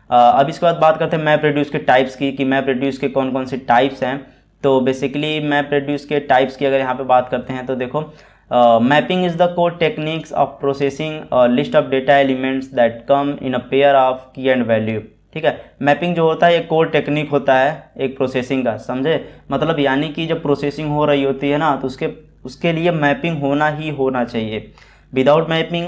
अब इसके बाद बात करते हैं MapReduce के टाइप्स की, कि MapReduce के कौन कौन से टाइप्स हैं। तो बेसिकली मैप रेड्यूस के टाइप्स की अगर यहाँ पे बात करते हैं तो देखो, mapping is the code techniques of processing list of data elements that come in a pair of की एंड वैल्यू। ठीक है, मैपिंग जो होता है एक कोड टेक्निक होता है एक प्रोसेसिंग का, समझे, मतलब यानी कि जब प्रोसेसिंग हो रही होती है ना तो उसके लिए मैपिंग होना ही होना चाहिए। विदाउट मैपिंग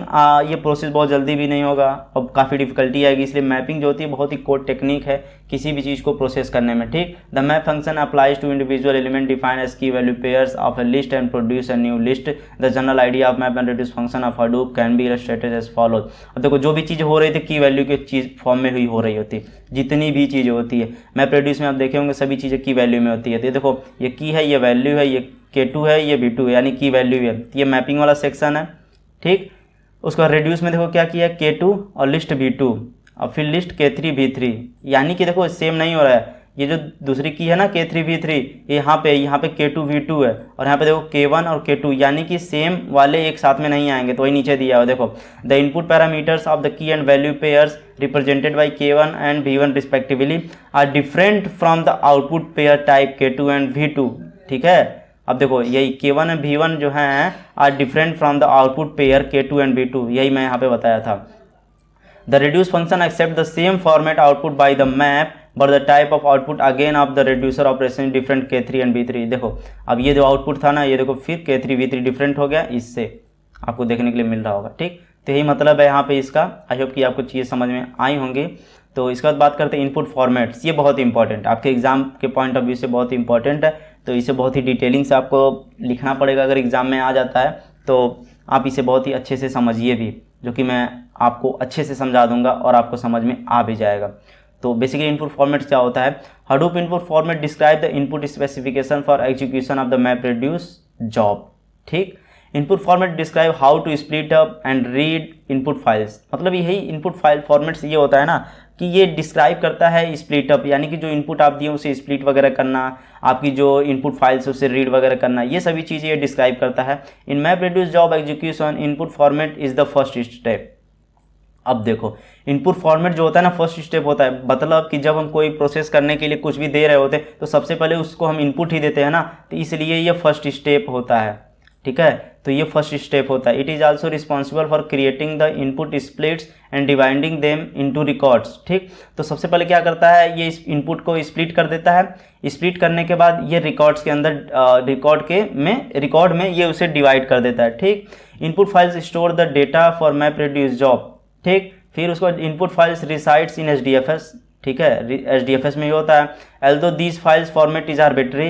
ये प्रोसेस बहुत जल्दी भी नहीं होगा और काफ़ी डिफिकल्टी आएगी, इसलिए मैपिंग जो होती है बहुत ही कोड टेक्निक है किसी भी चीज़ को प्रोसेस करने में। ठीक, the map function applies to individual element define as key value pairs of a list and produce a new list. The general idea of map and reduce function of Hadoop can be illustrated as follows. अब देखो जो भी चीज़ें हो रही थी की value की चीज़ फॉर्म में ही हो रही होती है, जितनी भी चीज़ें होती है मैप रेड्यूस में आप देखे होंगे सभी चीज़ें की वैल्यू में होती है। तो देखो ये की है, ये वैल्यू है, ये K2 है, ये V2 है, यानी की वैल्यू है, ये मैपिंग वाला सेक्शन है। ठीक, उसका रेड्यूस में देखो क्या किया है K2 और लिस्ट V2 और फिर लिस्ट K3 V3, यानी कि देखो सेम नहीं हो रहा है, ये जो दूसरी की है ना K3 V3 ये यहाँ पे K2 V2 है और यहाँ पे देखो K1 और K2, यानी कि सेम वाले एक साथ में नहीं आएंगे, तो वही नीचे दिया हुआ देखो, the input parameters of the key and value pairs represented by K1 and V1 respectively are different from the output pair type K2 and V2। ठीक है, अब देखो यही K1 एंड V1 जो हैं are different from the output pair K2 and V2, यही मैं यहाँ पे बताया था। The reduce function accept the same format output by the map but the type of output again of the reducer operation different K3 and V3। देखो अब ये जो आउटपुट था ना ये देखो फिर K3 V3 डिफरेंट हो गया, इससे आपको देखने के लिए मिल रहा होगा। ठीक, तो यही मतलब है यहाँ पे इसका। आई होप कि आपको चीज़ें समझ में आई होंगी। तो इसके बाद बात करते हैं इनपुट फॉर्मेट्स, ये बहुत इंपॉर्टेंट आपके एग्जाम के पॉइंट ऑफ व्यू से बहुत इंपॉर्टेंट है, तो इसे बहुत ही डिटेलिंग से आपको लिखना पड़ेगा अगर एग्जाम में आ जाता है, तो आप इसे बहुत ही अच्छे से समझिए भी, जो कि मैं आपको अच्छे से समझा दूंगा और आपको समझ में आ भी जाएगा। तो बेसिकली इनपुट फॉर्मेट क्या होता है, Hadoop input format describe the input specification for execution of the map reduce job. ठीक, input format describe how to split up and read input files, मतलब यही इनपुट फाइल फॉर्मेट्स ये होता है ना कि ये डिस्क्राइब करता है स्प्लिट अप, यानी कि जो इनपुट आप दिए उसे स्प्लिट वगैरह करना, आपकी जो इनपुट फाइल्स उसे रीड वगैरह करना, ये सभी चीज़ें ये डिस्क्राइब करता है। In map reduce job execution input format is the first step. अब देखो इनपुट फॉर्मेट जो होता है ना फर्स्ट स्टेप होता है, मतलब कि जब हम कोई प्रोसेस करने के लिए कुछ भी दे रहे होते हैं तो सबसे पहले उसको हम इनपुट ही देते हैं ना, तो इसलिए ये फर्स्ट स्टेप होता है। ठीक है, तो ये फर्स्ट स्टेप होता है। It is also responsible for creating the input splits and dividing them into records. ठीक, तो सबसे पहले क्या करता है ये इस इनपुट को स्प्लिट कर देता है, स्प्लिट करने के बाद ये रिकॉर्ड्स के अंदर रिकॉर्ड में ये उसे डिवाइड कर देता है। ठीक, input files store the data for map reduce job. ठीक, फिर उसके बाद input files resides in HDFS। ठीक है, HDFS में ये होता है। although these files format is arbitrary,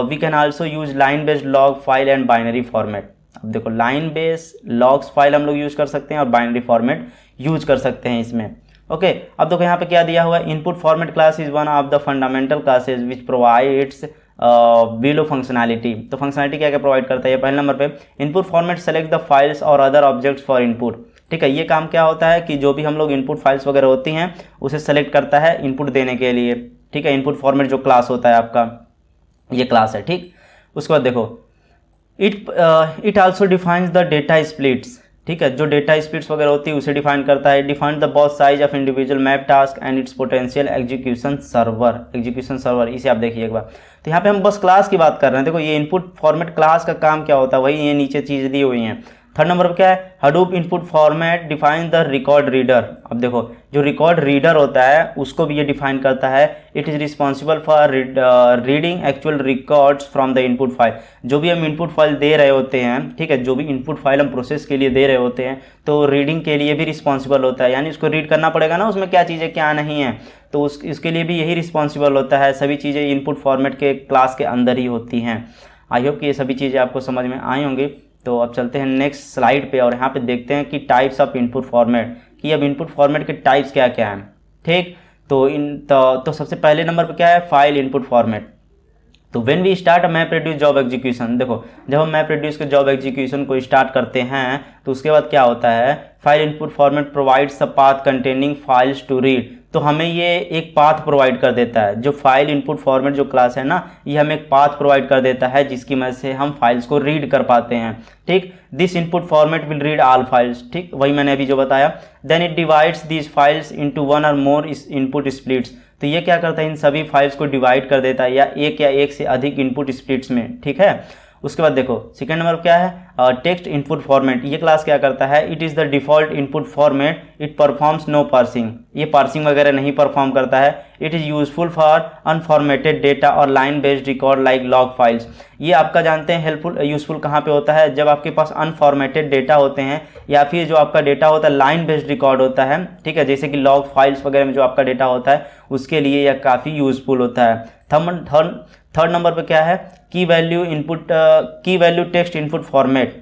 we can also use line based log file and binary format। अब देखो लाइन बेस्ड लॉग्स फाइल हम लोग यूज कर सकते हैं और बाइनरी फॉर्मेट यूज कर सकते हैं इसमें। ओके, अब देखो यहाँ पे क्या दिया हुआ है, input format class is one of the fundamental classes which provides below functionality. तो फंक्शनैलिटी क्या क्या प्रोवाइड करता है, पहले नंबर पे input format select the files और अदर ऑब्जेक्ट्स फॉर इनपुट। ठीक है, ये काम क्या होता है कि जो भी हम लोग इनपुट फाइल्स वगैरह होती हैं उसे सेलेक्ट करता है इनपुट देने के लिए। ठीक है, इनपुट फॉर्मेट जो क्लास होता है आपका ये क्लास है। ठीक, उसके बाद देखो it also defines the data splits. ठीक है, जो डेटा स्प्लिट्स वगैरह होती है उसे डिफाइन करता है। Define the boss size of individual map task and it's potential execution server. इसे आप देखिए एक बार। तो यहाँ पे हम बस क्लास की बात कर रहे हैं। देखो ये इनपुट फॉर्मेट क्लास का काम क्या होता है, वही ये नीचे चीज़ दी हुई हैं। थर्ड नंबर पर क्या है, Hadoop input format define the record reader. अब देखो जो रिकॉर्ड रीडर होता है उसको भी ये डिफाइन करता है। It is responsible for reading actual records from the input file. जो भी हम इनपुट फाइल दे रहे होते हैं, ठीक है, जो भी इनपुट फाइल हम प्रोसेस के लिए दे रहे होते हैं तो रीडिंग के लिए भी रिस्पॉन्सिबल होता है, यानी उसको रीड करना पड़ेगा ना उसमें क्या चीज़ें क्या नहीं है, तो इसके लिए भी यही रिस्पॉन्सिबल होता है। सभी चीज़ें इनपुट फॉर्मेट के क्लास के अंदर ही होती हैं। आई होप कि ये सभी चीज़ें आपको समझ में आई होंगी। तो अब चलते हैं नेक्स्ट स्लाइड पे और यहाँ पे देखते हैं कि टाइप्स ऑफ इनपुट फॉर्मेट, कि अब इनपुट फॉर्मेट के टाइप्स क्या क्या हैं। ठीक, तो सबसे पहले नंबर पे क्या है, फाइल इनपुट फॉर्मेट। तो when we start a map reduce job execution, देखो जब हम मैप रेड्यूस के जॉब एग्जीक्यूशन को स्टार्ट करते हैं तो उसके बाद क्या होता है, file input format provides a path containing files to read. तो हमें ये एक पाथ प्रोवाइड कर देता है, जो फाइल इनपुट फॉर्मेट जो क्लास है ना ये हमें एक पाथ प्रोवाइड कर देता है जिसकी मदद से हम फाइल्स को रीड कर पाते हैं। ठीक, this input format will read all files. ठीक, वही मैंने अभी जो बताया। Then it divides these files into one और मोर इनपुट स्प्लिट्स। तो ये क्या करता है, इन सभी फाइल्स को डिवाइड कर देता है या एक से अधिक इनपुट स्प्लिट्स में, ठीक है। उसके बाद देखो सेकेंड नंबर क्या है, टेक्स्ट इनपुट फॉर्मेट। ये क्लास क्या करता है, it is the default input format, it performs no parsing. ये पार्सिंग वगैरह नहीं परफॉर्म करता है। It is useful for unformatted data और line based record like log files. ये आपका जानते हैं हेल्पफुल यूजफुल कहाँ पे होता है, जब आपके पास अनफॉर्मेटेड डेटा होते हैं या फिर जो आपका डेटा होता है लाइन बेस्ड रिकॉर्ड होता है, ठीक है, जैसे कि लॉग फाइल्स वगैरह में जो आपका डेटा होता है उसके लिए यह काफ़ी यूजफुल होता है। थर्ड नंबर पे क्या है, की वैल्यू टेक्स्ट इनपुट फॉर्मेट।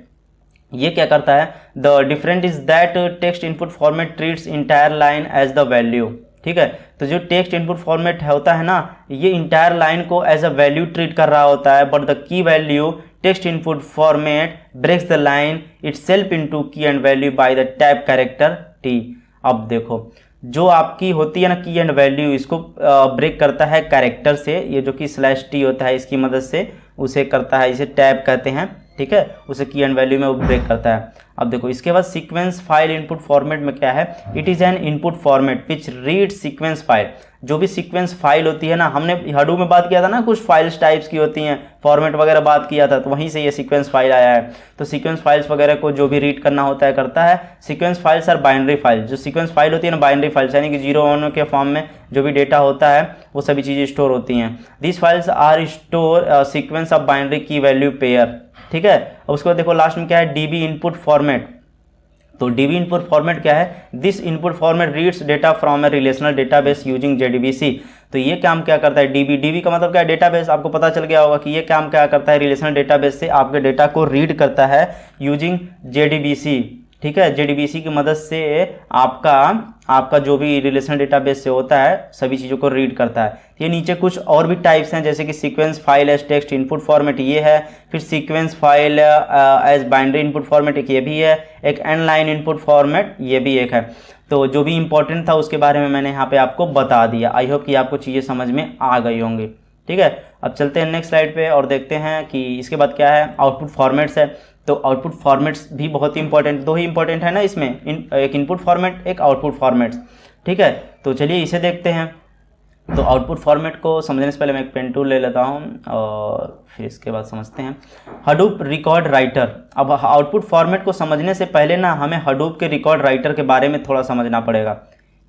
ये क्या करता है, the different is that text input format treats entire line as the value, ठीक है। तो जो टेक्स्ट इनपुट फॉर्मेट होता है ना, ये इंटायर लाइन को एज अ वैल्यू ट्रीट कर रहा होता है, but the key value text input format breaks the line itself into key and value by the tab character T. अब देखो जो आपकी होती है ना की एंड वैल्यू, इसको ब्रेक करता है कैरेक्टर से, ये जो कि /t होता है इसकी मदद से उसे करता है, इसे टैब कहते हैं, ठीक है, उसे की एंड वैल्यू में वो ब्रेक करता है। अब देखो इसके बाद सीक्वेंस फाइल इनपुट फॉर्मेट में क्या है, it is an input format which read sequence file. जो भी सीक्वेंस फाइल होती है ना, हमने हडूप में बात किया था ना, कुछ फाइल्स टाइप्स की होती हैं, फॉर्मेट वगैरह बात किया था, तो वहीं से ये सीक्वेंस फाइल आया है। तो सीक्वेंस फाइल्स वगैरह को जो भी रीड करना होता है करता है। Sequence files are binary file. जो सीक्वेंस फाइल होती है ना बाइनरी फाइल्स, यानी कि 0 के फॉर्म में जो भी डेटा होता है वो सभी चीज़ें स्टोर होती हैं। This files are store sequence of binary key value pair, ठीक है। अब उसके बाद देखो लास्ट में क्या है, डीबी इनपुट फॉर्मेट। तो डीबी इनपुट फॉर्मेट क्या है, this input format reads data from A relational database using JDBC. तो ये काम क्या करता है, डीबी का मतलब क्या है, डेटाबेस। आपको पता चल गया होगा कि ये काम क्या करता है, रिलेशनल डेटाबेस से आपके डेटा को रीड करता है यूजिंग जेडीबीसी, ठीक है। जेडीबीसी की मदद से आपका जो भी रिलेशनल डेटाबेस से होता है सभी चीज़ों को रीड करता है। ये नीचे कुछ और भी टाइप्स हैं, जैसे कि sequence file as text input format ये है, फिर sequence file as binary input format एक ये भी है, एक एन लाइन इनपुट फॉर्मेट ये भी एक है। तो जो भी इंपॉर्टेंट था उसके बारे में मैंने यहाँ पे आपको बता दिया। आई होप कि आपको चीज़ें समझ में आ गई होंगी, ठीक है। अब चलते हैं नेक्स्ट स्लाइड पे और देखते हैं कि इसके बाद क्या है, आउटपुट फॉर्मेट्स है। तो आउटपुट फॉर्मेट्स भी बहुत ही इंपॉर्टेंट, दो ही इंपॉर्टेंट है ना इसमें, एक इनपुट फॉर्मेट एक आउटपुट फॉर्मेट्स, ठीक है। तो चलिए इसे देखते हैं। तो आउटपुट फॉर्मेट को समझने से पहले मैं एक पेन टूल ले लेता हूँ और फिर इसके बाद समझते हैं हडूप रिकॉर्ड राइटर। अब आउटपुट फॉर्मेट को समझने से पहले ना हमें हडूप के रिकॉर्ड राइटर के बारे में थोड़ा समझना पड़ेगा,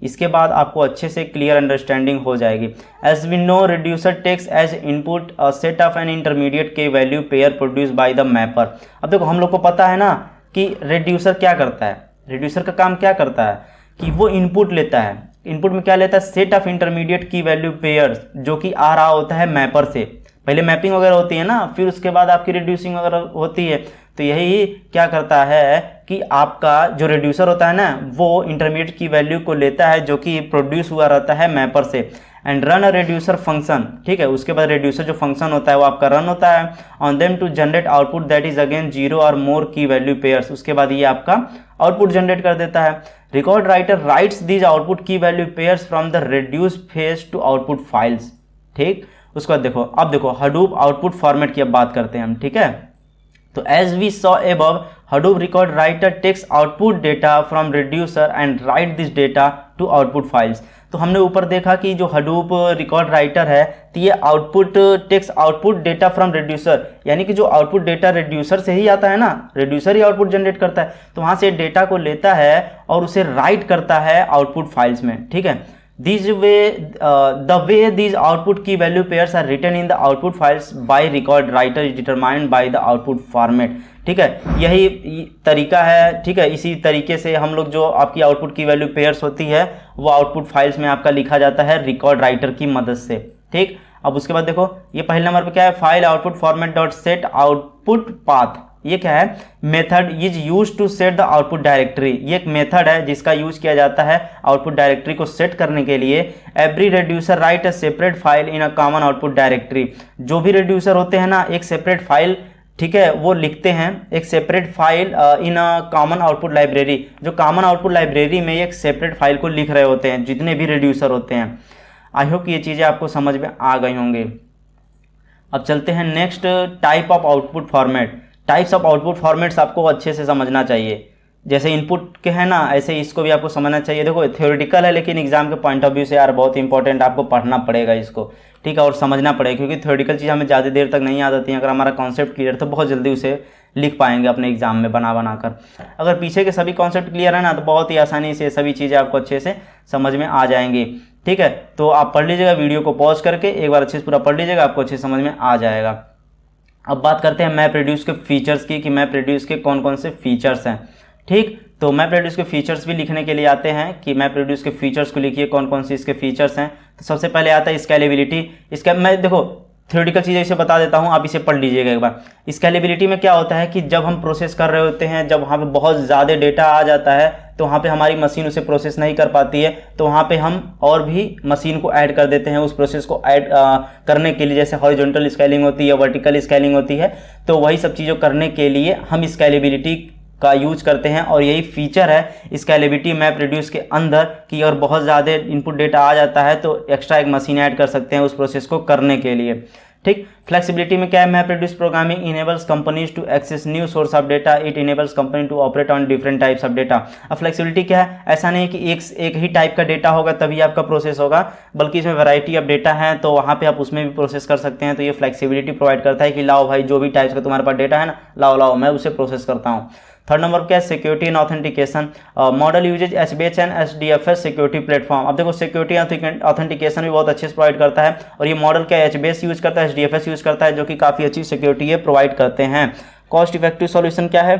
इसके बाद आपको अच्छे से क्लियर अंडरस्टैंडिंग हो जाएगी। As we know reducer takes as input a set of an intermediate key value pair produce by the mapper. अब देखो हम लोग को पता है ना कि रिड्यूसर क्या करता है, रिड्यूसर का काम क्या करता है कि वो इनपुट लेता है, इनपुट में क्या लेता है, set of intermediate key value pairs, जो कि आ रहा होता है मैपर से। पहले मैपिंग वगैरह होती है ना, फिर उसके बाद आपकी रिड्यूसिंग वगैरह होती है। तो यही क्या करता है कि आपका जो रिड्यूसर होता है ना वो इंटरमीडिएट की वैल्यू को लेता है जो कि प्रोड्यूस हुआ रहता है मैपर से, and run a reducer function, ठीक है। उसके बाद रिड्यूसर जो फंक्शन होता है वो आपका रन होता है on them to generate output that is again 0 और मोर की वैल्यू पेयर्स। उसके बाद ये आपका आउटपुट जनरेट कर देता है। Record writer writes these output key value pairs from the reduce phase to output files, ठीक। उसके बाद देखो, अब देखो हडूप आउटपुट फॉर्मेट की अब बात करते हैं हम, ठीक है। तो as we saw above, Hadoop record writer takes output data from reducer and write this data to output files. तो हमने ऊपर देखा कि जो हडूप रिकॉर्ड राइटर है तो ये output takes output data from reducer, यानी कि जो आउटपुट डेटा रिड्यूसर से ही आता है ना, रिड्यूसर ही आउटपुट जनरेट करता है, तो वहाँ से डेटा को लेता है और उसे राइट करता है आउटपुट फाइल्स में, ठीक है। The way these output key value pairs are written in the output files by record writer is determined by the output format, ठीक है। यही तरीका है, ठीक है। इसी तरीके से हम लोग जो आपकी आउटपुट की वैल्यू पेयर्स होती है वो आउटपुट फाइल्स में आपका लिखा जाता है रिकॉर्ड राइटर की मदद से, ठीक। अब उसके बाद देखो ये पहले नंबर पे क्या है, file output format dot set output path. ये क्या है, method is use to set the output directory. ये एक मेथड है जिसका यूज किया जाता है आउटपुट डायरेक्टरी को सेट करने के लिए। Every reducer right a separate file in a common output directory. जो भी रिड्यूसर होते हैं ना एक सेपरेट फाइल, ठीक है, वो लिखते हैं एक separate file in a common output library. जो कॉमन आउटपुट लाइब्रेरी में एक सेपरेट फाइल को लिख रहे होते हैं जितने भी रिड्यूसर होते हैं। आई होप कि ये चीज़ें आपको समझ में आ गई होंगी। अब चलते हैं next, type of output format. Types of output formats आपको अच्छे से समझना चाहिए। जैसे इनपुट के है ना, ऐसे इसको भी आपको समझना चाहिए। देखो थ्योरेटिकल है लेकिन एग्जाम के पॉइंट ऑफ व्यू से यार बहुत इंपॉर्टेंट, आपको पढ़ना पड़ेगा इसको, ठीक है, और समझना पड़ेगा, क्योंकि थ्योरेटिकल चीज़ हमें ज़्यादा देर तक नहीं याद आती है। अगर हमारा कॉन्सेप्ट क्लियर तो बहुत जल्दी उसे लिख पाएंगे अपने एग्जाम में बना कर। अगर पीछे के सभी कॉन्सेप्ट क्लियर है ना तो बहुत ही आसानी से सभी चीज़ें आपको अच्छे से समझ में आ जाएंगी, ठीक है। तो आप पढ़ लीजिएगा, वीडियो को पॉज करके एक बार अच्छे से पूरा पढ़ लीजिएगा, आपको अच्छे समझ में आ जाएगा। अब बात करते हैं मैप रेड्यूस के फीचर्स की, कि मैप रेड्यूस के कौन कौन से फीचर्स हैं, ठीक। तो मैप रेड्यूस के फीचर्स भी लिखने के लिए आते हैं कि मैप रेड्यूस के फीचर्स को लिखिए, कौन कौन से इसके फीचर्स हैं। तो सबसे पहले आता है स्केलेबिलिटी। इसका मैं देखो थ्योरेटिकल चीज़ें इसे बता देता हूँ, आप इसे पढ़ लीजिएगा एक बार। स्केलेबिलिटी में क्या होता है कि जब हम प्रोसेस कर रहे होते हैं, जब वहाँ पे बहुत ज़्यादा डेटा आ जाता है तो वहाँ पे हमारी मशीन उसे प्रोसेस नहीं कर पाती है, तो वहाँ पे हम और भी मशीन को ऐड कर देते हैं उस प्रोसेस को ऐड करने के लिए। जैसे हॉरिजॉन्टल स्केलिंग होती है, वर्टिकल स्केलिंग होती है, तो वही सब चीज़ों करने के लिए हम स्केलेबिलिटी का यूज करते हैं। और यही फीचर है स्केलेबिलिटी मैप रेड्यूस के अंदर कि अगर बहुत ज़्यादा इनपुट डेटा आ जाता है तो एक्स्ट्रा एक मशीन ऐड कर सकते हैं उस प्रोसेस को करने के लिए, ठीक। फ्लेक्सिबिलिटी में क्या है, map reduce programming enables companies to access new source of data, it enables company to operate on different types of data. अब फ्लेक्सिबिलिटी क्या है, ऐसा नहीं कि एक ही टाइप का डेटा होगा तभी आपका प्रोसेस होगा, बल्कि इसमें वैरायटी ऑफ डेटा है तो वहाँ पे आप उसमें भी प्रोसेस कर सकते हैं। तो ये फ्लेक्सिबिलिटी प्रोवाइड करता है कि लाओ भाई जो भी टाइप्स का तुम्हारे पास डेटा है ना, लाओ मैं उसे प्रोसेस करता हूँ। थर्ड नंबर क्या है, security and authentication. Model uses HBase and SDFS security platform. अब देखो सिक्योरिटी ऑथेंटिकेशन भी बहुत अच्छे से प्रोवाइड करता है, और ये मॉडल क्या HBase यूज करता है, SDFS यूज करता है, जो कि काफ़ी अच्छी सिक्योरिटी ये प्रोवाइड करते हैं। कॉस्ट इफेक्टिव सॉल्यूशन क्या है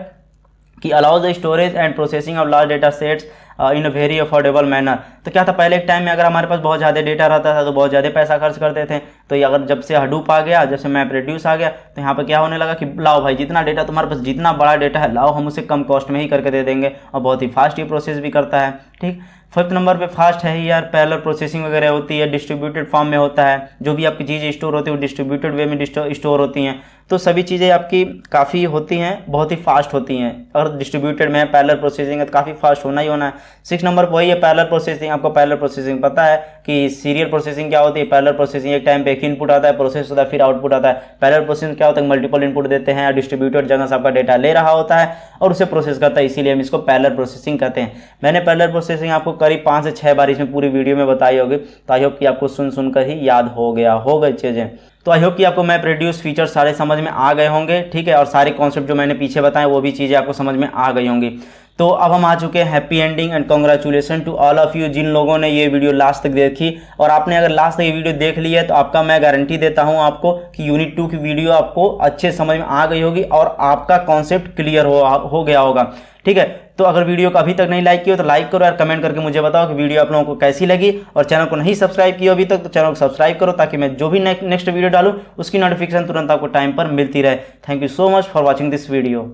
कि allow the storage and processing of large data sets in a very affordable manner. तो क्या था, पहले एक टाइम में अगर हमारे पास बहुत ज़्यादा डेटा रहता था तो बहुत ज़्यादा पैसा खर्च करते थे। तो ये अगर जब से हडूप आ गया, जब से मैप रेड्यूस आ गया, तो यहाँ पर क्या होने लगा कि लाओ भाई जितना डेटा तुम्हारे पास, जितना बड़ा डेटा है लाओ हम उसे कम कॉस्ट में ही करके दे देंगे, और बहुत ही फास्ट ये प्रोसेस भी करता है, ठीक। फिफ्थ नंबर पे फास्ट है ही यार, पैरेलल प्रोसेसिंग वगैरह होती है, डिस्ट्रीब्यूटेड फॉर्म में होता है, जो भी आपकी चीज़ें स्टोर होती है वो डिस्ट्रीब्यूटेड वे में स्टोर होती हैं। तो सभी चीज़ें आपकी काफ़ी होती हैं, बहुत ही फास्ट होती हैं। अगर डिस्ट्रीब्यूटेड में है, पैरेलल प्रोसेसिंग है तो काफ़ी फास्ट होना ही होना है। 6 नंबर पर वही है पैरेलल प्रोसेसिंग। आपको पैरेलल प्रोसेसिंग पता है कि सीरियल प्रोसेसिंग क्या होती है। पैरेलल प्रोसेसिंग एक टाइम पे एक इनपुट आता है, प्रोसेस होता है, फिर आउटपुट आता है। पैरेलल प्रोसेसिंग क्या होता है, मल्टीपल इनपुट देते हैं, डिस्ट्रीब्यूटेड जगह से आपका डेटा ले रहा होता है और उसे प्रोसेस करता है, इसीलिए हम इसको पैरेलल प्रोसेसिंग कहते हैं। मैंने पैरेलल प्रोसेसिंग आपको करीब 5 से 6 बार इसमें पूरी वीडियो में बताई होगी, तो आई होप कि आपको सुनकर ही याद हो गई चीज़ें। तो आई होप कि आपको मैप रेड्यूस फीचर सारे समझ में आ गए होंगे, ठीक है, और सारे कॉन्सेप्ट जो मैंने पीछे बताए वो भी चीज़ें आपको समझ में आ गई होंगी। तो अब हम आ चुके हैं happy ending and congratulation to all of you, जिन लोगों ने ये वीडियो लास्ट तक देखी। और आपने अगर लास्ट तक ये वीडियो देख ली है तो आपका मैं गारंटी देता हूँ आपको कि यूनिट 2 की वीडियो आपको अच्छे समझ में आ गई होगी और आपका कॉन्सेप्ट क्लियर हो गया होगा, ठीक है। तो अगर वीडियो को अभी तक नहीं लाइक किया तो लाइक करो यार, कमेंट करके मुझे बताओ कि वीडियो आप लोगों को कैसी लगी, और चैनल को नहीं सब्सक्राइब किया अभी तक तो चैनल को सब्सक्राइब करो, ताकि मैं जो भी नेक्स्ट वीडियो डालूँ उसकी नोटिफिकेशन तुरंत आपको टाइम पर मिलती रहे। Thank you so much for watching this video.